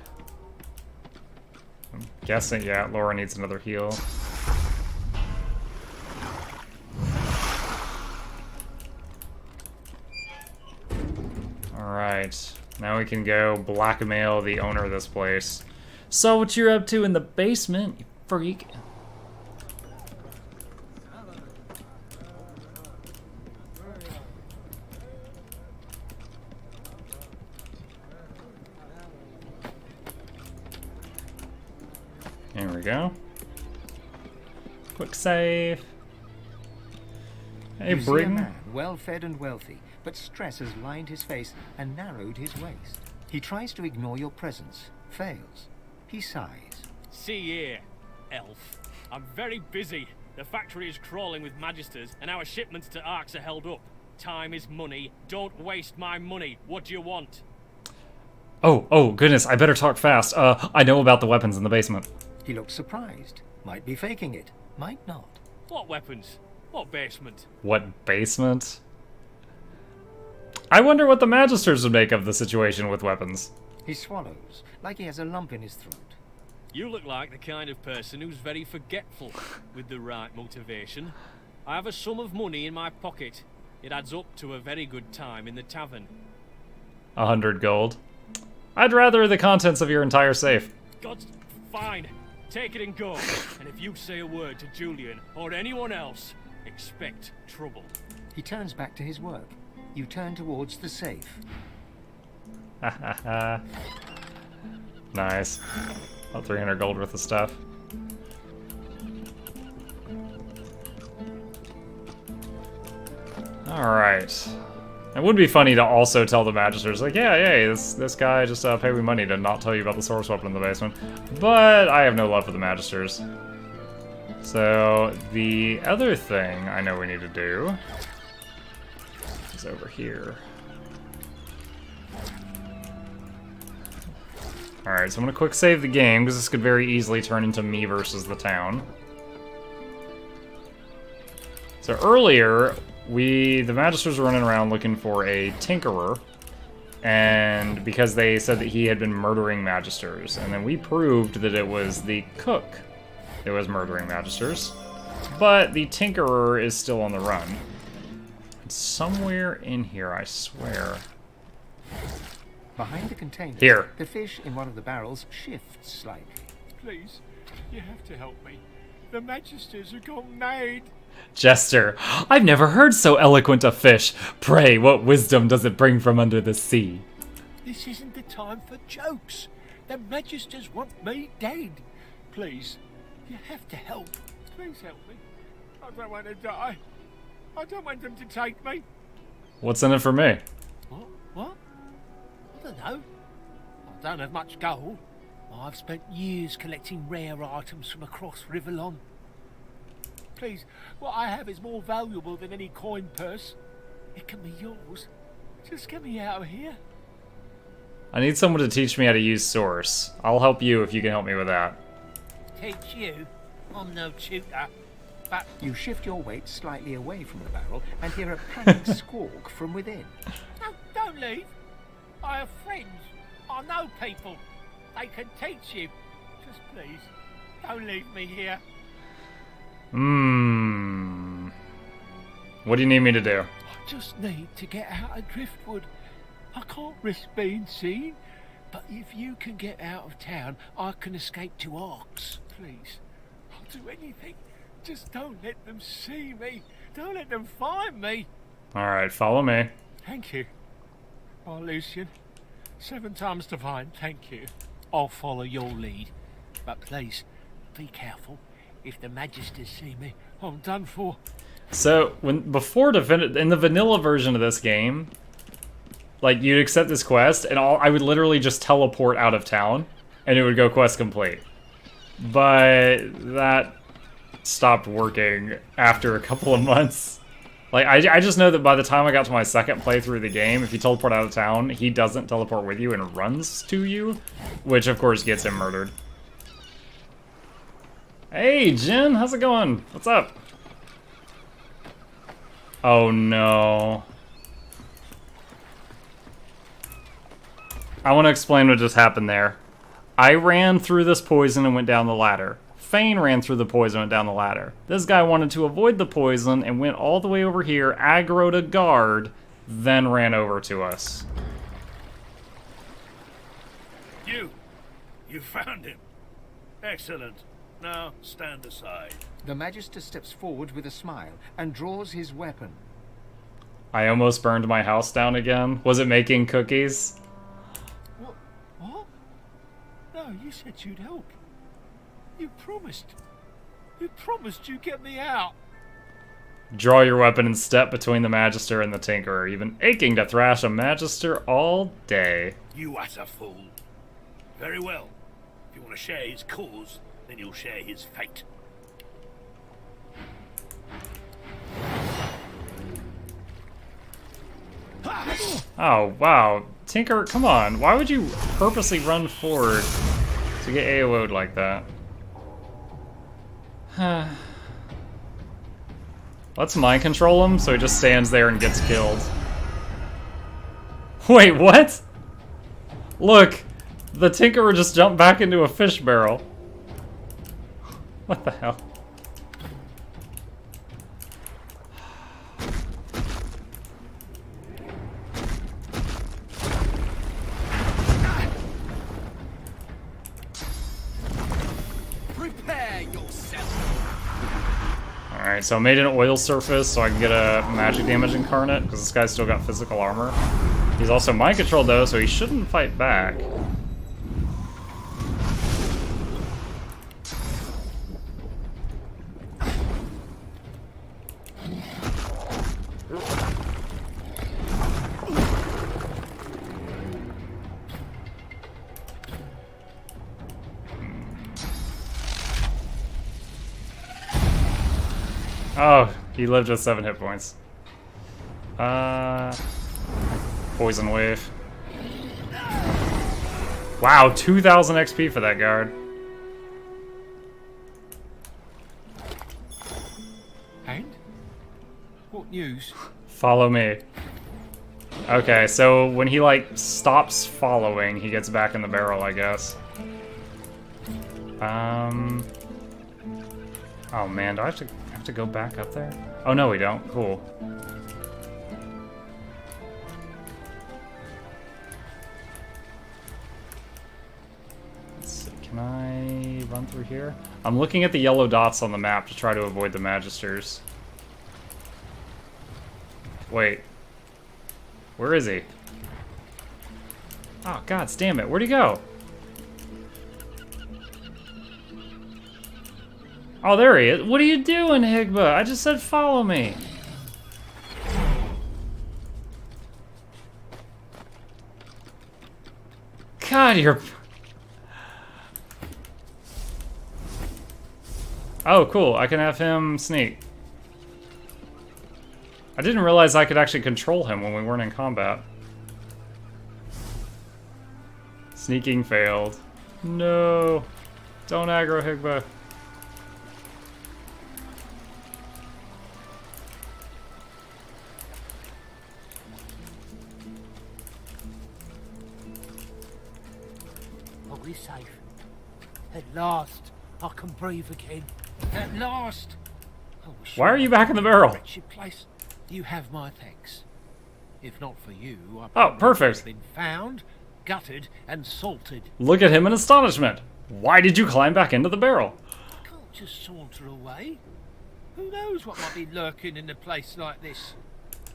I'm guessing, yeah, Laura needs another heal. Alright, now we can go blackmail the owner of this place. So what you're up to in the basement, you freak? There we go. Quick save. Hey, You see a Britain. man, well-fed and wealthy, but stress has lined his face and narrowed his waist. He tries to ignore your presence, fails. He sighs. See here, elf. I'm very busy. The factory is crawling with magisters, and our shipments to Arx are held up. Time is money. Don't waste my money. What do you want? Oh, goodness, I better talk fast. I know about the weapons in the basement. He looks surprised. Might be faking it. Might not. What weapons? What basement? What basement? I wonder what the magisters would make of the situation with weapons. He swallows, like he has a lump in his throat. You look like the kind of person who's very forgetful with the right motivation. I have a sum of money in my pocket. It adds up to a very good time in the tavern. 100 gold. I'd rather the contents of your entire safe. God's fine. Take it and go. And if you say a word to Julian or anyone else, expect trouble. He turns back to his work. You turn towards the safe. Nice. About 300 gold worth of stuff. Alright. It would be funny to also tell the Magisters, like, yeah, this guy just paid me money to not tell you about the source weapon in the basement. But I have no love for the Magisters. So, the other thing I know we need to do is over here. Alright, so I'm gonna quick save the game, because this could very easily turn into me versus the town. So earlier, the Magisters were running around looking for a Tinkerer, and because they said that he had been murdering Magisters, and then we proved that it was the cook that was murdering Magisters, but the Tinkerer is still on the run. It's somewhere in here, I swear. Behind the container, here. The fish in one of the barrels shifts slightly. Please, you have to help me. The Magisters have gone mad. Jester, I've never heard so eloquent a fish. Pray, what wisdom does it bring from under the sea? This isn't the time for jokes. The Magisters want me dead. Please, you have to help. Please help me. I don't want to die. I don't want them to take me. What's in it for me? What? I don't know. I don't have much gold. I've spent years collecting rare items from across Riverlon. Please, what I have is more valuable than any coin purse. It can be yours. Just get me out of here. I need someone to teach me how to use Source. I'll help you if you can help me with that. Teach you? I'm no tutor. But you shift your weight slightly away from the barrel and hear a panicked squawk from within. No, don't leave. I have friends. I know people. They can teach you. Just please, don't leave me here. What do you need me to do? I just need to get out of Driftwood. I can't risk being seen. But if you can get out of town, I can escape to Arks. Please, I'll do anything. Just don't let them see me. Don't let them find me. Alright, follow me. Thank you. Oh, Lucian. 7 times divine, thank you. I'll follow your lead. But please, be careful. If the Magisters see me, I'm done for. So, in the vanilla version of this game, like, you'd accept this quest, and I would literally just teleport out of town, and it would go quest complete. But that stopped working after a couple of months. Like, I just know that by the time I got to my second playthrough of the game, if you teleport out of town, he doesn't teleport with you and runs to you, which of course gets him murdered. Hey, Jen, how's it going? What's up? Oh no. I want to explain what just happened there. I ran through this poison and went down the ladder. Fane ran through the poison and went down the ladder. This guy wanted to avoid the poison and went all the way over here, aggroed a guard, then ran over to us. You found him. Excellent. Now, stand aside. The Magister steps forward with a smile and draws his weapon. I almost burned my house down again. Was it making cookies? What? No, you said you'd help. You promised. You promised you'd get me out. Draw your weapon and step between the Magister and the Tinkerer, even aching to thrash a Magister all day. You utter fool. Very well. If you want to share his cause, then you'll share his fate. Oh, wow. Tinker, come on. Why would you purposely run forward to get AO'd like that? Let's mind control him so he just stands there and gets killed. Wait, what? Look, the Tinkerer just jumped back into a fish barrel. What the hell? Alright, so I made an oil surface so I can get a magic damage incarnate, because this guy's still got physical armor. He's also mind controlled though, so he shouldn't fight back. Oh, he lived with 7 hit points. Poison wave. Wow, 2,000 XP for that guard. And? What news? Follow me. Okay, so when he, like, stops following, he gets back in the barrel, I guess. Oh man, do I have to go back up there? Oh no, we don't. Cool. Let's see, can I run through here? I'm looking at the yellow dots on the map to try to avoid the Magisters. Wait. Where is he? Oh, god damn it. Where'd he go? Oh, there he is. What are you doing, Higba? I just said follow me. God, you're... Oh, cool. I can have him sneak. I didn't realize I could actually control him when we weren't in combat. Sneaking failed. No. Don't aggro Higba. Are we safe? At last, I can breathe again. At last. Why are you back in the barrel? Wretched place. You have my thanks. If not for you, I Oh, perfect. have been found, gutted, and salted. Look at him in astonishment. Why did you climb back into the barrel? I can't just saunter away. Who knows what might be lurking in a place like this?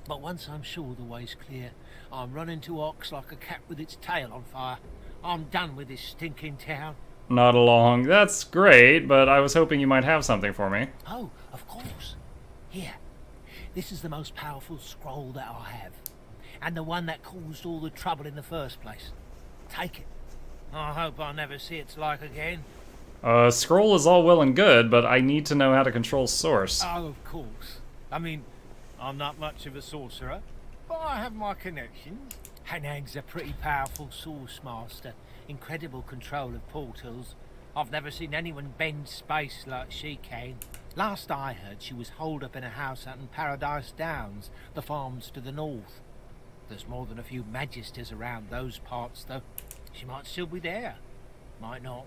But once I'm sure the way's clear, I'm running to Ox like a cat with its tail on fire. I'm done with this stinking town. Not along. That's great, but I was hoping you might have something for me. Oh, of course. Here. This is the most powerful scroll that I have. And the one that caused all the trouble in the first place. Take it. I hope I'll never see its like again. Scroll is all well and good, but I need to know how to control Source. Oh, of course. I mean, I'm not much of a sorcerer, but I have my connections. Hanang's a pretty powerful source master. Incredible control of portals. I've never seen anyone bend space like she can. Last I heard, she was holed up in a house out in Paradise Downs, the farms to the north. There's more than a few Magisters around those parts, though. She might still be there. Might not.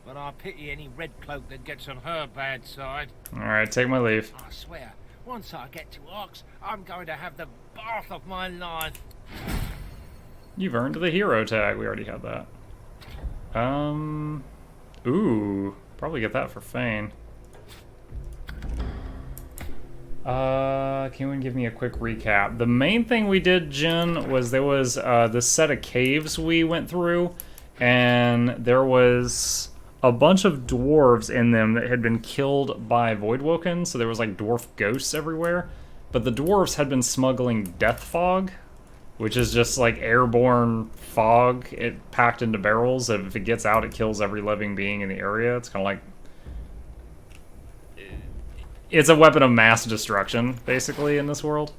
But I pity any red cloak that gets on her bad side. Alright, take my leave. I swear, once I get to Ox, I'm going to have the bath of my life. You've earned the hero tag. We already had that. Ooh. Probably get that for Fane. Can you give me a quick recap? The main thing we did, Jin, was there was this set of caves we went through, and there was a bunch of dwarves in them that had been killed by Voidwoken, so there was like dwarf ghosts everywhere. But the dwarves had been smuggling death fog, which is just like airborne fog packed into barrels. If it gets out, it kills every living being in the area. It's kind of like... It's a weapon of mass destruction, basically, in this world.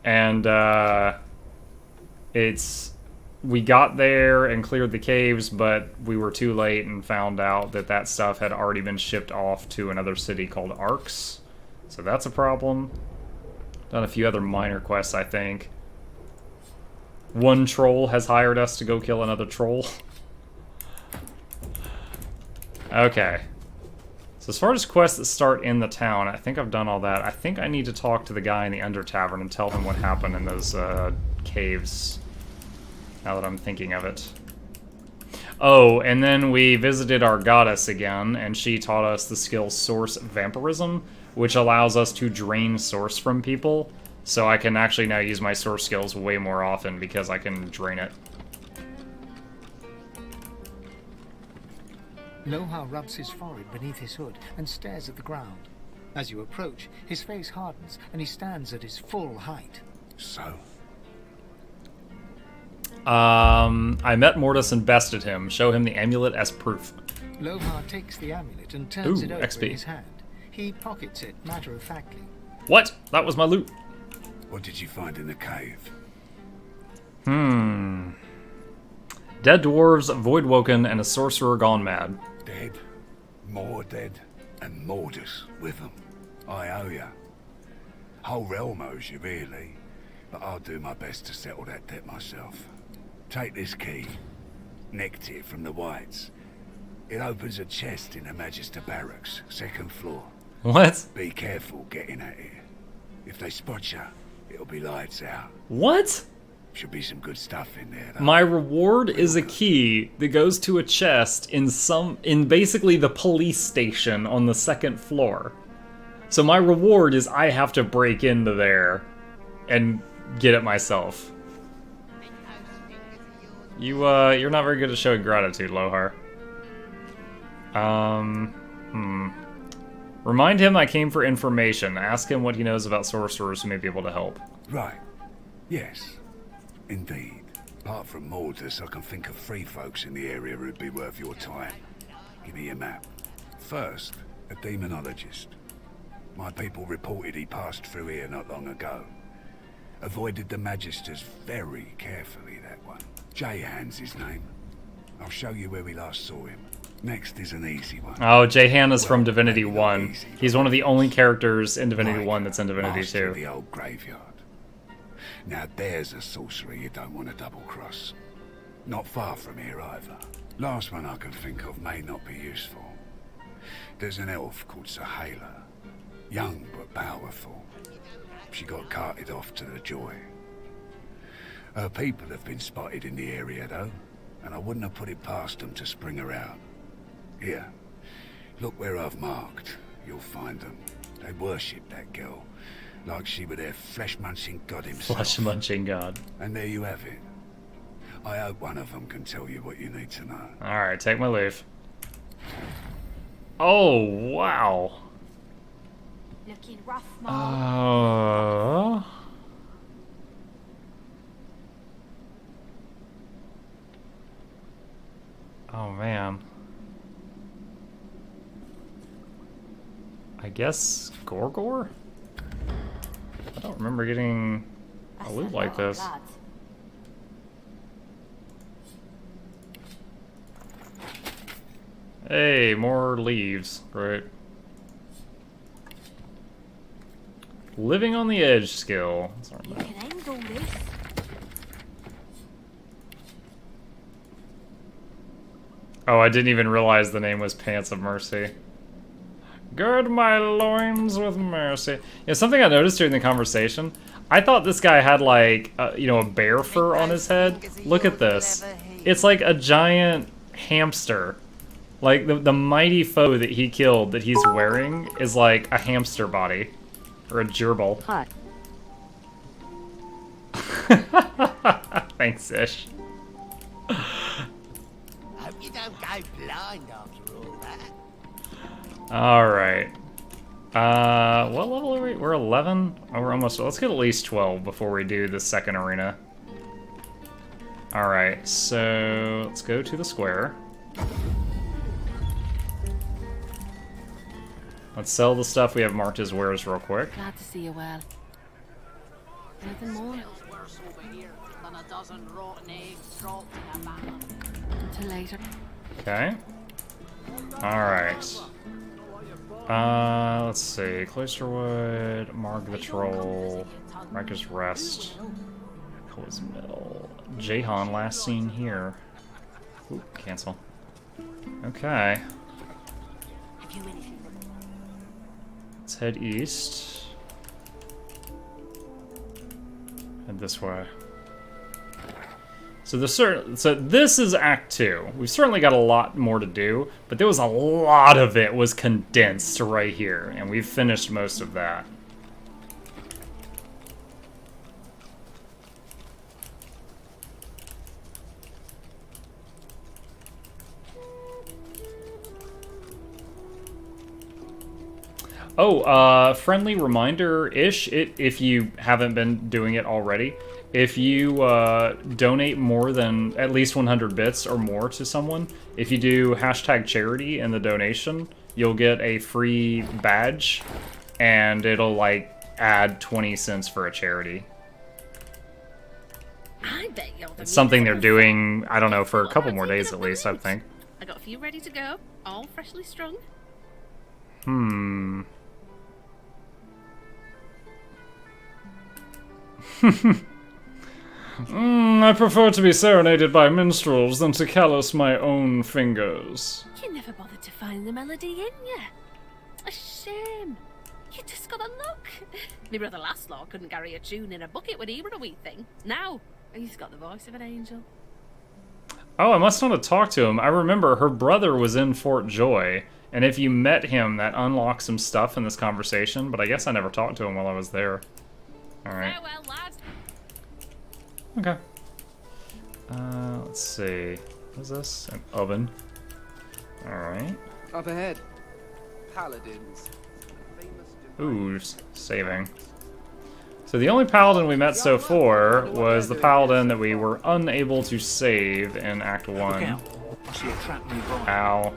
And, we got there and cleared the caves, but we were too late and found out that that stuff had already been shipped off to another city called Arx. So that's a problem. Done a few other minor quests, I think. One troll has hired us to go kill another troll. Okay. So as far as quests that start in the town, I think I've done all that. I think I need to talk to the guy in the Under Tavern and tell him what happened in those caves. Now that I'm thinking of it. Oh, and then we visited our goddess again, and she taught us the skill Source Vampirism, which allows us to drain Source from people. So I can actually now use my Source skills way more often because I can drain it. Loha rubs his forehead beneath his hood and stares at the ground. As you approach, his face hardens and he stands at his full height. So? I met Mortis and bested him. Show him the amulet as proof. Lohar takes the amulet and turns it over XP. in his hand. He pockets it matter-of-factly. What? That was my loot. What did you find in the cave? Dead dwarves, voidwoken, and a sorcerer gone mad. Dead, more dead, and Mortis with them. I owe ya. Whole realm owes you, really. But I'll do my best to settle that debt myself. Take this key. Nicked it from the Whites. It opens a chest in the Magister Barracks, 2nd floor. What? Be careful getting at it. If they spot you, it'll be lights out. What? Should be some good stuff in there, though. My reward is a key that goes to a chest in basically the police station on the 2nd floor. So my reward is I have to break into there and get it myself. You're not very good at showing gratitude, Lohar. Remind him I came for information. Ask him what he knows about sorcerers who may be able to help. Right. Yes. Indeed. Apart from Mortis, I can think of 3 folks in the area who'd be worth your time. Give me a map. First, a demonologist. My people reported he passed through here not long ago. Avoided the Magisters very carefully, that one. Jahan's his name. I'll show you where we last saw him. Next is an easy one. Oh, Jahan is from Divinity 1. He's one of the only characters in Divinity 1 that's in Divinity 2. The old graveyard. Now there's a sorcerer you don't want to double-cross. Not far from here either. Last one I can think of may not be useful. There's an elf called Sahela. Young but powerful. She got carted off to the Joy. Her people have been spotted in the area though, and I wouldn't have put it past them to spring her out. Here, look where I've marked. You'll find them. They worship that girl, like she were their flesh-munching god himself. Flesh-munching god. And there you have it. I hope one of them can tell you what you need to know. Alright, take my leave. Oh, wow. Looking rough, Mom. Oh, man. I guess Gorgor? I don't remember getting a loot like this. Hey, more leaves. Great. Living on the edge skill. You can handle this. Oh, I didn't even realize the name was Pants of Mercy. Gird my loins with mercy. Yeah, something I noticed during the conversation. I thought this guy had like, a bear fur on his head. Look at this. It's like a giant hamster. Like the mighty foe that he killed that he's wearing is like a hamster body. Or a gerbil. Hot. Thanks, Ish. Hope you don't go blind after all that. Alright. What level are we? We're 11? Oh, we're almost... Let's get at least 12 before we do the second arena. Alright, so... Let's go to the square. Let's sell the stuff we have marked as wares real quick. Glad to see you well. Anything more? Until later. Okay. Alright. Let's see. Cloisterwood, Marg the Troll, Riker's Rest, Cole's Mill. Jahan, last seen here. Ooh, cancel. Okay. Let's head east. Head this way. So this is Act 2. We've certainly got a lot more to do, but there was a lot of it was condensed right here, and we've finished most of that. Oh, friendly reminder-ish, if you haven't been doing it already. If you donate more than at least 100 bits or more to someone, if you do #charity in the donation, you'll get a free badge, and it'll, like, add 20 cents for a charity. I bet you're the It's something they're musical doing, I don't know, for a couple more days at least, I think. I got a few ready to go, all freshly strung. I prefer to be serenaded by minstrels than to callous my own fingers. You never bothered to find the melody in you. A shame. You just got a look. My brother Laszlo couldn't carry a tune in a bucket when he were a wee thing. Now, he's got the voice of an angel. Oh, I must not have talked to him. I remember her brother was in Fort Joy, and if you met him, that unlocks some stuff in this conversation, but I guess I never talked to him while I was there. Alright. Farewell, lad. Okay. Let's see. What is this? An oven. Alright. Up ahead. Paladins. Ooh, saving. So the only paladin we met so far was the paladin that we were unable to save in Act 1. I see a trap nearby. Ow.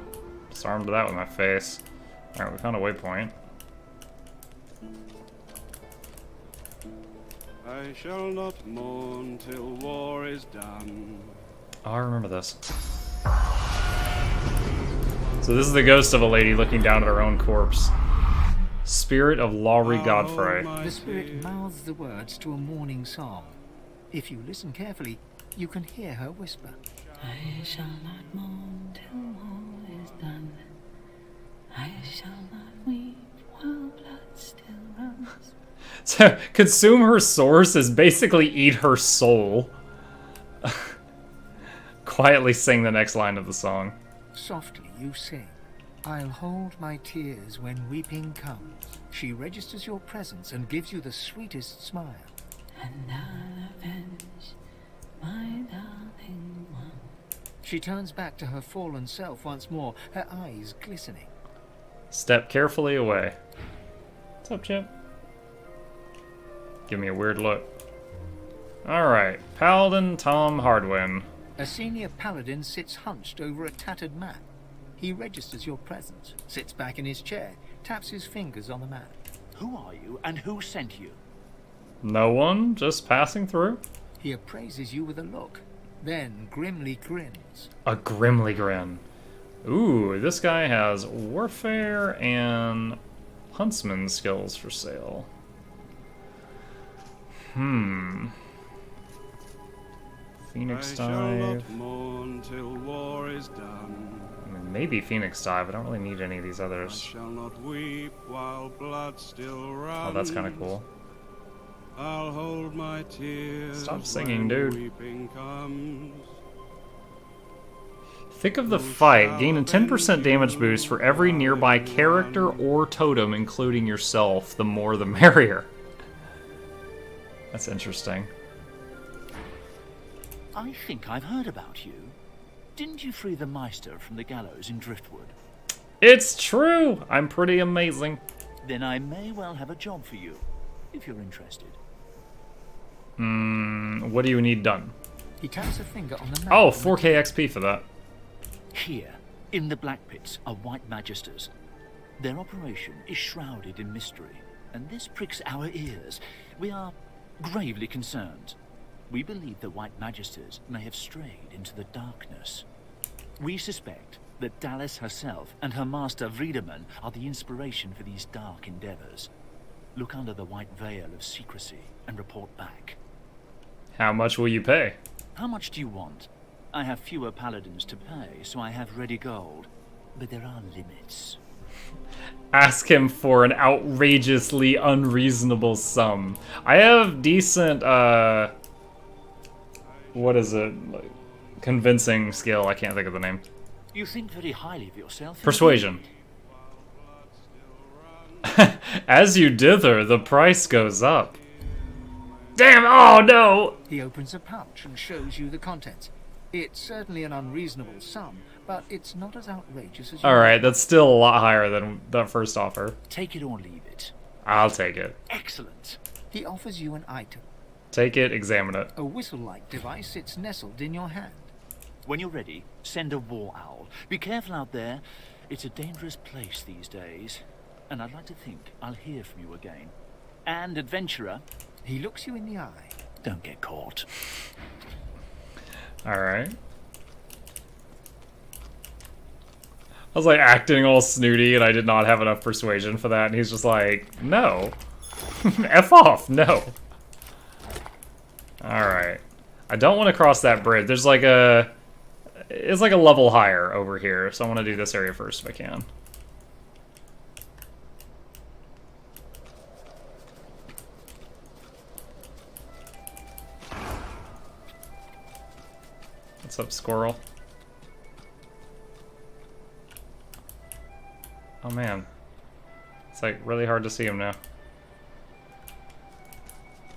Disarmed that with my face. Alright, we found a waypoint. I shall not mourn till war is done. Oh, I remember this. So this is the ghost of a lady looking down at her own corpse. Spirit of Laurie Godfrey. The spirit mouths the words to a mourning song. If you listen carefully, you can hear her whisper. I shall not mourn till war is done. I shall not weep while blood still runs. So, consume her source is basically eat her soul. Quietly sing the next line of the song. Softly you sing. I'll hold my tears when weeping comes. She registers your presence and gives you the sweetest smile. And I'll avenge my darling one. She turns back to her fallen self once more, her eyes glistening. Step carefully away. What's up, Chip? Give me a weird look. Alright, Paladin Tom Hardwin. A senior paladin sits hunched over a tattered map. He registers your presence, sits back in his chair, taps his fingers on the map. Who are you and who sent you? No one, just passing through. He appraises you with a look, then grimly grins. A grimly grin. Ooh, this guy has warfare and huntsman skills for sale. Phoenix I shall dive. not mourn till war is done. I mean, maybe Phoenix dive. I don't really need any of these I others. shall not weep while blood still runs. Oh, that's kind of cool. I'll hold my tears. Stop singing, when dude. Weeping comes. Thick of the fight. Gain a 10% damage boost for every nearby character or totem, including yourself. The more the merrier. That's interesting. I think I've heard about you. Didn't you free the Meister from the gallows in Driftwood? It's true! I'm pretty amazing. Then I may well have a job for you, if you're interested. What do you need done? He taps a finger on the map. Oh, 4k XP for that. Here, in the Black Pits, are White Magisters. Their operation is shrouded in mystery, and this pricks our ears. We are gravely concerned. We believe the White Magisters may have strayed into the darkness. We suspect that Dallas herself and her master Vriedemann are the inspiration for these dark endeavors. Look under the white veil of secrecy and report back. How much will you pay? How much do you want? I have fewer paladins to pay, so I have ready gold. But there are limits. Ask him for an outrageously unreasonable sum. I have decent, what is it? Like, convincing skill. I can't think of the name. You think very highly of yourself. Persuasion. As you dither, the price goes up. Damn! Oh no! He opens a pouch and shows you the contents. It's certainly an unreasonable sum, but it's not as outrageous as you Alright, that's still a lot higher than the first offer. Take it or leave it. I'll take it. Excellent. He offers you an item. Take it, examine it. A whistle-like device sits nestled in your hand. When you're ready, send a war owl. Be careful out there. It's a dangerous place these days. And I'd like to think I'll hear from you again. And, adventurer... He looks you in the eye. Don't get caught. Alright. I was like acting all snooty and I did not have enough persuasion for that, and he's just like, no. F off, no. Alright. I don't want to cross that bridge. There's like a... It's like a level higher over here, so I want to do this area first if I can. What's up, squirrel? Oh man. It's like really hard to see him now.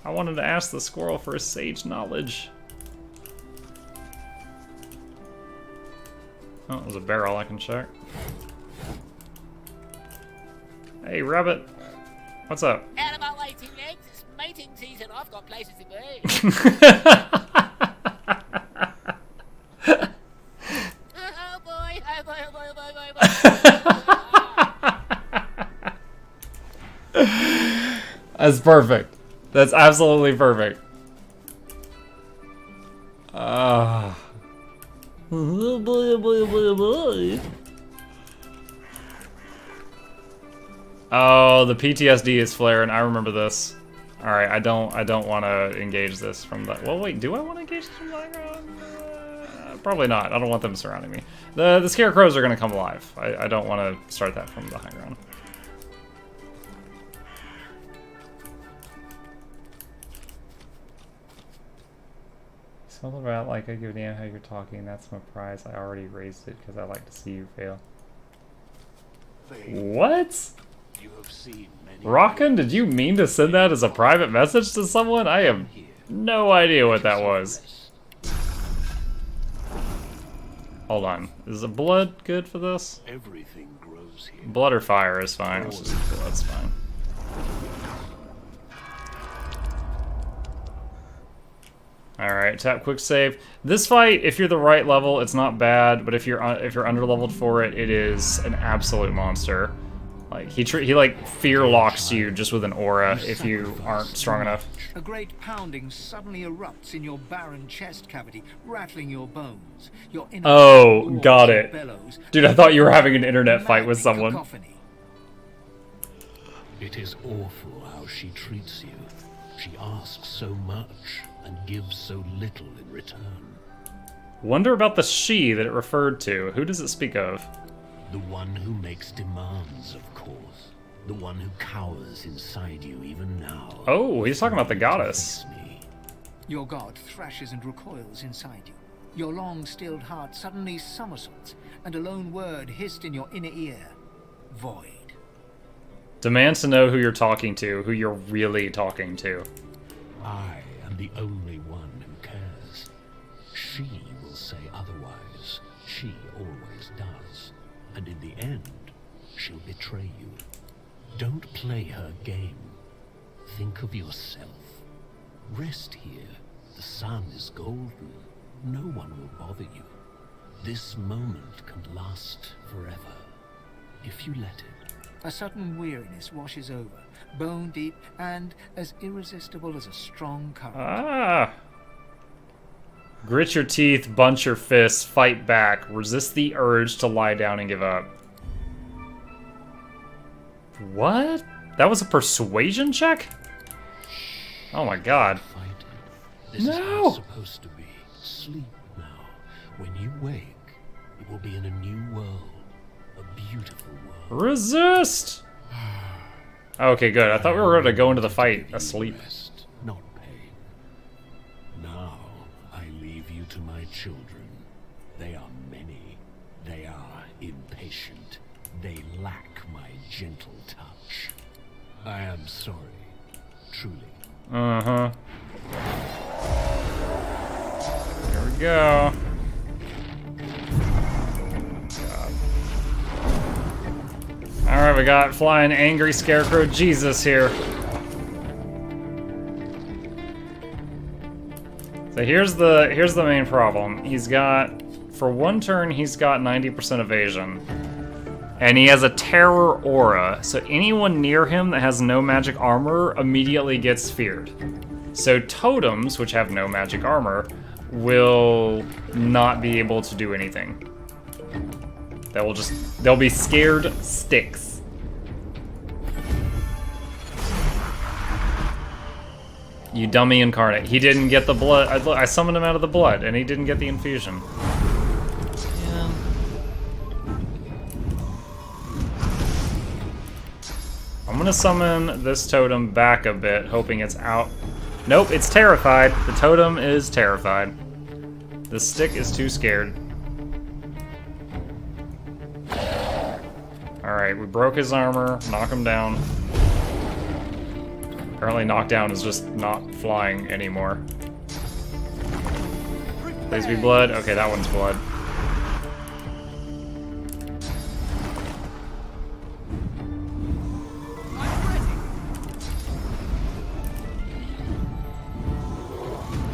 I wanted to ask the squirrel for his sage knowledge. Oh, there's a barrel I can check. Hey, rabbit. What's up? Out of my way, two legs. It's mating season. I've got places to be. Oh boy, oh boy, oh boy, oh boy, oh boy. That's perfect. That's absolutely perfect. Oh boy, oh boy, oh boy, oh boy. Oh, the PTSD is flaring. I remember this. All right, I don't want to engage this from the. Well, wait, do I want to engage this from the high ground? Probably not. I don't want them surrounding me. The scarecrows are gonna come alive. I don't want to start that from the high ground. Something about like I give a damn how you're talking. That's my prize. I already raised it because I like to see you fail. What? You have seen many. Rockin', did you mean to send that as a private message to someone? I have no idea what that was. Hold on. Is the blood good for this? Everything grows here. Blood or fire is fine. Let's just do blood's fine. Alright, tap quick save. This fight, if you're the right level, it's not bad, but if you're under leveled for it, it is an absolute monster. Like he like fear locks you just with an aura if you aren't strong enough. A great pounding suddenly erupts in your barren chest cavity, rattling your bones. Your inner Oh, got it. bellows, Dude, I thought you were having an internet fight with someone. cacophony. It is awful how she treats you. She asks so much and gives so little in return. Wonder about the she that it referred to. Who does it speak of? The one who makes demands, of course. The one who cowers inside you even now. Oh, he's talking about the goddess. Your god thrashes and recoils inside you. Your long-stilled heart suddenly somersaults, and a lone word hissed in your inner ear. Void. Demand to know who you're talking to, who you're really talking to. I am the only one who cares. She will say otherwise. She always does. And in the end, she'll betray you. Don't play her game. Think of yourself. Rest here. The sun is golden. No one will bother you. This moment can last forever, if you let it. A sudden weariness washes over, bone deep and as irresistible as a strong current. Ah. Grit your teeth, bunch your fists, fight back, resist the urge to lie down and give up. What? That was a persuasion check? Oh my god. This is how it's supposed to be. Sleep now. When you wake, it will be in a new world. A beautiful world. Resist! Okay, good. I thought we were going to go into the fight asleep. Not pain. Now, I leave you to my children. They are many. They are impatient. They lack my gentle touch. I am sorry. Truly. Uh-huh. Here we go. Alright, we got flying angry Scarecrow Jesus here. So here's the main problem. He's got, for one turn, he's got 90% evasion. And he has a terror aura, so anyone near him that has no magic armor immediately gets feared. So totems, which have no magic armor, will not be able to do anything. They'll be scared sticks. You dummy incarnate. He didn't get the blood. I summoned him out of the blood, and he didn't get the infusion. Yeah. I'm gonna summon this totem back a bit, hoping it's out. Nope, it's terrified. The totem is terrified. The stick is too scared. Alright, we broke his armor, knock him down. Apparently knockdown is just not flying anymore. Please be blood. Okay, that one's blood.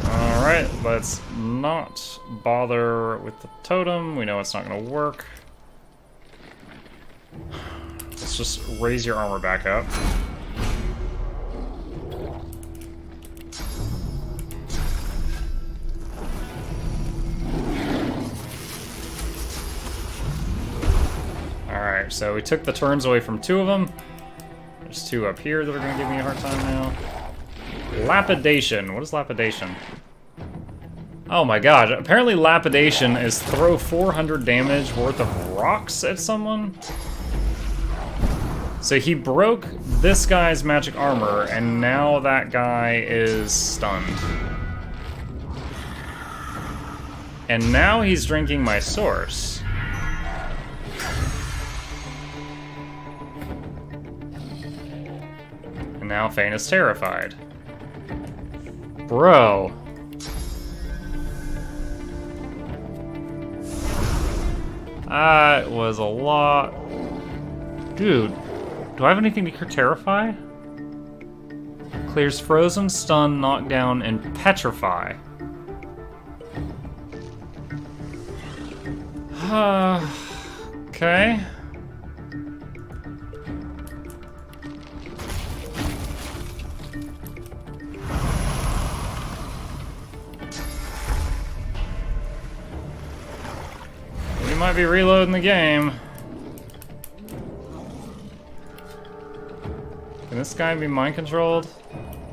Alright, let's not bother with the totem. We know it's not going to work. Let's just raise your armor back up. Alright, so we took the turns away from two of them. There's two up here that are going to give me a hard time now. Lapidation. What is lapidation? Oh my god, apparently lapidation is throw 400 damage worth of rocks at someone? So he broke this guy's magic armor, and now that guy is stunned. And now he's drinking my source. And now Fane is terrified. Bro. That was a lot. Dude, do I have anything to cure Terrify? Clears Frozen, Stun, Knockdown, and Petrify. Okay. We might be reloading the game. Can this guy be mind controlled?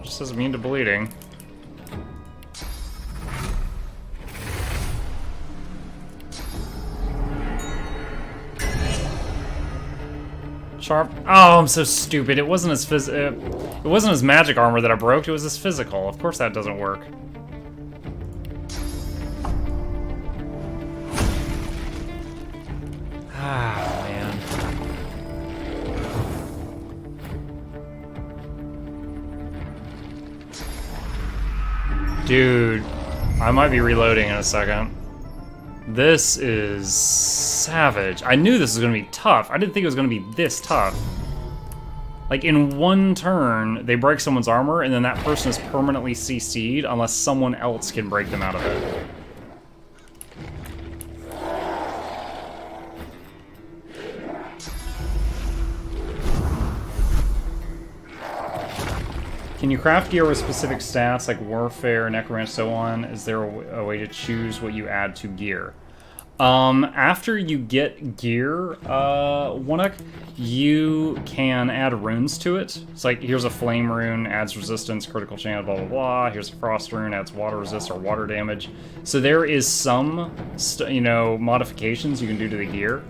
Just as immune to bleeding. Sharp. Oh, I'm so stupid. It wasn't his magic armor that I broke. It was his physical. Of course that doesn't work. Ah, man. Dude, I might be reloading in a second. This is savage. I knew this was going to be tough. I didn't think it was going to be this tough. Like, in one turn, they break someone's armor, and then that person is permanently CC'd unless someone else can break them out of it. Can you craft gear with specific stats like Warfare, Necromancy, so on? Is there a way to choose what you add to gear? After you get gear, Wunuk, you can add runes to it. It's like, here's a Flame rune, adds resistance, critical chance, blah, blah, blah. Here's a Frost rune, adds water resist or water damage. So there is some, modifications you can do to the gear.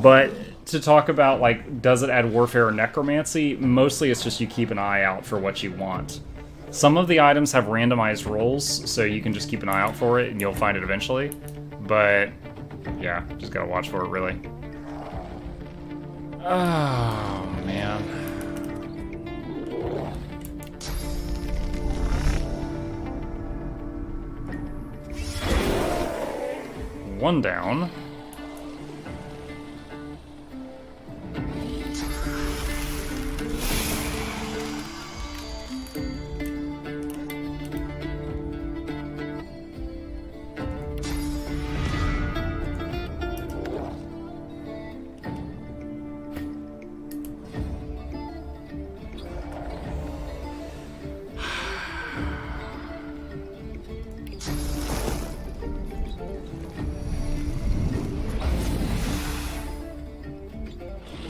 But to talk about, like, does it add Warfare or Necromancy, mostly it's just you keep an eye out for what you want. Some of the items have randomized rolls, so you can just keep an eye out for it and you'll find it eventually. But yeah, just gotta watch for it, really. Oh, man. One down.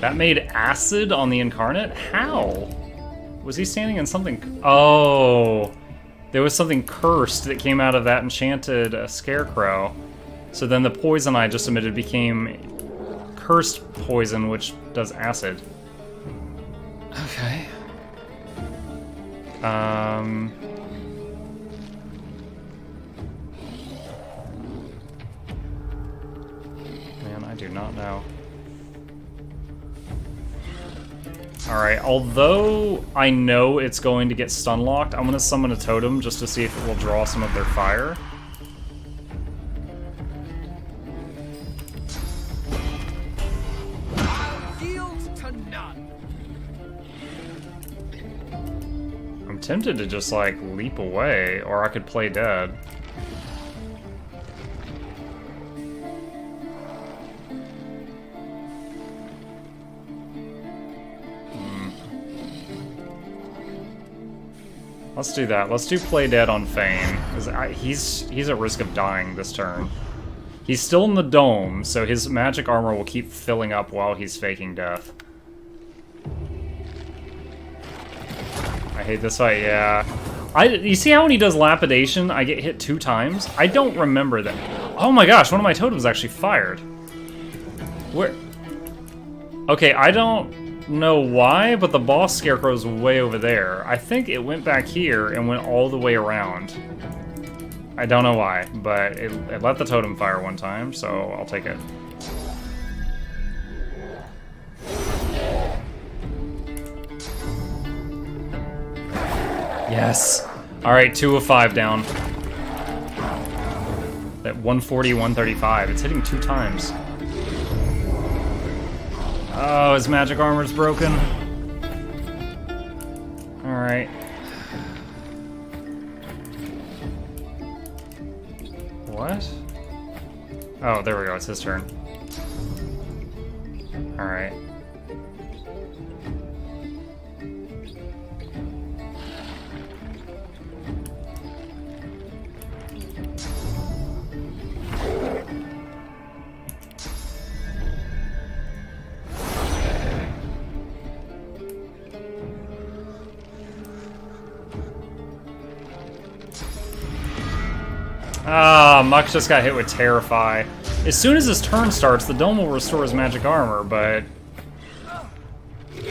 That made acid on the incarnate? How? Was he standing in something? Oh, there was something cursed that came out of that enchanted Scarecrow. So then the poison I just emitted became cursed poison, which does acid. Okay. Man, I do not know. Alright, although I know it's going to get stun locked, I'm going to summon a totem just to see if it will draw some of their fire. Yield to none. I'm tempted to just, like, leap away, or I could play dead. Let's do that. Let's do play dead on Fane, because he's at risk of dying this turn. He's still in the dome, so his magic armor will keep filling up while he's faking death. I hate this fight, yeah. You see how when he does lapidation, I get hit 2 times? I don't remember that. Oh my gosh, one of my totems actually fired. Where? Okay, I don't know why, but the boss Scarecrow's way over there. I think it went back here and went all the way around. I don't know why, but it let the totem fire one time, so I'll take it. Yes. Alright, 2 of 5 down. That 140, 135. It's hitting 2 times. Oh, his magic armor's broken. Alright. What? Oh, there we go. It's his turn. Alright. Ah, Muck just got hit with Terrify. As soon as his turn starts, the dome will restore his magic armor, but...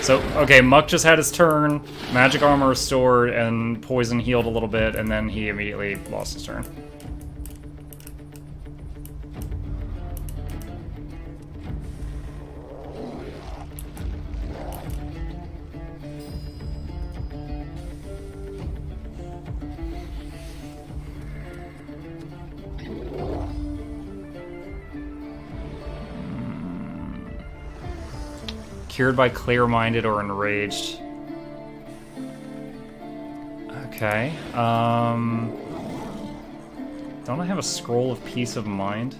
So, okay, Muck just had his turn, magic armor restored, and poison healed a little bit, and then he immediately lost his turn. Cured by clear-minded or enraged. Okay. Don't I have a scroll of peace of mind?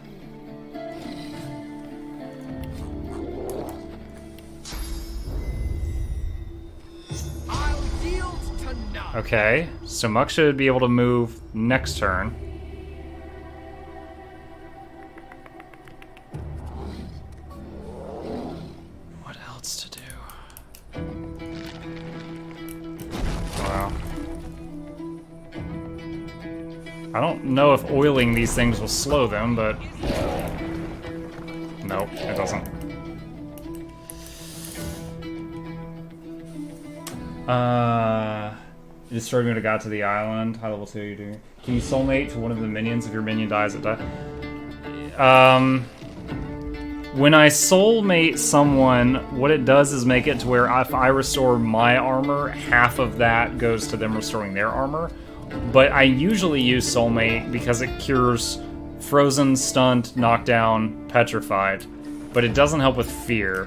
I'll yield to none. Okay, so Muck should be able to move next turn. I don't know if oiling these things will slow them, but... Nope, it doesn't. You destroyed me when it got to the island. High level 2, you do. Can you soulmate to one of the minions if your minion dies at death? When I soulmate someone, what it does is make it to where if I restore my armor, half of that goes to them restoring their armor. But I usually use Soulmate because it cures Frozen, Stunned, Knockdown, Petrified. But it doesn't help with Fear.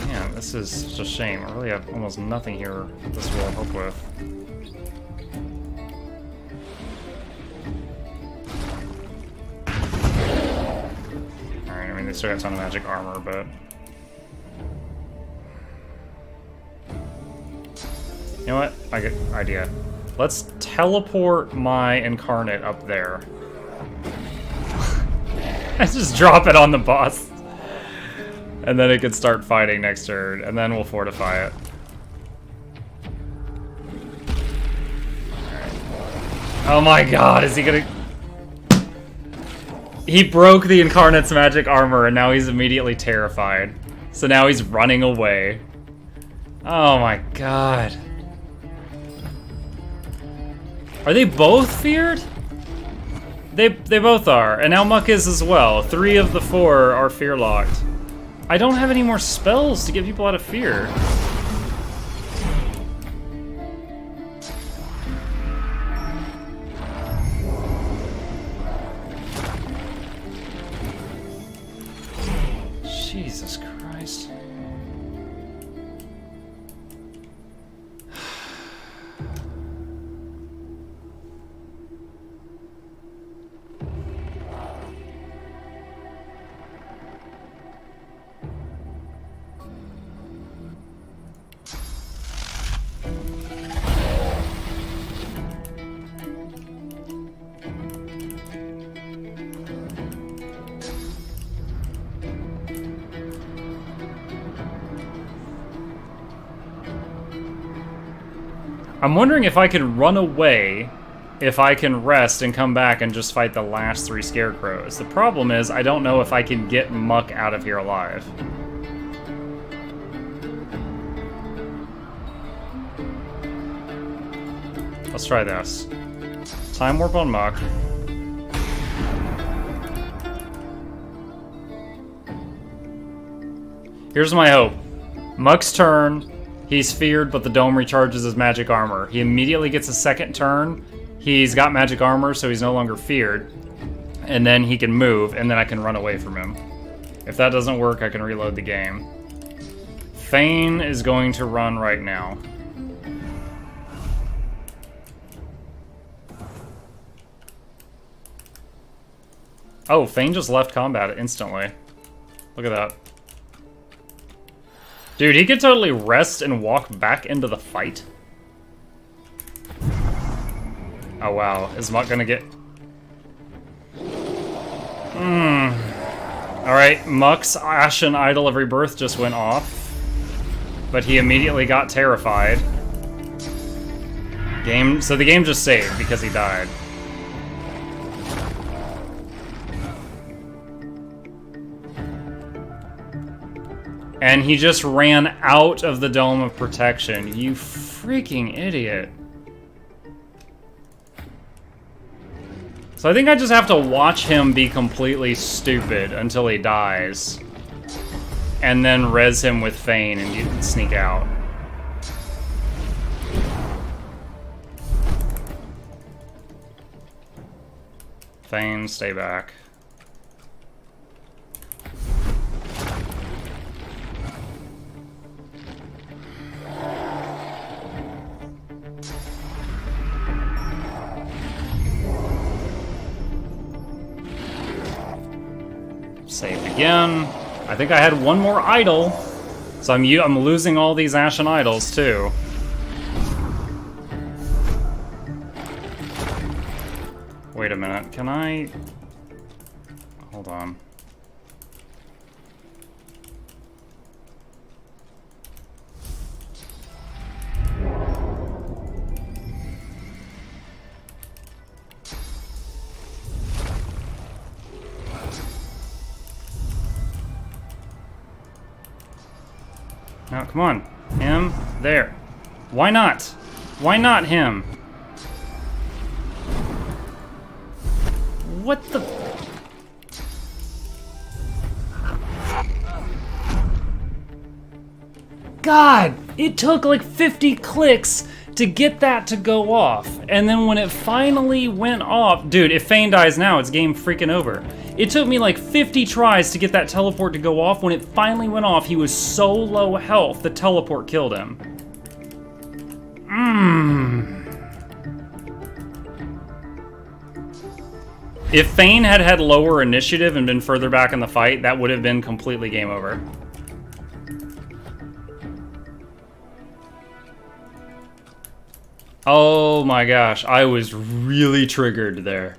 Man, this is such a shame. I really have almost nothing here this will help with. Alright, I mean, they still got a ton of magic armor, but... You know what? I get an idea. Let's teleport my incarnate up there. I just drop it on the boss. And then it can start fighting next turn, and then we'll fortify it. Oh my god, is he gonna... He broke the Incarnate's magic armor, and now he's immediately terrified. So now he's running away. Oh my god. Are they both feared? They both are, and now Muck is as well. 3 of the 4 are fear-locked. I don't have any more spells to get people out of fear. Jesus Christ. I'm wondering if I can run away, if I can rest and come back and just fight the last 3 Scarecrows. The problem is, I don't know if I can get Muck out of here alive. Let's try this. Time Warp on Muck. Here's my hope. Muck's turn. He's feared, but the dome recharges his magic armor. He immediately gets a second turn. He's got magic armor, so he's no longer feared. And then he can move, and then I can run away from him. If that doesn't work, I can reload the game. Thane is going to run right now. Oh, Thane just left combat instantly. Look at that. Dude, he could totally rest and walk back into the fight. Oh wow, is Muck gonna get... Alright, Muck's Ashen Idol of Rebirth just went off. But he immediately got terrified. So the game just saved because he died. And he just ran out of the Dome of Protection. You freaking idiot. So I think I just have to watch him be completely stupid until he dies. And then res him with Thane and you can sneak out. Thane, stay back. Save again. I think I had one more idol, so I'm losing all these Ashen Idols too. Wait a minute, can I... Hold on. Now, come on. Him. There. Why not? Why not him? What the... God! It took like 50 clicks to get that to go off. And then when it finally went off... Dude, if Thane dies now, it's game freaking over. It took me like 50 tries to get that teleport to go off. When it finally went off, he was so low health, the teleport killed him. If Thane had had lower initiative and been further back in the fight, that would have been completely game over. Oh my gosh, I was really triggered there.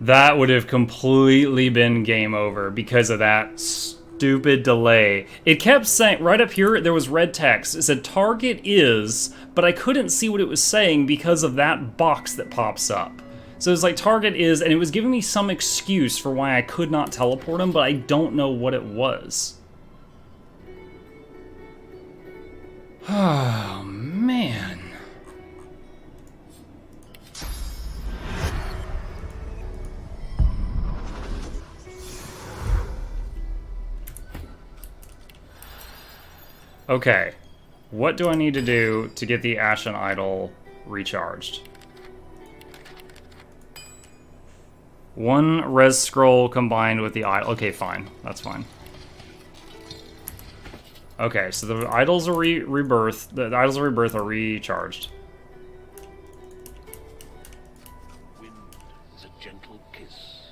That would have completely been game over because of that stupid delay. It kept saying, right up here, there was red text. It said target is, but I couldn't see what it was saying because of that box that pops up. So it was like target is, and it was giving me some excuse for why I could not teleport him, but I don't know what it was. Oh, man. Okay, what do I need to do to get the Ashen Idol recharged? 1 res scroll combined with the idol. Okay, fine. That's fine. Okay, so the idols are rebirth. The idols of rebirth are recharged. Wind is a gentle kiss.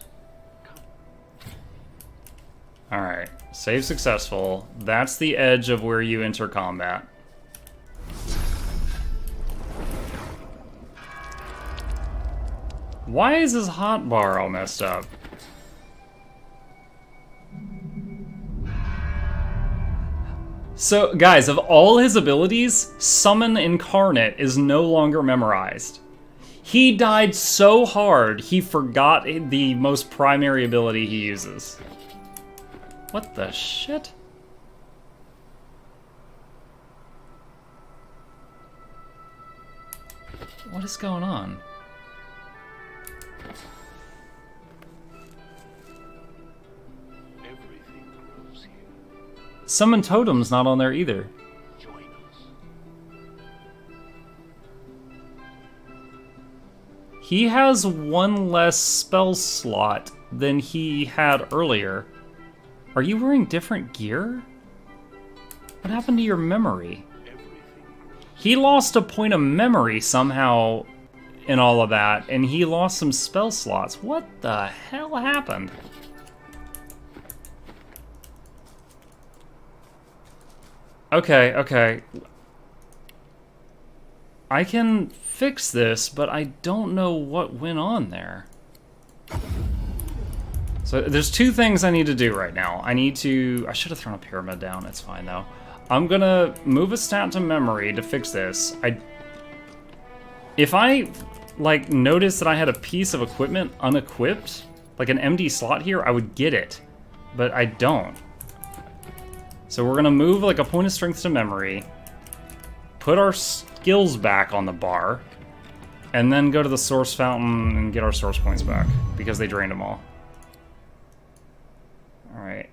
Alright, save successful. That's the edge of where you enter combat. Why is his hotbar all messed up? So, guys, of all his abilities, Summon Incarnate is no longer memorized. He died so hard, he forgot the most primary ability he uses. What the shit? What is going on? Summon Totem's not on there either. He has 1 less spell slot than he had earlier. Are you wearing different gear? What happened to your memory? He lost a point of memory somehow in all of that, and he lost some spell slots. What the hell happened? Okay, okay. I can fix this, but I don't know what went on there. So there's 2 things I need to do right now. I should have thrown a pyramid down, it's fine though. I'm gonna move a stat to memory to fix this. If I, like, noticed that I had a piece of equipment unequipped, like an MD slot here, I would get it, but I don't. So we're gonna move like a point of strength to memory, put our skills back on the bar, and then go to the source fountain and get our source points back, because they drained them all. Alright.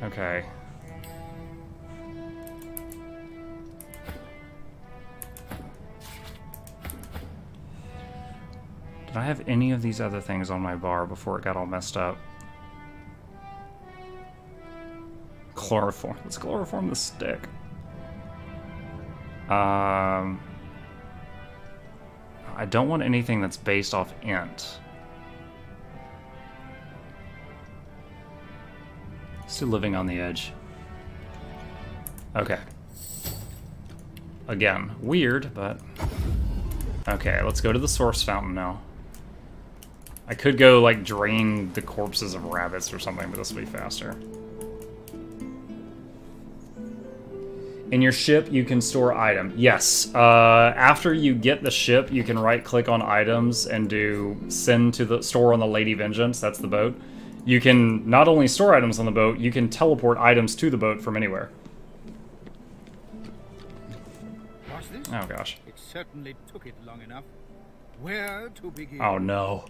Okay. Did I have any of these other things on my bar before it got all messed up? Chloroform. Let's chloroform the stick. I don't want anything that's based off int. Still living on the edge. Okay. Again, weird, but... Okay, let's go to the source fountain now. I could go, like, drain the corpses of rabbits or something, but this will be faster. In your ship, you can store item. Yes, after you get the ship, you can right-click on items and do send to the store on the Lady Vengeance, that's the boat. You can not only store items on the boat, you can teleport items to the boat from anywhere. What's this? Oh gosh. It certainly took it long enough. Where to begin? Oh no.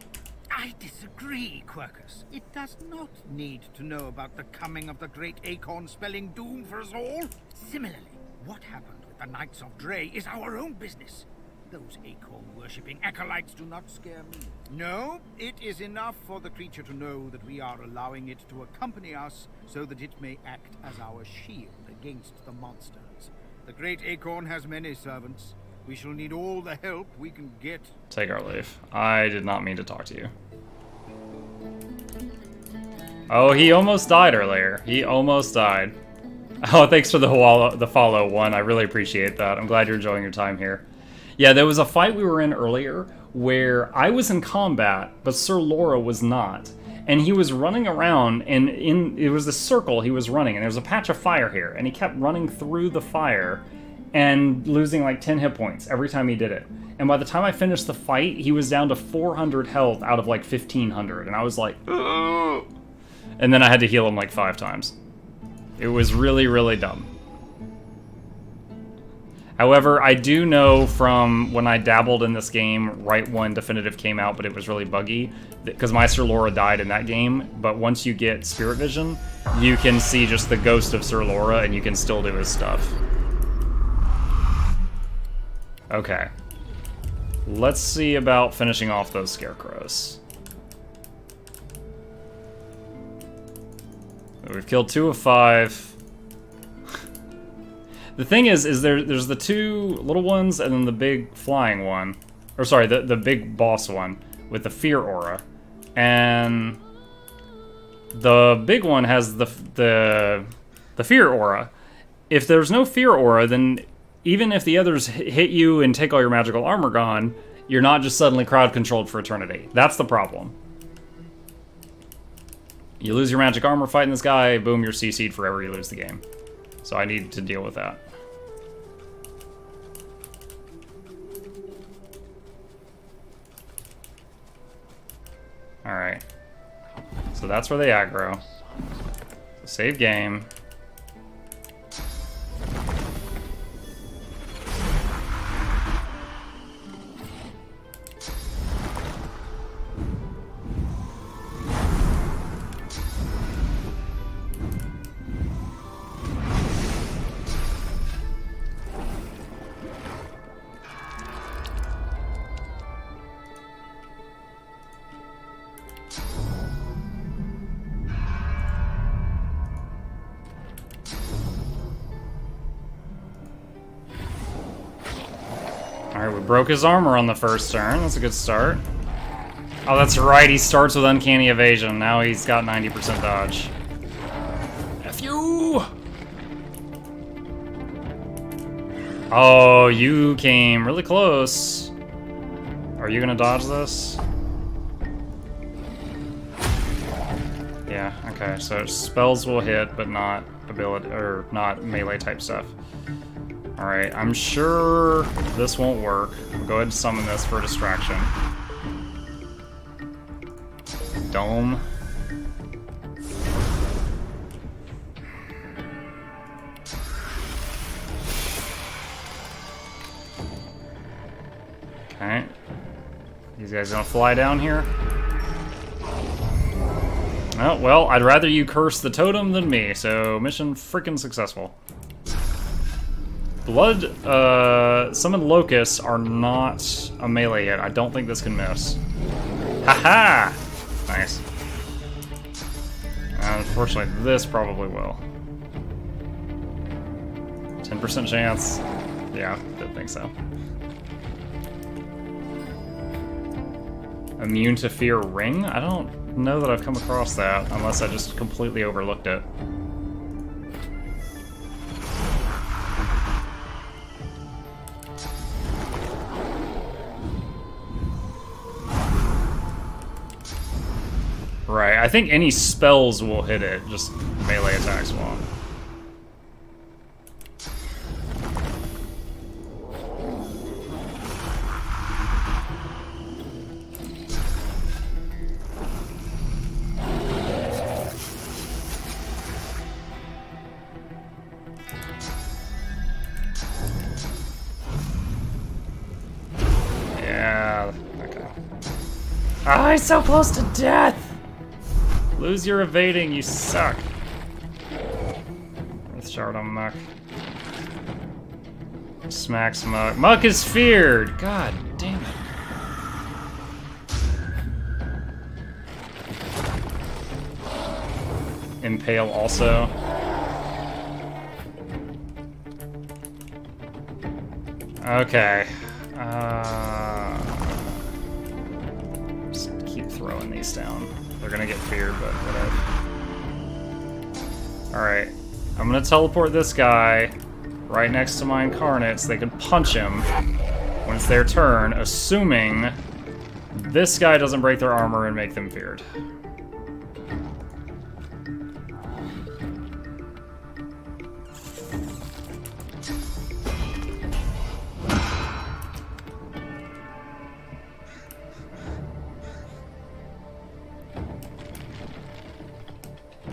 I disagree, Quercus. It does not need to know about the coming of the great acorn spelling doom for us all. Similarly, what happened with the Knights of Dre is our own business. Those acorn-worshipping acolytes do not scare me. No, it is enough for the creature to know that we are allowing it to accompany us so that it may act as our shield against the monsters. The great acorn has many servants. We shall need all the help we can get. Take our leave. I did not mean to talk to you. Oh, he almost died earlier. He almost died. Oh, thanks for the follow, one. I really appreciate that. I'm glad you're enjoying your time here. Yeah, there was a fight we were in earlier where I was in combat, but Sir Laura was not. And he was running around, and it was a circle he was running, and there was a patch of fire here, and he kept running through the fire and losing like 10 hit points every time he did it. And by the time I finished the fight, he was down to 400 health out of like 1500, and I was like, ugh. And then I had to heal him like 5 times. It was really, really dumb. However, I do know from when I dabbled in this game right when Definitive came out, but it was really buggy, because my Sir Laura died in that game, but once you get Spirit Vision, you can see just the ghost of Sir Laura, and you can still do his stuff. Okay. Let's see about finishing off those Scarecrows. We've killed 2 of 5. The thing is there's the 2 little ones and then the big flying one. Or sorry, the big boss one with the fear aura. And the big one has the fear aura. If there's no fear aura, then even if the others hit you and take all your magical armor gone, you're not just suddenly crowd controlled for eternity. That's the problem. You lose your magic armor fighting this guy, boom, you're CC'd forever, you lose the game. So I need to deal with that. Alright. So that's where they aggro. So save game. Alright, we broke his armor on the first turn. That's a good start. Oh, that's right. He starts with Uncanny Evasion. Now he's got 90% dodge. F you! Oh, you came really close. Are you gonna dodge this? Yeah, okay. So spells will hit, but not ability or not melee type stuff. Alright, I'm sure this won't work. We'll go ahead and summon this for a distraction. Dome. Okay. These guys gonna fly down here? Oh, well, I'd rather you curse the totem than me, so mission freaking successful. Blood, summoned locusts are not a melee yet. I don't think this can miss. Haha! Nice. Unfortunately, this probably will. 10% chance. Yeah, didn't think so. Immune to fear ring? I don't know that I've come across that, unless I just completely overlooked it. Right, I think any spells will hit it, just melee attacks won't. Yeah, okay. Ah, he's so close to death! Lose your evading, you suck. Earth Shard on Muck. Smacks Muck. Muck is feared! God damn it. Impale also. Okay. Just keep throwing these down. They're gonna get feared, but whatever. Alright. I'm gonna teleport this guy right next to my incarnate so they can punch him when it's their turn, assuming this guy doesn't break their armor and make them feared.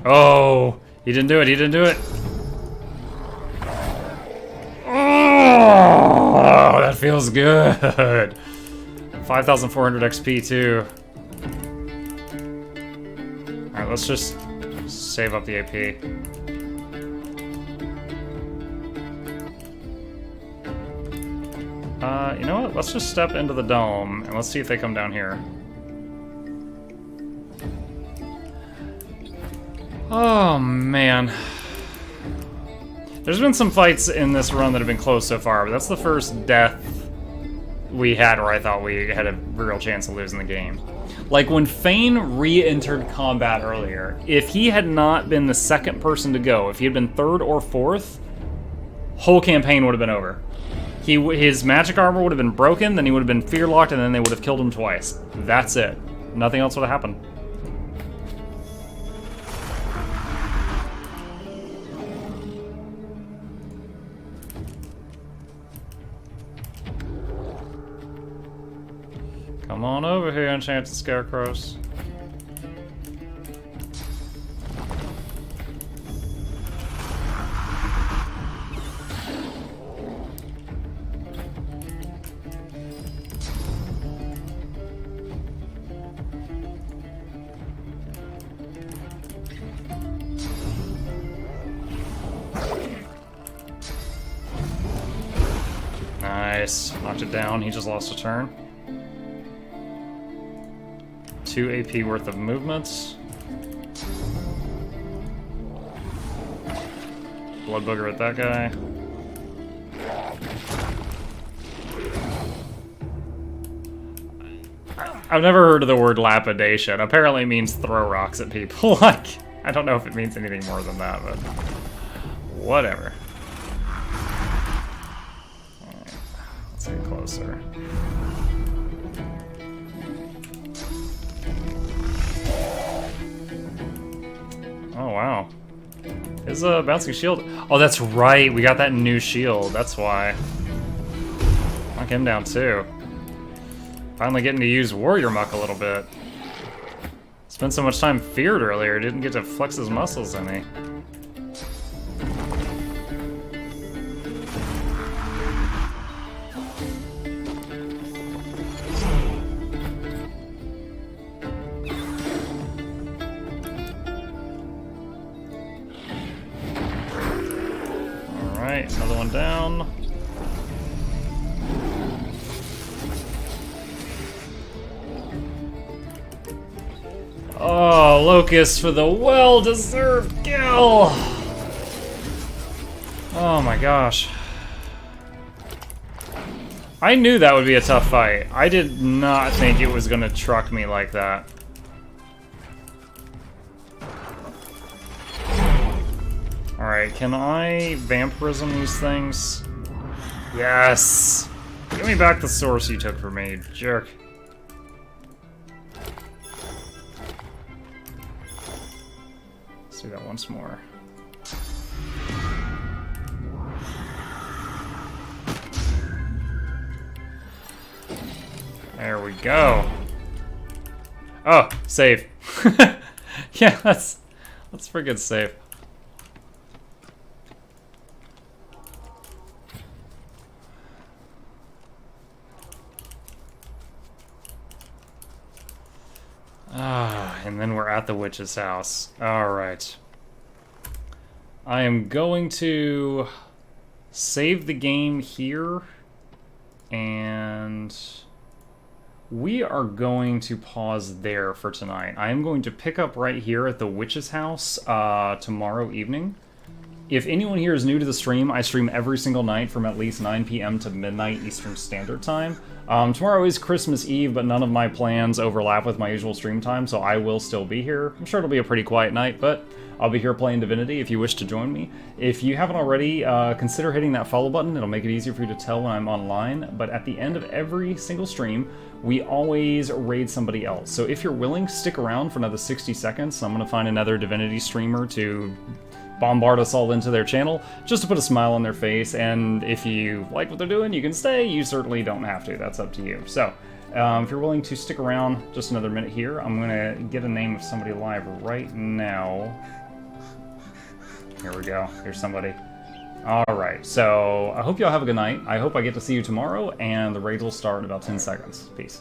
Oh, he didn't do it, he didn't do it. Oh, that feels good. 5,400 XP too. Alright, let's just save up the AP. You know what? Let's just step into the dome and let's see if they come down here. Oh, man. There's been some fights in this run that have been close so far, but that's the first death we had where I thought we had a real chance of losing the game. Like, when Fane re-entered combat earlier, if he had not been the second person to go, if he had been third or fourth, whole campaign would have been over. His magic armor would have been broken, then he would have been fear-locked, and then they would have killed him twice. That's it. Nothing else would have happened. Come on over here, enchanted scarecrows. Nice. Knocked it down. He just lost a turn. 2 AP worth of movements. Blood booger at that guy. I've never heard of the word lapidation. Apparently it means throw rocks at people. Like, I don't know if it means anything more than that, but whatever. Alright, let's get closer. Oh, wow. His bouncing shield. Oh, that's right. We got that new shield. That's why. Knock him down, too. Finally getting to use Warrior Muck a little bit. Spent so much time feared earlier. Didn't get to flex his muscles any. Another one down. Oh, Locust for the well-deserved kill! Oh my gosh. I knew that would be a tough fight. I did not think it was gonna truck me like that. Alright, can I vampirism these things? Yes! Give me back the source you took from me, jerk. Let's do that once more. There we go. Oh, save. Yeah, let's friggin' save. And then we're at the witch's house. Alright. I am going to save the game here. And we are going to pause there for tonight. I am going to pick up right here at the witch's house tomorrow evening. If anyone here is new to the stream, I stream every single night from at least 9 p.m. to midnight Eastern Standard Time. Tomorrow is Christmas Eve, but none of my plans overlap with my usual stream time, so I will still be here. I'm sure it'll be a pretty quiet night, but I'll be here playing Divinity if you wish to join me. If you haven't already, consider hitting that follow button. It'll make it easier for you to tell when I'm online. But at the end of every single stream, we always raid somebody else. So if you're willing, stick around for another 60 seconds. I'm going to find another Divinity streamer to bombard us all into their channel, just to put a smile on their face. And if you like what they're doing, you can stay. You certainly don't have to. That's up to you. So if you're willing to stick around just another minute here, I'm going to get a name of somebody live right now. Here we go. Here's somebody. Alright, so I hope y'all have a good night. I hope I get to see you tomorrow, and the raid will start in about 10 seconds. Peace.